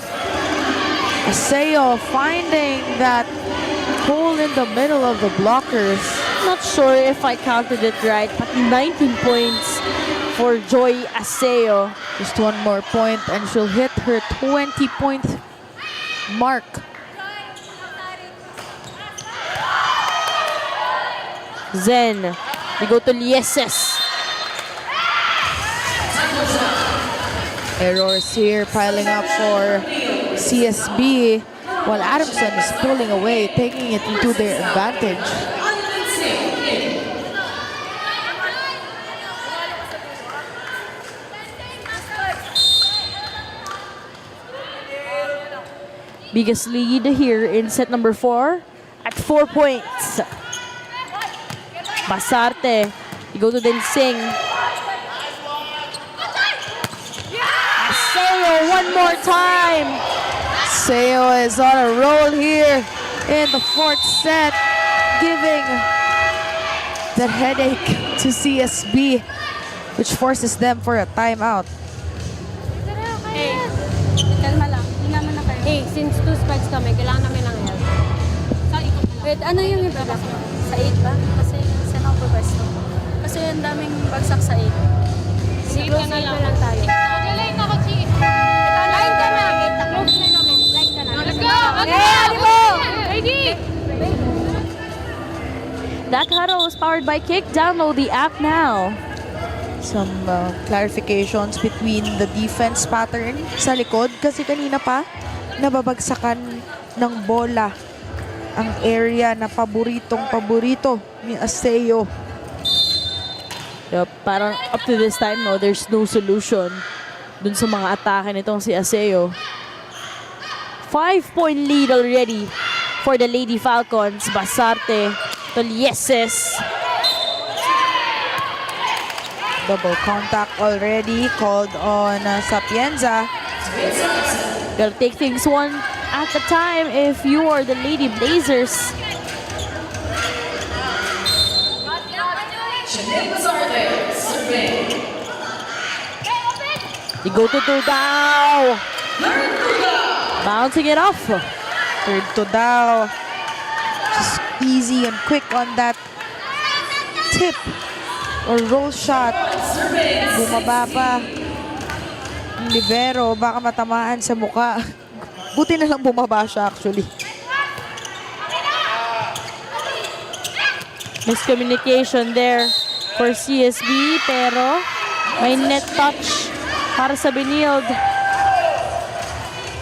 Aseo finding that hole in the middle of the blockers. Not sure if I counted it right, but 19 points for Joy Aseo. Just one more point and she'll hit her 20-point mark. Zen, we go to Lieses. Errors here piling up for CSB while Adamson is pulling away, taking it into their advantage. Biggest lead here in set number 4 at 4 points. Basarte, you go to Densing. Aseo one more time. Seo is on a roll here in the 4th set, giving that headache to CSB, which forces them for a timeout. Hey, kalma lang. Hinga mo na kayo. Hey, since 2 squads kami, kailangan namin ng help. Wait, ano yung iba? Sa 8 ba? Kasi saan ako pwesto? Kasi ang daming bagsak sa 8. Sige, close na lang tayo. Line ako, Chi. Line ka na. Close na namin. Line ka na. Let's go! Ready! That huddle is powered by Kick. Download the app now. Some clarifications between the defense pattern sa likod kasi kanina pa nababagsakan ng bola ang area na paborito ni Aseo. Yup, parang up to this time, no, there's no solution dun sa mga atake nitong si Aseo. 5-point lead already for the Lady Falcons. Basarte, Tolieses. Double contact already called on Sapienza. Gotta take things one at a time if you are the Lady Blazers. They go to Turdao. Bouncing it off. Third to Dow. Just easy and quick on that tip or roll shot. Bumaba pa. Ang libero, baka matamaan sa muka. Buti na lang bumaba siya actually. Miscommunication there for CSB, pero may net touch para sa Benilde.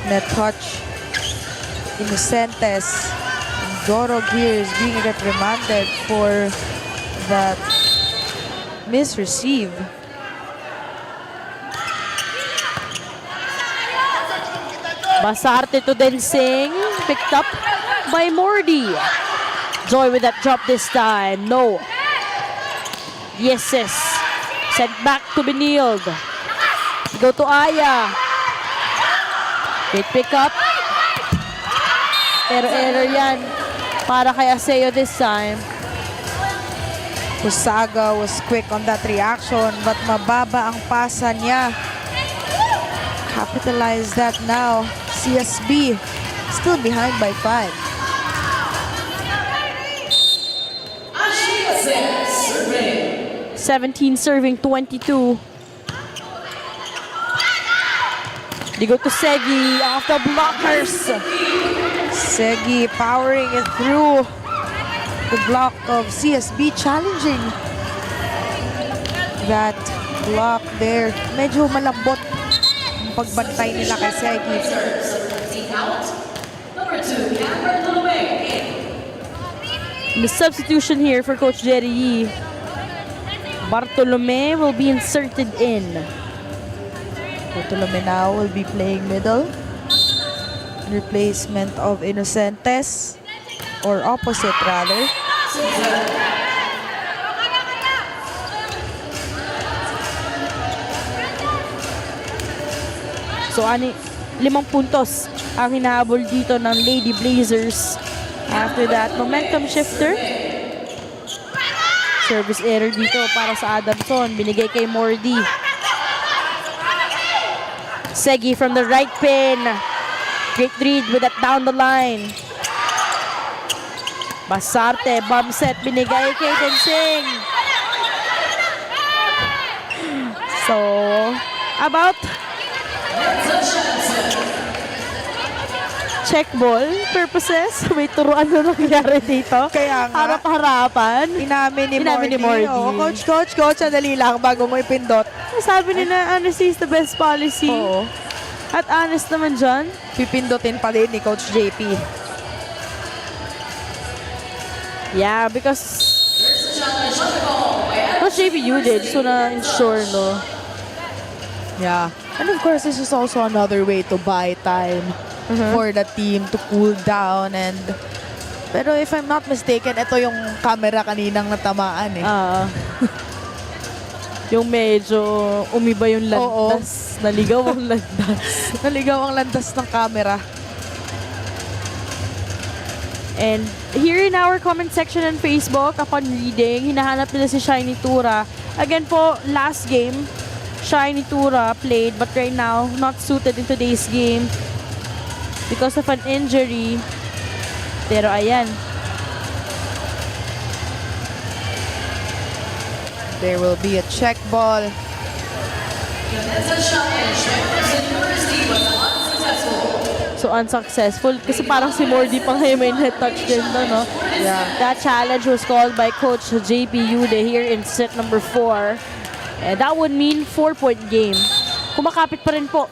Net touch. Inocentes. Dorog here is being reprimanded for that misreceive. Basarte to Densing, picked up by Mordi. Joy with that drop this time. No. Yeses. Sent back to Benilde. Go to Aya. Great pick up. Pero error yan para kay Aseo this time. Pusaga was quick on that reaction but mababa ang pasa niya. Capitalize that now. CSB still behind by 5. 17 serving 22. They go to Segi off the blockers. Segi powering it through the block of CSB, challenging that block there. Medyo malambot ang pagbantay nila kay Segi. The substitution here for Coach Jerry Yee. Bartolome will be inserted in. Bartolome now will be playing middle. In replacement of Inocentes, or opposite rather. So, 5 puntos ang hinahabol dito ng Lady Blazers. After that, momentum shifter. Service error dito para sa Adamson. Binigay kay Mordi. Segi from the right pin. Great read with that down the line. Basarte, bomb set. Binigay kay Tensing. So, about check ball purposes. May turuan na nangyari dito. Kaya nga. Harap-harapan. Inamin ni Mordi. Oh, coach, sandali lang bago mo ipindot. Sabi nila, honesty is the best policy. Oo. At honest naman dyan. Pipindutin pa din ni Coach JP. Yeah, because Coach JP you did. So na-ensure, no? Yeah. And of course, this is also another way to buy time for the team to cool down. And pero if I'm not mistaken, ito yung camera kaninang natamaan eh. Yung medyo umiba yung landas. Naligaw ang landas. Naligaw ang landas ng camera. And here in our comment section on Facebook, upon reading, hinahanap nila si Shiny Tura. Again po, last game, Shiny Tura played, but right now, not suited in today's game because of an injury. Pero ayan. There will be a check ball. So unsuccessful kasi parang si Mordi pa ngayon may net touch din doon, no? Yeah. That challenge was called by Coach JP Yude here in set number 4. And that would mean 4-point game. Kumakapit pa rin po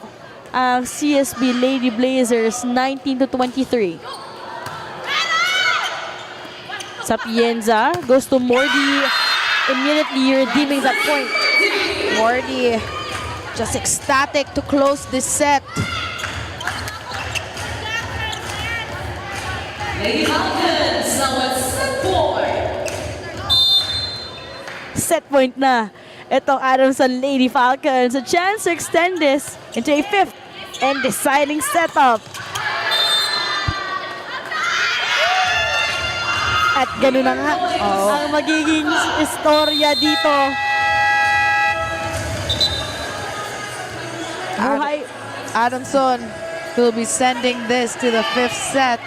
ang CSB Lady Blazers 19-23. Sapienza goes to Mordi, immediately redeeming that point. Mordi just ecstatic to close this set. Lady Falcons, now at set point. Set point na. Itong Adamson Lady Falcons, a chance to extend this into a fifth and deciding setup. At ganun na nga ang magiging istorya dito. Adamson will be sending this to the fifth set.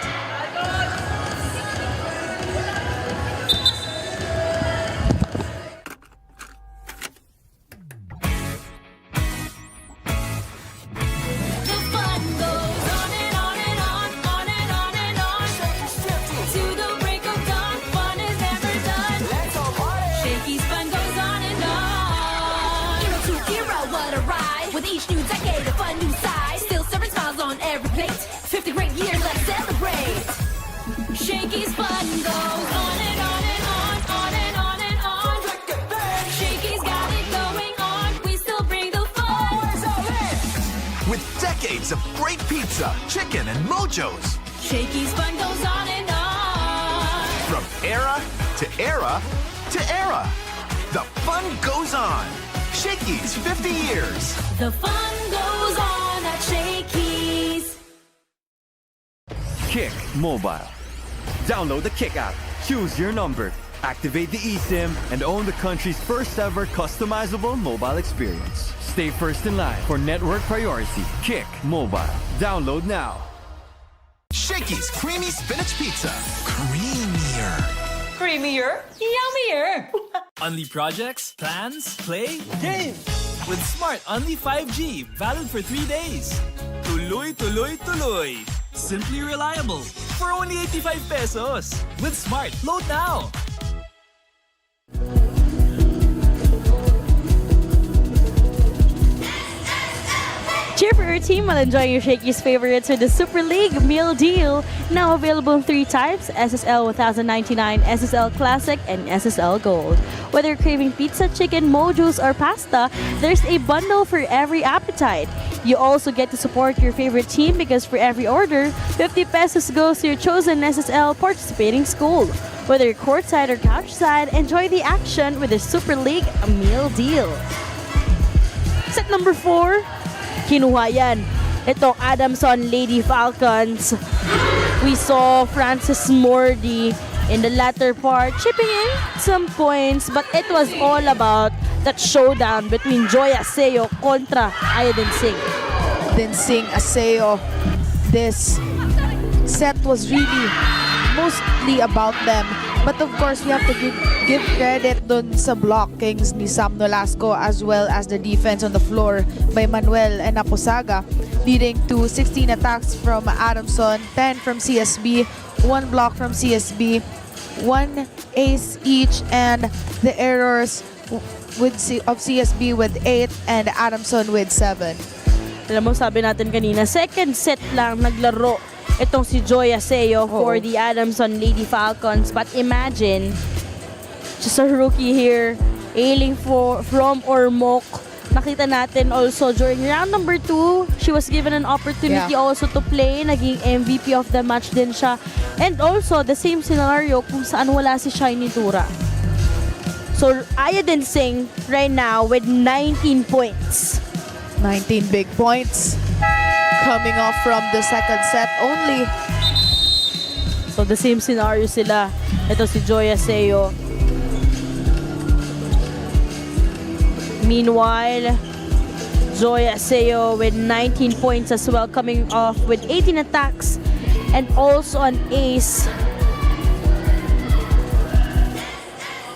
The fun goes on and on and on, on and on and on. To the break of dawn, fun is never done. Let's all party. Shakey's fun goes on and on. Era to era, what a ride. With each new decade, a fun new side. Still serving smiles on every plate. 50 great years, let's celebrate. Shakey's fun goes on and on and on, on and on and on. Shakey's got it going on. We still bring the fun. With decades of great pizza, chicken, and mojos. Shakey's fun goes on and on. From era to era to era. The fun goes on. Shakey's 50 years. The fun goes on at Shakey's. Kick Mobile. Download the Kick app, choose your number, activate the eSIM, and own the country's first ever customizable mobile experience. Stay first in line for network priority. Kick Mobile. Download now. Shakey's creamy spinach pizza. Creamier. Creamier, yummier. Unli projects, plans, play, game. With Smart Unli 5G, valid for 3 days. Tuloy, tuloy, tuloy. Simply reliable. For only 85 pesos. With Smart, load now. Cheer for your team while enjoying your Shakey's favorites with the Super League meal deal. Now available in 3 types: SSL 1099, SSL Classic, and SSL Gold. Whether you're craving pizza, chicken, mojos, or pasta, there's a bundle for every appetite. You also get to support your favorite team because for every order, 50 pesos goes to your chosen SSL participating school. Whether you're courtside or couchside, enjoy the action with the Super League meal deal. Set number 4. Kinuha yan. Itong Adamson Lady Falcons. We saw Francis Mordi in the latter part chipping in some points, but it was all about that showdown between Joy Aseo kontra Ayodin Singh. Singh Aseo. This set was really mostly about them. But of course, we have to give credit dun sa blockings ni Sam Nolasco as well as the defense on the floor by Manuel and Aposaga, leading to 16 attacks from Adamson, 10 from CSB, 1 block from CSB, 1 ace each, and the errors of CSB with 8 and Adamson with 7. Alam mo, sabi natin kanina, second set lang naglaro itong si Joy Aseo for the Adamson Lady Falcons. But imagine, just a rookie here, ailing from Ormoc. Nakita natin also during round number 2, she was given an opportunity also to play. Naging MVP of the match din siya. And also, the same scenario kung saan wala si Shiny Tura. So, Ayodin Singh right now with 19 points. 19 big points coming off from the second set only. So the same scenario sila. Ito si Joy Aseo. Meanwhile, Joy Aseo with 19 points as well, coming off with 18 attacks and also an ace.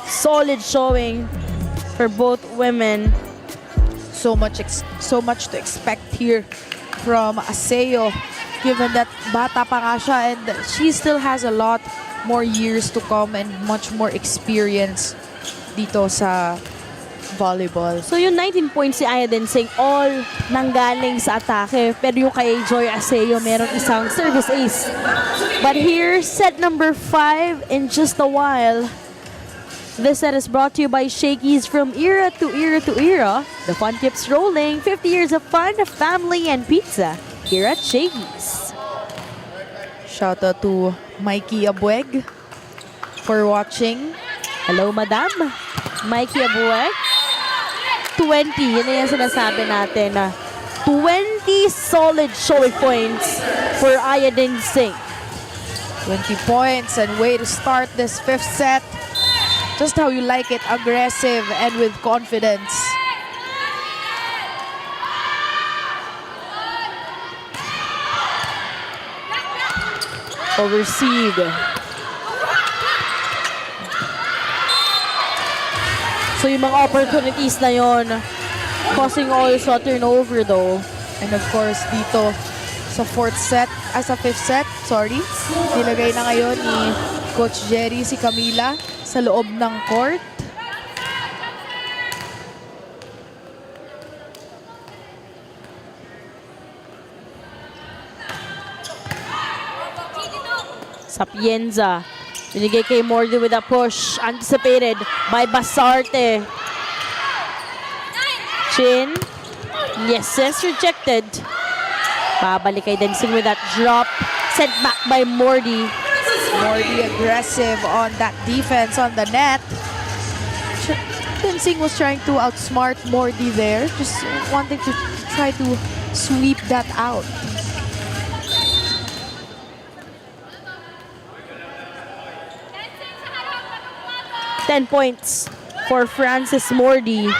Solid showing for both women. So much to expect here from Aseo, given that bata pa nga siya and she still has a lot more years to come and much more experience dito sa volleyball. So yung 19 points si Adamson all nanggaling sa atake. Pero yung kay Joy Aseo, meron isang service ace. But here, set number 5 in just a while. This set is brought to you by Shakey's. From era to era to era, the fun keeps rolling. 50 years of fun, family, and pizza here at Shakey's. Shout out to Mikey Abueg for watching. Hello, Madam. Mikey Abueg. 20. Yun na yung sinasabi natin na 20 solid showing points for Ayadin Singh. 20 points and way to start this 5th set. Just how you like it, aggressive and with confidence. Overseed. So yung mga opportunities na yon, causing also a turnover though. And of course, dito sa 5th set, nilagay na ngayon ni Coach Jerry si Camila sa loob ng court. Sapienza. Binigay kay Mordi with a push. Anticipated by Basarte. Chin. Yes, rejected. Babalik kay Densing with that drop. Sent back by Mordi. Mordi aggressive on that defense on the net. Densing was trying to outsmart Mordi there. Just wanting to try to sweep that out. $10 points for Francis Mordi.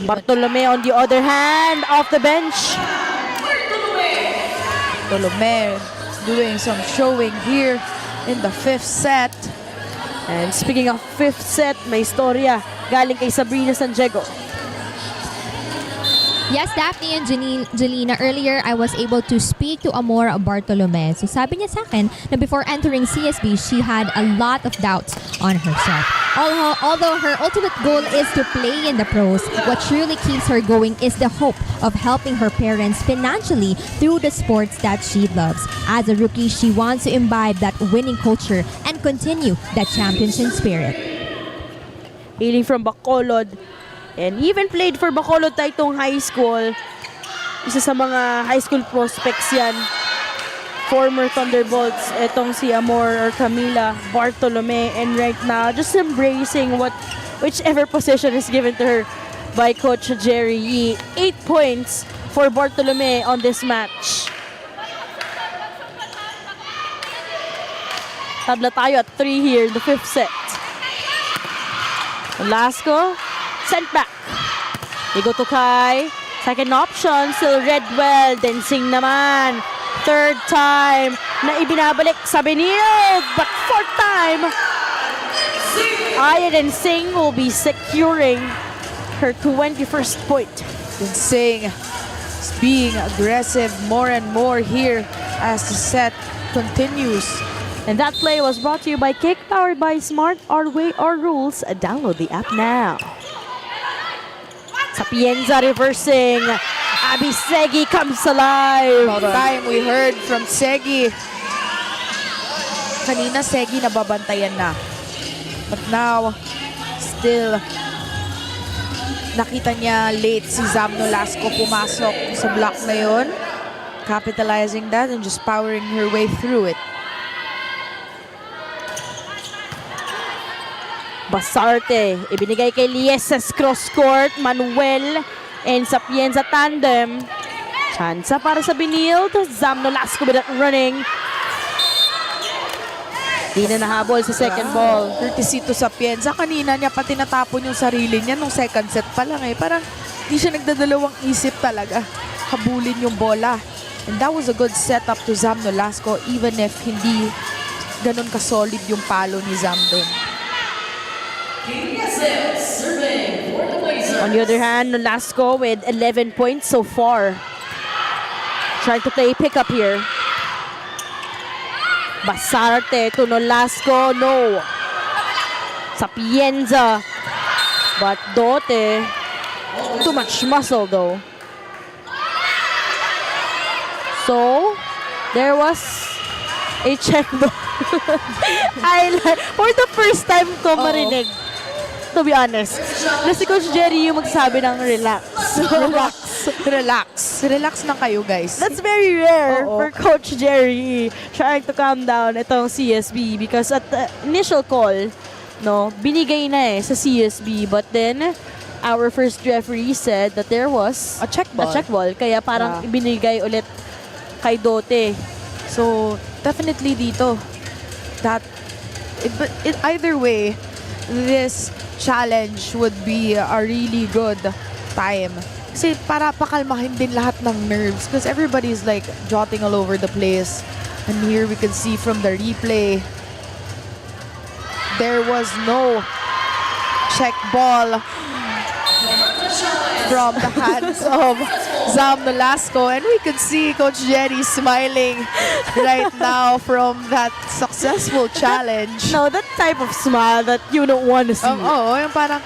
Bartolome on the other hand, off the bench. Bartolome doing some showing here in the 5th set. And speaking of 5th set, may istorya galing kay Sabrina San Diego. Yes, Daphne and Jelena, earlier I was able to speak to Amor Bartolome. So sabi niya sa akin na before entering CSB, she had a lot of doubts on herself. Although her ultimate goal is to play in the pros, what truly keeps her going is the hope of helping her parents financially through the sports that she loves. As a rookie, she wants to imbibe that winning culture and continue that championship spirit. Hailing from Bacolod, and even played for Bacolod Taitong High School. Isa sa mga high school prospects yan. Former Thunderbolts, etong si Amor or Camila Bartolome, and right now just embracing whichever position is given to her by Coach Jerry Yee. 8 points for Bartolome on this match. Tabla tayo at 3 here in the 5th set. Velasco, sent back. Igo to Kai. Second option, still Redwell. Densing naman. Third time na ibinabalik sa Benilde. But fourth time, Densing will be securing her 21st point. Densing is being aggressive more and more here as the set continues. And that play was brought to you by Kick, powered by Smart. Our way, our rules. Download the app now. Sapienza reversing. Abby Segi comes alive. About time we heard from Segi. Kanina Segi nababantayan na. But now, still, nakita niya late si Zam Nolasco pumasok sa block na yun. Capitalizing that and just powering her way through it. Basarte, ibinigay kay Lieses cross court. Manuel and Sapienza tandem. Chansa para sa Benilde. Zam Nolasco with that running. Di na nahabol sa second ball. Courtesy to Sapienza. Kanina niya pa tinatapon yung sarili niya nung second set pa lang eh. Parang di siya nagdadalawang isip talaga. Habulin yung bola. And that was a good setup to Zam Nolasco even if hindi ganun ka-solid yung palo ni Zam din. On the other hand, Nolasco with 11 points so far. Trying to play pickup here. Basarte to Nolasco, no. Sapienza. But Dote, too much muscle though. So, there was a check ball. For the first time ko marinig, to be honest, na si Coach Jerry yung magsabi ng relax. Relax lang kayo, guys. That's very rare for Coach Jerry trying to calm down itong CSB because at the initial call, no, binigay na sa CSB, but then our first referee said that there was a check ball. Kaya parang binigay ulit kay Dote. So, definitely dito, that either way, this challenge would be a really good time. Kasi para pakalmahin din lahat ng nerves because everybody's like jotting all over the place. And here we can see from the replay, there was no check ball from the hands of Zam Nolasco. And we could see Coach Jerry smiling right now from that successful challenge. No, that type of smile that you don't want to see. Yung parang,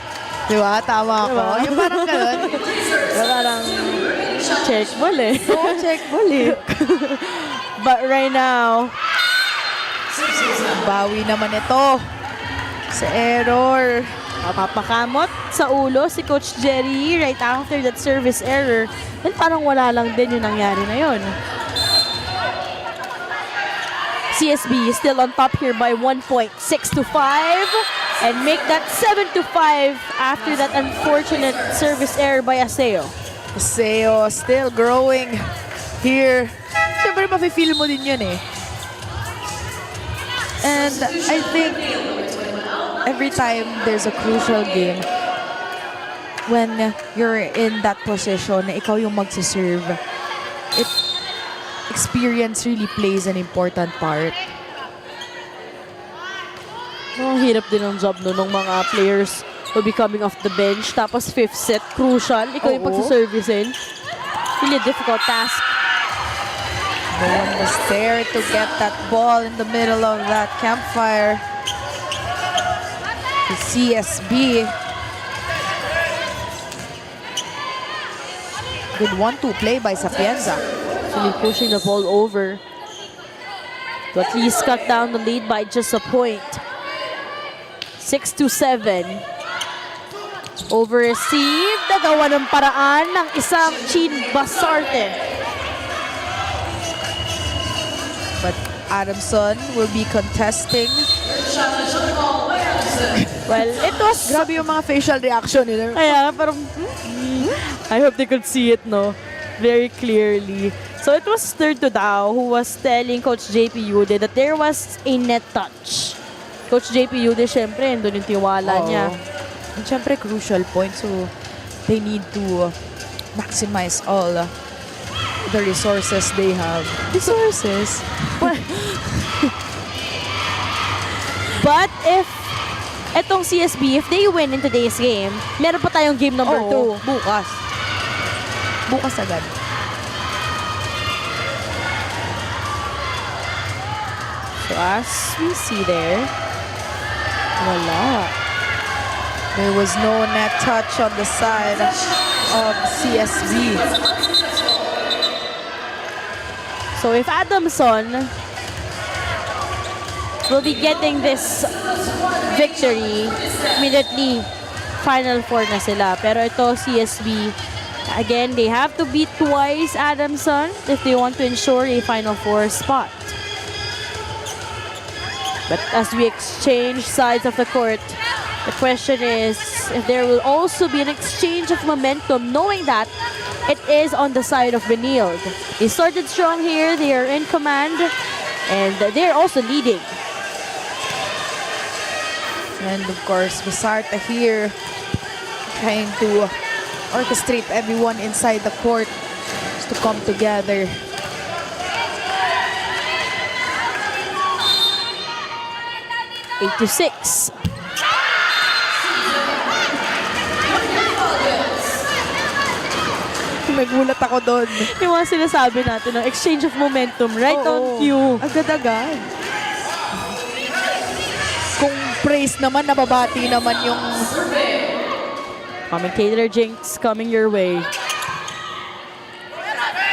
di ba? Tama ako. Yung parang gano'n. Parang check ball check ball But right now, bawi naman ito sa error. Mapapakamot sa ulo si Coach Jerry right after that service error. And parang wala lang din yung nangyari na yun. CSB is still on top here by 1 point, 6-5, and make that 7-5 after that unfortunate service error by Aseo. Aseo still growing here. Siyempre, mafe-feel mo din yun And I think every time there's a crucial game, when you're in that position, na ikaw yung magsiserve, experience really plays an important part. Ang hirap din ang job nung mga players will be coming off the bench. Tapos fifth set, crucial. Ikaw yung pagsaservicein. Really a difficult task. No one was there to get that ball in the middle of that campfire. The CSB. Good 1-2 play by Sapienza. Actually pushing the ball over to at least cut down the lead by just a point. 6-7. Over-received. Nagawa ng paraan ng isang Chin Basarte. But Adamson will be contesting. Well, it was... Grabe yung mga facial reaction nila. Kaya parang... I hope they could see it, no? Very clearly. So it was third to Dao who was telling Coach JP Yude that there was a net touch. Coach JP Yude, syempre, doon yung tiwala niya. And syempre, crucial point. So, they need to maximize all the resources they have. Resources? But if etong CSB, if they win in today's game, meron pa tayong game number 2. Bukas. Bukas agad. So as we see there, wala. There was no net touch on the side of CSB. So if Adamson will be getting this victory, immediately Final Four na sila. Pero ito, CSB, again, they have to beat twice Adamson if they want to ensure a Final Four spot. But as we exchange sides of the court, the question is if there will also be an exchange of momentum, knowing that it is on the side of Benilde. They started strong here, they are in command, and they're also leading. And of course, Basarta here trying to orchestrate everyone inside the court just to come together. Eight to 6. Nagulat ako doon. Yung mga sinasabi natin ng exchange of momentum, right on cue. Agad-agad. Kung praise naman, nababati naman yung Commentator Jinx coming your way.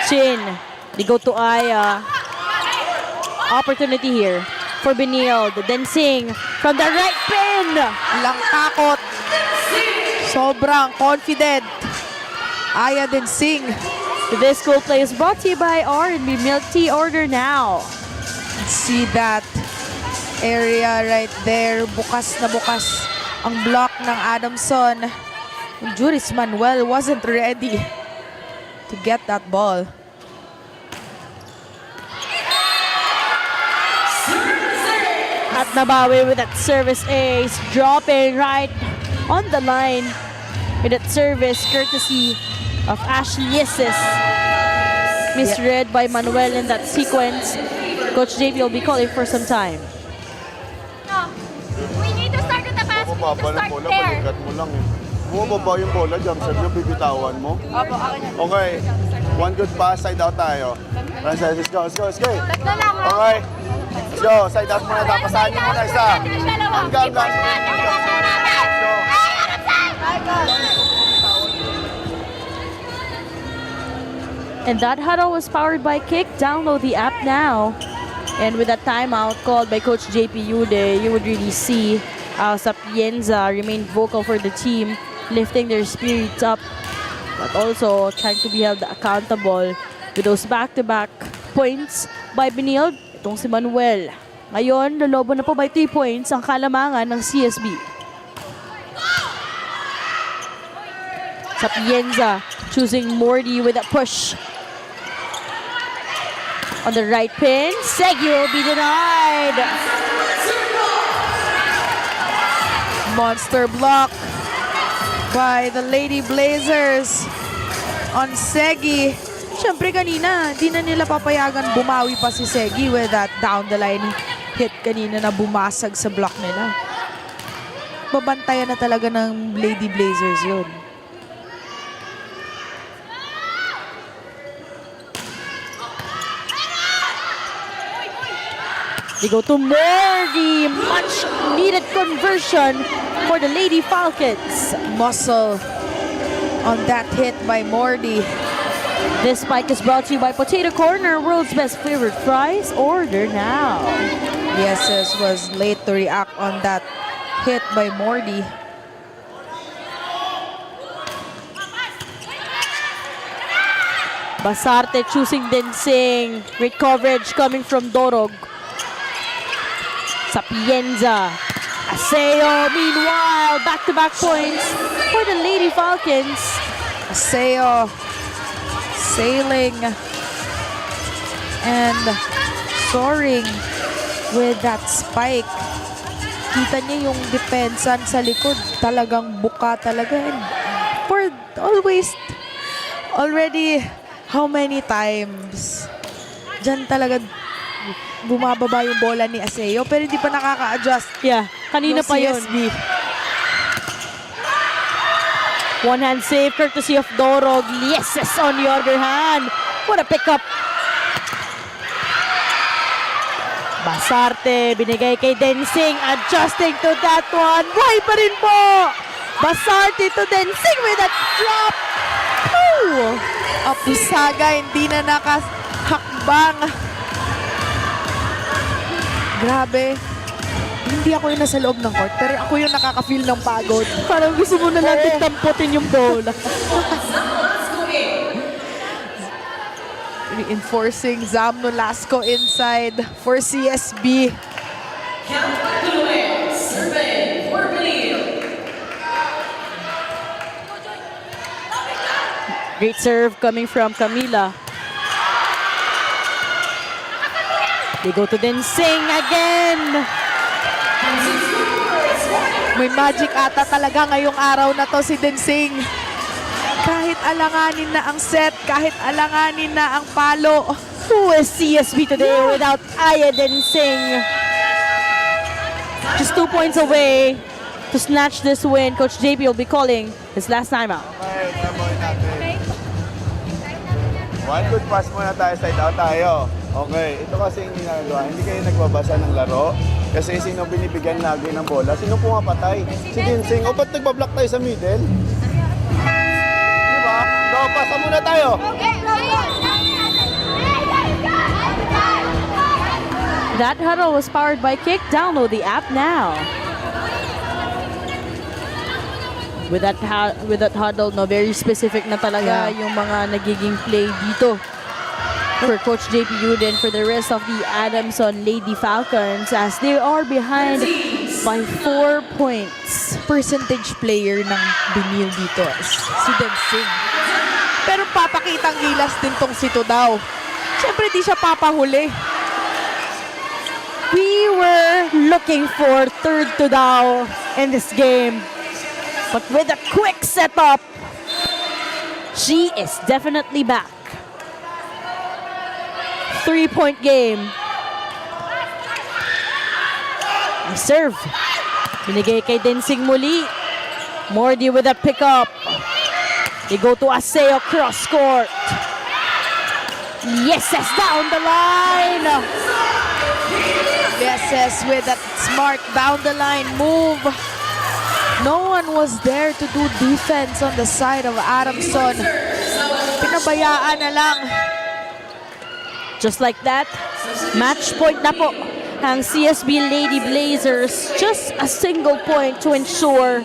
Chin. They go to Aya. Opportunity here for Benilde. Dancing from the right pin. Lang takot. Sobrang confident. Aya Dancing. This goal play is brought to you by R&B Milk Tea. Order now. See that area right there. Bukas na bukas ang block ng Adamson. Juris Manuel wasn't ready to get that ball. At nabawi with that service ace. Dropping right on the line with that service courtesy of Ashley Yeses. Misread by Manuel in that sequence. Coach JP will be calling for some time. No. We need to start with the pass. We need to Bumaba ng start bola, there. balikat mo lang eh. Bumaba yung bola, jump shot nyo, bibitawan mo. Okay, one good pass, side out tayo. Francis, let's go, let's go, let's go. Tatlo lang, ha? Okay, let's go, side out muna, tapasahan nyo muna isa. Hanggang, And that huddle was powered by Kick. Download the app now. And with that timeout called by Coach JP Yude, you would really see Sapienza remain vocal for the team, lifting their spirits up, but also trying to be held accountable with those back-to-back points by Benilde. Itong si Manuel. Ngayon, lalobo na po by 3 points ang kalamangan ng CSB. Sapienza choosing Morty with a push. On the right pin, Shakey will be denied. Monster block by the Lady Blazers on Shakey. Siyempre kanina, di na nila papayagan bumawi pa si Shakey with that down the line hit kanina na bumasag sa block nila. Babantayan na talaga ng Lady Blazers yun. They go to Morty. Much needed conversion for the Lady Falcons. Muscle on that hit by Morty. This spike is brought to you by Potato Corner, world's best flavored fries. Order now. Yeses was late to react on that hit by Morty. Basarte choosing Dancing. Great coverage coming from Dorog. Sapienza. Aseo, meanwhile, back-to-back points for the Lady Falcons. Aseo sailing and soaring with that spike. Kita niya yung depensan sa likod. Talagang buka talaga. And for already, how many times? Diyan talaga bumababa yung bola ni Aseo pero hindi pa nakaka-adjust. Yeah, kanina pa yun. CSB. One hand save courtesy of Dorog. Yeses on the other hand. What a pickup. Basarte, binigay kay Dancing. Adjusting to that one. Buhay pa rin po. Basarte to Dancing with a drop. Ooh. Apusaga, hindi na nakahakbang. Grabe. Hindi ako yung nasa loob ng court, pero ako yung nakaka-feel ng pagod. Parang gusto mo na natin tamputin yung bola. Reinforcing Zam Nolasco inside for CSB. Great serve coming from Camila. They go to Dancing again. May magic ata talaga ngayong araw na to si Dancing. Kahit alanganin na ang set, kahit alanganin na ang palo. Who is CSB today without Aya Dancing? Just 2 points away to snatch this win. Coach JP will be calling his last time out. Okay, trabahoin natin. One good pass muna tayo, side out tayo. Okay, ito kasi yung ginagawa. Hindi kayo nagbabasa ng laro. Kasi sino binibigyan lagi ng bola? Sino pumapatay? Si Dancing. O ba't nagbablock tayo sa middle? muna tayo. That huddle was powered by Kick. Download the app now. With that huddle, no, very specific na talaga yung mga nagiging play dito for Coach JP Uden for the rest of the Adamson Lady Falcons as they are behind by 4 points. Percentage player ng Benilde dito si Densing. Pero papakitang gilas din tong si Tudaw. Siyempre di siya papahuli. We were looking for third Tudaw in this game. But with a quick setup, she is definitely back. 3-point game. Serve. Binigay kay Densing muli. Mordy with a pickup. They go to Aseo cross court. Yeses down the line. Yeses with that smart down the line move. No one was there to do defense on the side of Adamson. Pinabayaan na lang. Just like that, match point na po ang CSB Lady Blazers. Just a single point to ensure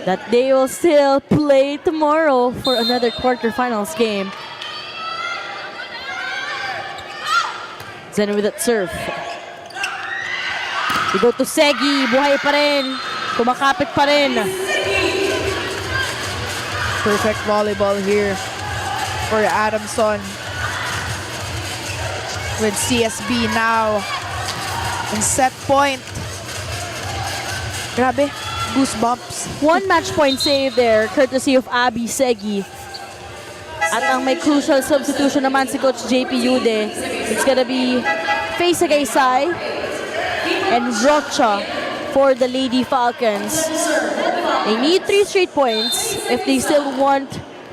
that they will still play tomorrow for another quarterfinals game. Zen with that serve. We go to Segi. Buhay pa rin. Kumakapit pa rin. Perfect volleyball here for Adamson. With CSB now in set point. Grabe, goosebumps. One match point save there, courtesy of Abby Segi. At ang may crucial substitution naman si Coach JP Yude. It's gonna be Faye Sagaysay and Rocha for the Lady Falcons. They need 3 straight points if they still want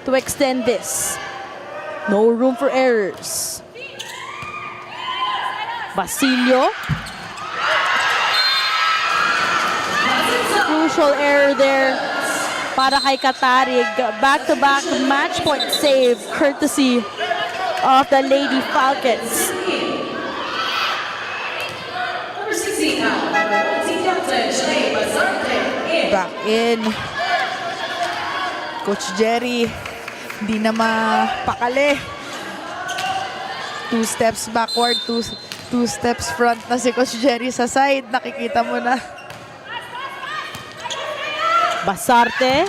to extend this. No room for errors. Basilio. Crucial error there para kay Katarig. Back-to-back match point save courtesy of the Lady Falcons. Back in. Coach Jerry, hindi na mapakali. 2 steps backward, 2 steps front na si Coach Jerry sa side. Nakikita mo na. Basarte.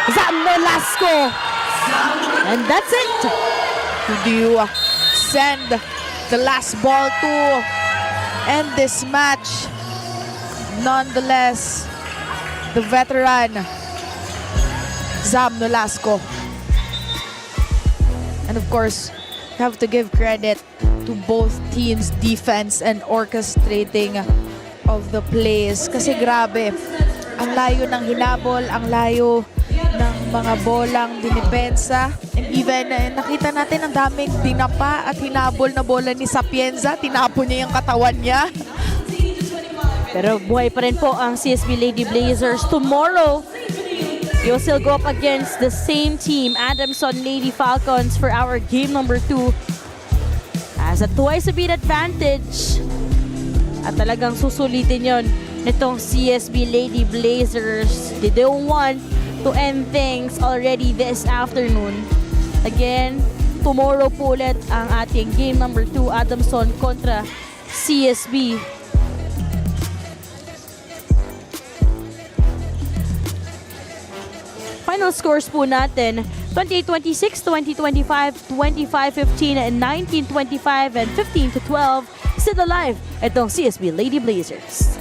Zamnolasco. And that's it. Who do you send the last ball to end this match? Nonetheless, the veteran, Zam Nolasco. And of course, you have to give credit to both teams' defense and orchestrating of the plays. Kasi grabe, ang layo ng hinabol, ang layo ng mga bolang dinipensa. And even, nakita natin ang daming dinapa at hinabol na bola ni Sapienza. Tinapon niya yung katawan niya. Pero buhay pa rin po ang CSB Lady Blazers. Tomorrow, you'll still go up against the same team, Adamson Lady Falcons, for our game number 2. As a twice-a-beat advantage. At talagang susulitin yon nitong CSB Lady Blazers. They don't want to end things already this afternoon. Again, tomorrow po ulit ang ating game number 2, Adamson kontra CSB. Final scores po natin, 28-26, 20-25, 25-15, 19-25, and 15-12. Still alive, itong CSB Lady Blazers.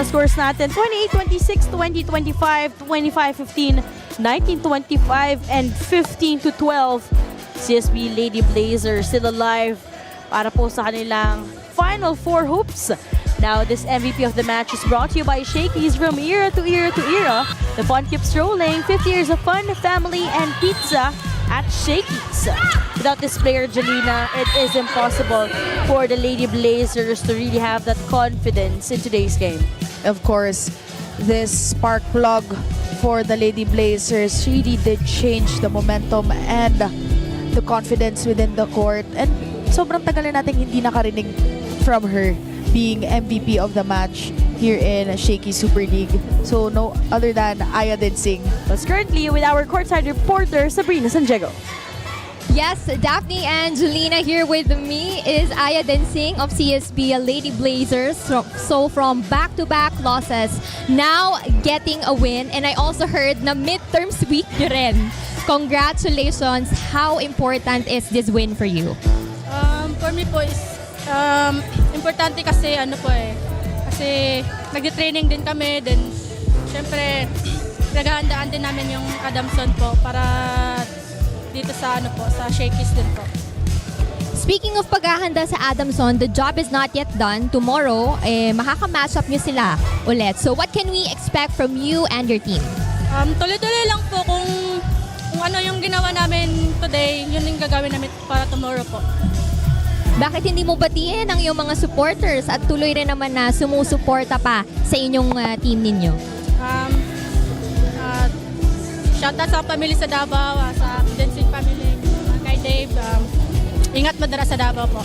mga scores natin. 28-26, 20-25, 25-15, 19-25, and 15-12. CSB Lady Blazers still alive para po sa kanilang Final Four hoops. Now, this MVP of the match is brought to you by Shakey's. From era to era to era, the fun keeps rolling. 50 years of fun, family, and pizza at Shakey's. Without this player, Jelena, it is impossible for the Lady Blazers to really have that confidence in today's game. Of course, this spark plug for the Lady Blazers really did change the momentum and the confidence within the court. And sobrang tagal na natin hindi nakarinig from her being MVP of the match here in Shakey Super League. So no other than Adamson. But currently with our courtside reporter, Sabrina Sanjego. Yes, Daphne and Jelena here with me is Adamson of CSB Lady Blazers. So from back-to-back losses, now getting a win. And I also heard na midterm sweep nyo rin. Congratulations. How important is this win for you? For me po is importante kasi kasi nag-training din kami, then syempre naghahandaan din namin yung Adamson po para dito sa sa Shakey's din po. Speaking of paghahanda sa Adamson, the job is not yet done. Tomorrow, makaka-match up nyo sila ulit. So what can we expect from you and your team? Tuloy-tuloy lang po kung ano yung ginawa namin today, yun yung gagawin namin para tomorrow po. Bakit hindi mo batiin ang iyong mga supporters at tuloy rin naman na sumusuporta pa sa inyong team ninyo? Shoutout sa family sa Davao, sa Dancing family, kay Dave. Ingat mo dara sa Davao po.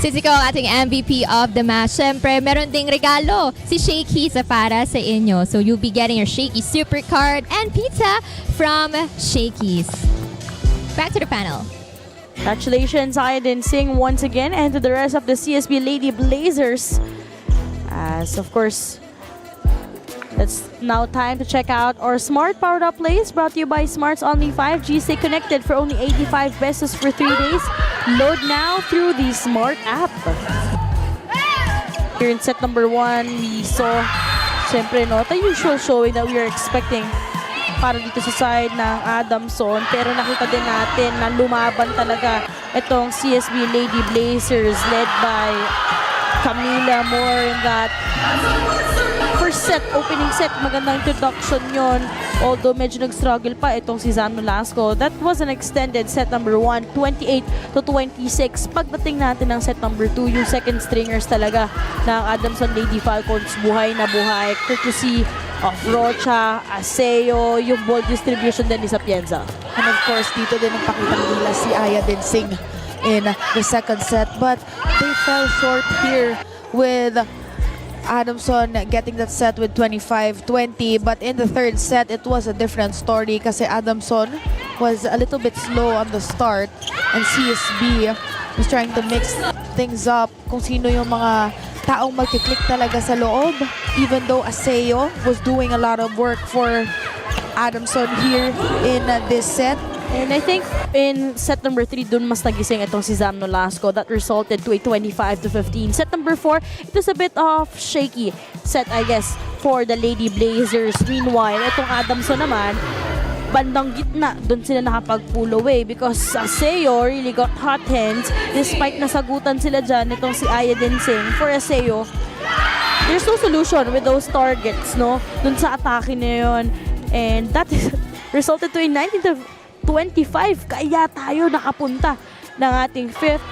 Since ikaw ang ating MVP of the match, syempre meron ding regalo si Shakey sa para sa inyo. So you'll be getting your Shakey Super Card and pizza from Shakey's. Back to the panel. Congratulations, Adamson, once again, and to the rest of the CSB Lady Blazers. As of course, it's now time to check out our Smart Powered Up Plays, brought to you by Smart's Only 5G. Stay connected for only 85 pesos for 3 days. Load now through the Smart app. Here in set number 1, we saw, syempre, the usual showing that we are expecting para dito sa side ng Adamson. Pero nakita din natin na lumaban talaga itong CSB Lady Blazers led by Camila Moore in that first set, opening set. Magandang introduction yon. Although medyo nag-struggle pa itong si Zan Nolasco. That was an extended set number 1, 28-26. Pagdating natin ng set number 2, yung second stringers talaga ng Adamson Lady Falcons buhay na buhay. Courtesy of Rocha, Aseo, yung ball distribution din ni Sapienza. And of course, dito din nagpakitang nila si Adamson in the second set. But they fell short here with Adamson getting that set with 25-20. But in the third set, it was a different story kasi Adamson was a little bit slow on the start. And CSB was trying to mix things up kung sino yung mga taong magkiklik talaga sa loob. Even though Aseo was doing a lot of work for Adamson here in this set. And I think in set number 3, dun mas nagising itong si Zam Nolasco. That resulted to a 25-15. Set number 4, it was a bit of shaky set, I guess, for the Lady Blazers. Meanwhile, itong Adamson naman, bandang gitna, dun sila nakapag-pull away because Aseo really got hot hands despite nasagutan sila dyan itong si Adamson. For Aseo, there's no solution with those targets, no? Dun sa atake na yun. And that resulted to a 19-25. Kaya tayo nakapunta ng ating fifth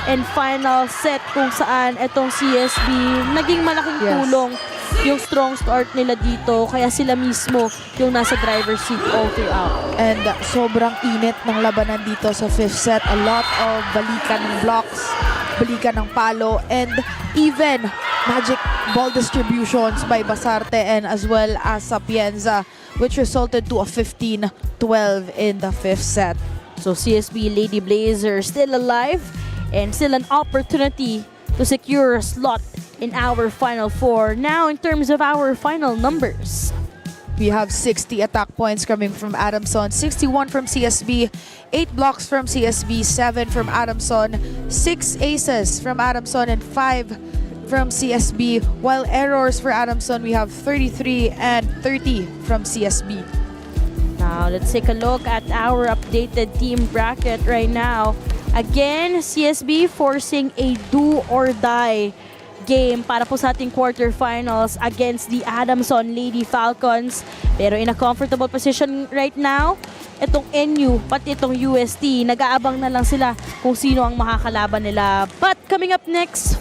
and final set kung saan itong CSB naging malaking tulong yung strong start nila dito. Kaya sila mismo yung nasa driver's seat all throughout. And sobrang init ng labanan dito sa fifth set. A lot of balikan ng blocks, balikan ng palo, and even magic ball distributions by Basarte and as well as Sapienza, which resulted to a 15-12 in the fifth set. So CSB Lady Blazers still alive and still an opportunity to secure a slot in our Final Four. Now in terms of our final numbers, we have 60 attack points coming from Adamson, 61 from CSB, 8 blocks from CSB, 7 from Adamson, 6 aces from Adamson, and 5 from CSB, while errors for Adamson, we have 33 and 30 from CSB. Now, let's take a look at our updated team bracket right now. Again, CSB forcing a do-or-die game para po sa ating quarterfinals against the Adamson Lady Falcons. Pero in a comfortable position right now, itong NU, pati itong UST, nag-aabang na lang sila kung sino ang makakalaban nila. But coming up next,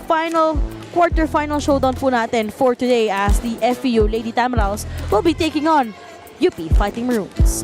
quarterfinal showdown po natin for today as the FEU Lady Tamarals will be taking on UP Fighting Maroons.